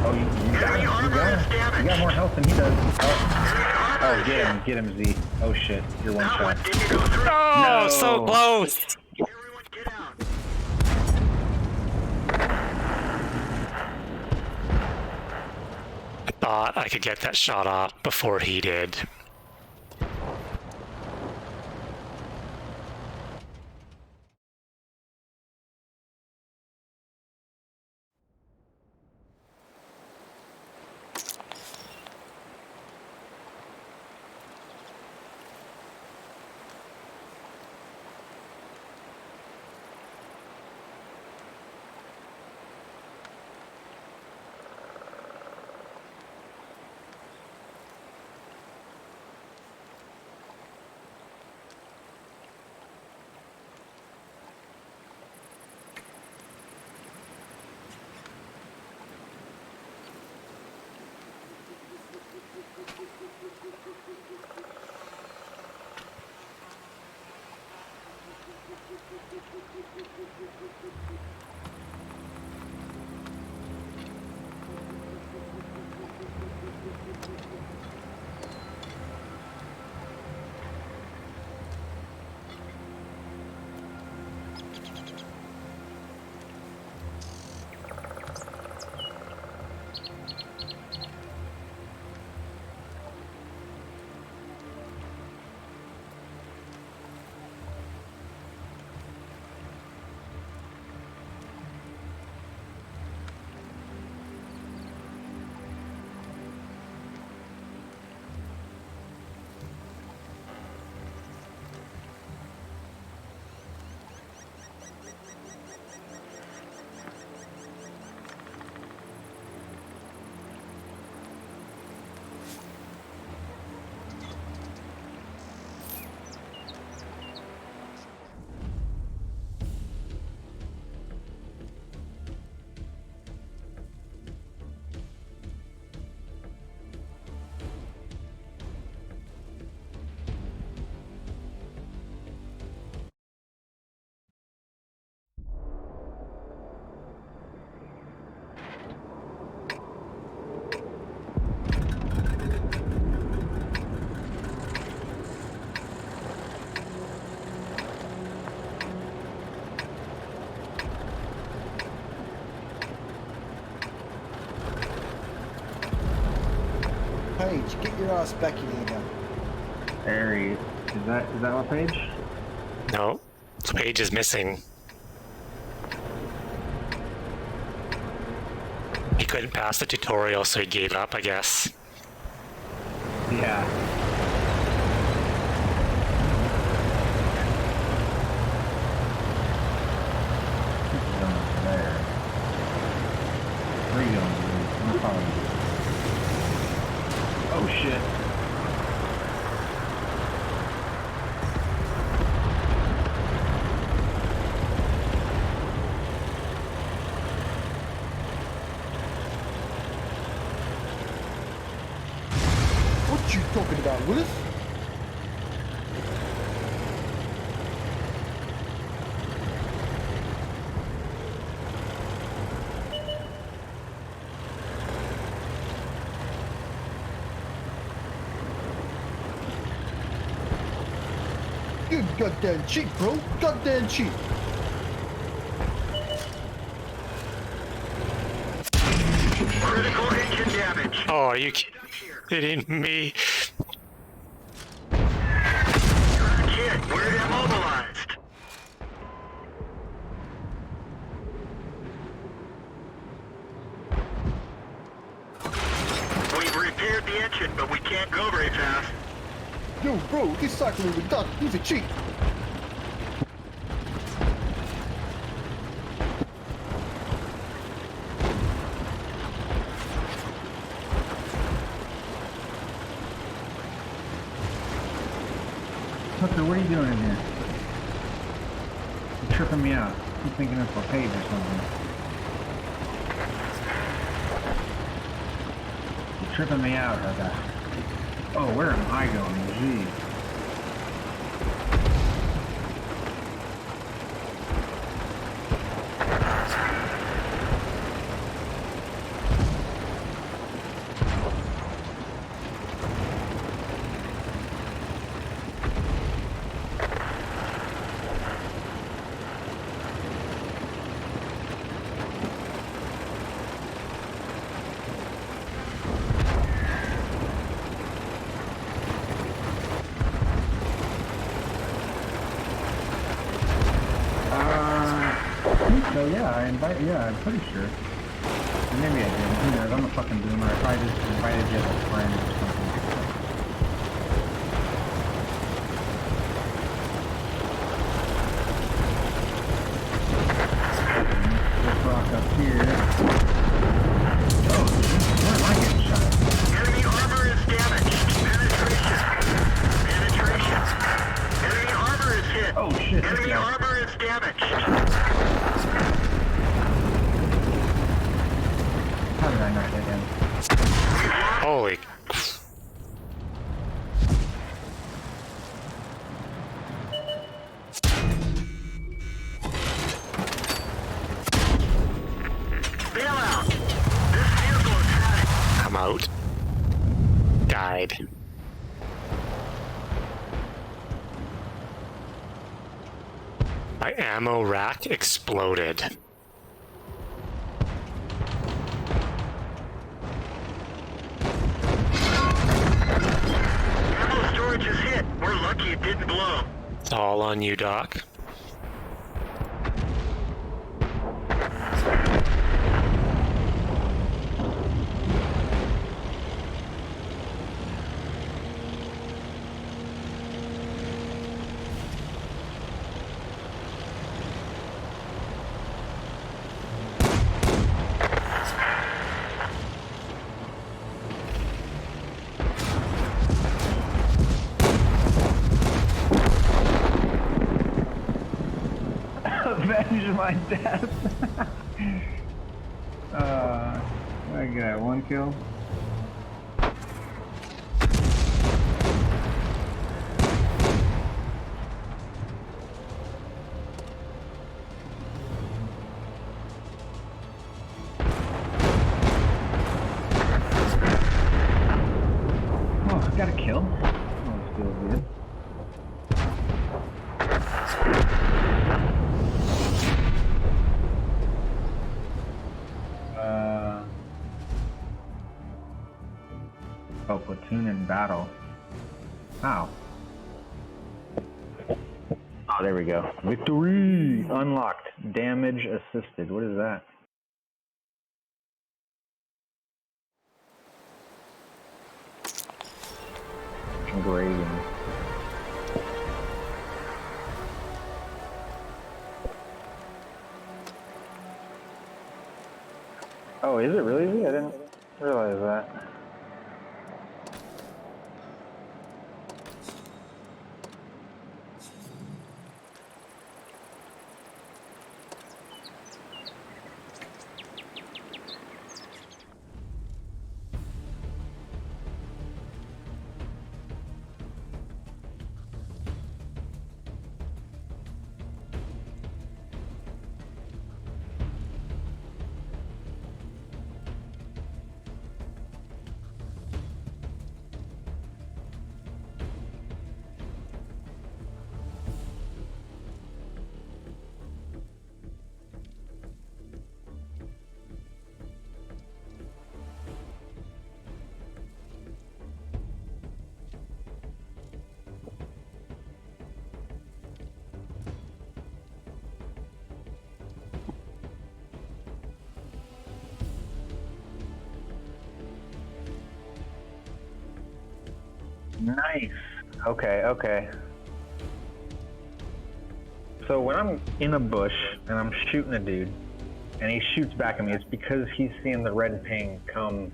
Oh, you got him. You armor got is him. You damaged. got more health than he does. Enemy armor Oh, is get him. hit. Get him, Z. Oh shit. You're one That shot. one didn't go through. Oh, No. so close! Everyone get out. I thought I could get that shot off before he did. Paige, get your ass back in here now. Aries. Is that what page? No, the page is missing. He couldn't pass the tutorial, so he gave up, I guess. Yeah. There. Where are you going, dude? I'm gonna follow you. Oh shit. What you talking about, Willis? You goddamn cheat, bro. Goddamn cheat. Critical engine damage. Oh, are you kidding me? Kid, we're immobilized. We've repaired the engine, but we can't go very fast. Yo, bro, this cycling with Doc, he's a cheat. Tucker, what are you doing in here? You're tripping me out. I'm thinking it's a page or something. tripping me out, okay. Oh, where am I going? Jeez. So yeah, I'm pretty sure. Maybe I did. Who knows? I'm a fucking boomer. I probably just invited you as a friend or something. This rock up here. Oh, where am I getting shot? Enemy armor is damaged. Penetration. Enemy armor is hit. Oh shit, this Enemy guy. armor is damaged. How did I not hit him? Holy. Bail out. This vehicle is had I'm out. Died. My ammo rack exploded. Ammo storage is hit. We're lucky it didn't blow. It's all on you, Doc. Avenge my death. I got one kill. Oh, got a kill. Oh, this feels good. Oh, platoon in battle. Wow. Oh, there we go. Victory! Unlocked. Damage assisted. What is that? Grading. Oh, is it really easy? I didn't realize that. Nice. Okay, okay. So when I'm in a bush and I'm shooting a dude and he shoots back at me, it's because he's seeing the red ping come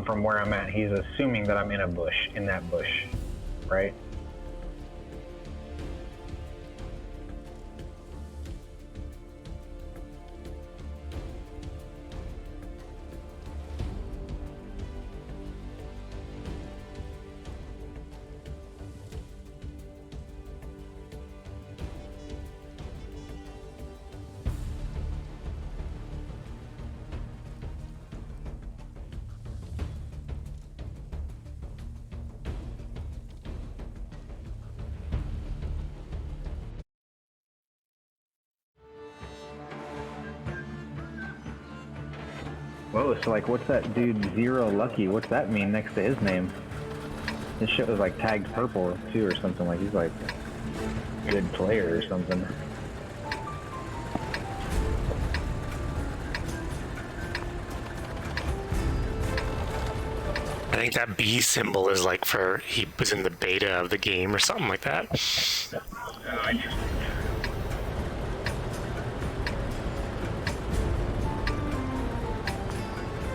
from where I'm at. He's assuming that I'm in a bush, in that bush, right? post, like, what's that dude Zero Lucky? What's that mean next to his name? This shit was like tagged purple too or something, like he's like good player or something. I think that B symbol is like for he was in the beta of the game or something like that.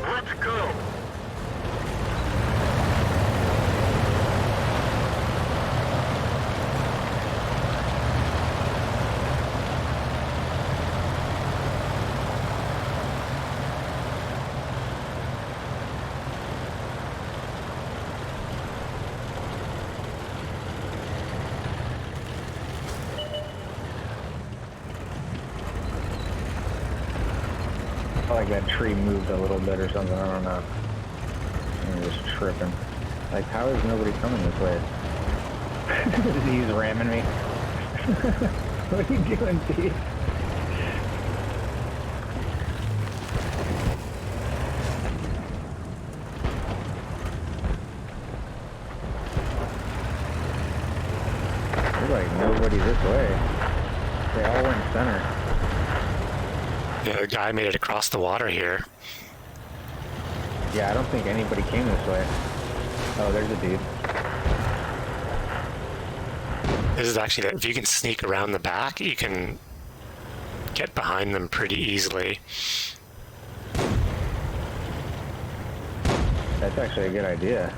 Let's go. I felt like that tree moved a little bit or something, I don't know. I'm just tripping. Like, how is nobody coming this way? He's ramming me. What are you doing, Pete? There's like nobody this way. They all went center. The guy made it across the water here. Yeah, I don't think anybody came this way. Oh, there's a dude. This is actually that if you can sneak around the back, you can get behind them pretty easily. That's actually a good idea.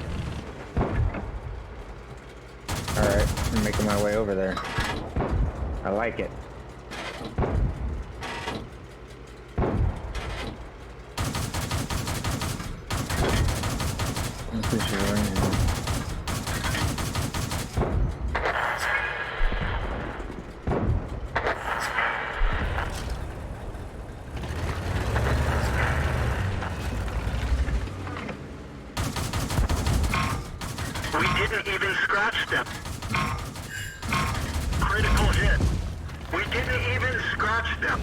Alright, I'm making my way over there. I like it. I'm pretty sure we're in here. We didn't even scratch them. Critical hit. We didn't even scratch them.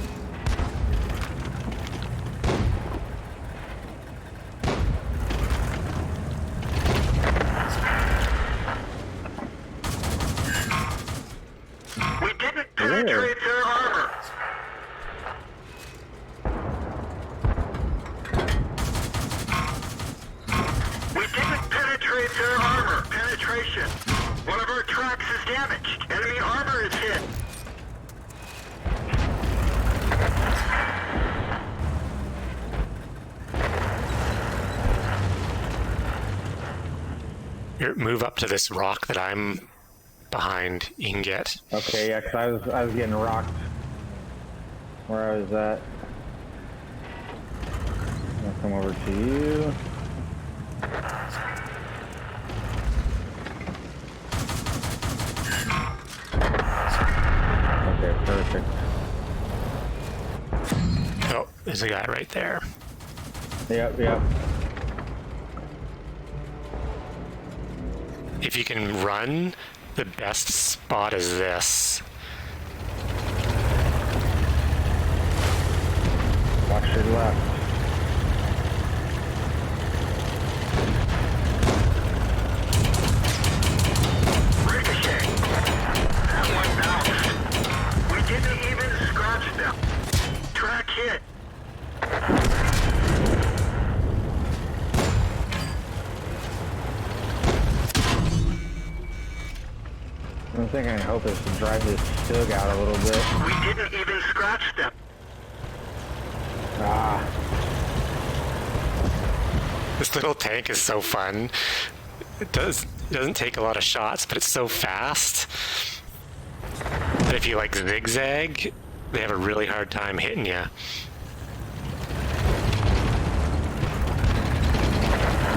We didn't penetrate their armor. We didn't penetrate their armor. Penetration. One of our tracks is damaged. Enemy armor is hit. Here, move up to this rock that I'm behind. You can get. Okay, yeah, 'cause I was getting rocked where I was at. I'll come over to you. Okay, perfect. Oh, there's a guy right there. Yep, yep. If you can run, the best spot is this. Watch your left. Ricochet. That one bounced. We didn't even scratch them. Track hit. The only thing I can hope is to drive this Stug out a little bit. We didn't even scratch them. Ah, This little tank is so fun. It doesn't take a lot of shots, but it's so fast that if you like zigzag, they have a really hard time hitting you.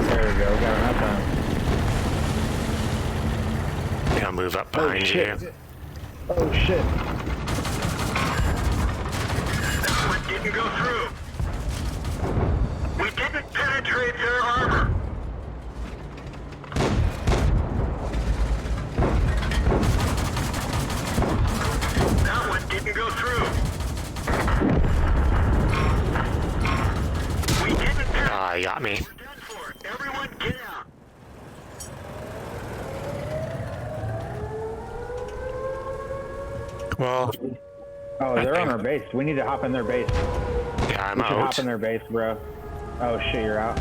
there we go. Got enough time. I'll move up Oh behind shit. you. Oh shit. That one didn't go through. We didn't penetrate their armor. That one didn't go through. We didn't penetrate. Well, Oh, I they're on think- our base. We need to hop in their base. yeah, I'm We should out. hop in their base, bro. Oh shit, you're out.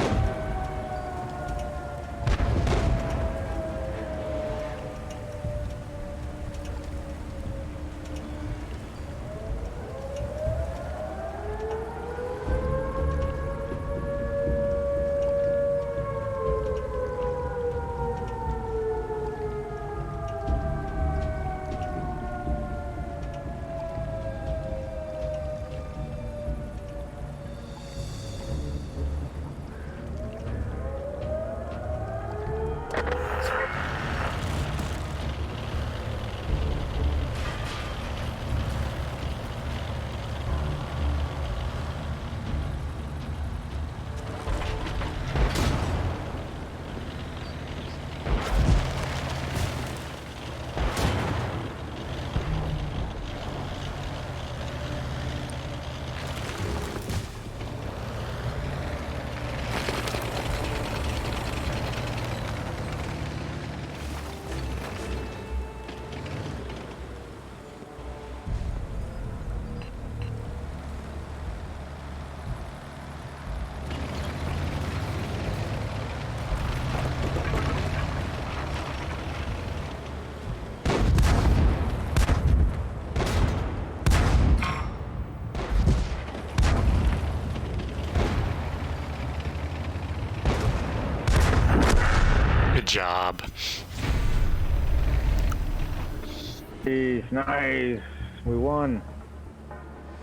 Good job. Jeez, nice. We won.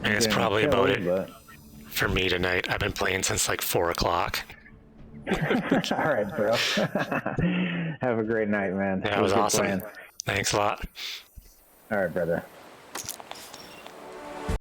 And it's Getting probably about killed, it for me tonight. I've been playing since like 4 o'clock. but- All right, bro. Have a great night, man. Yeah, it It was good awesome. playing. Thanks a lot. All right, brother.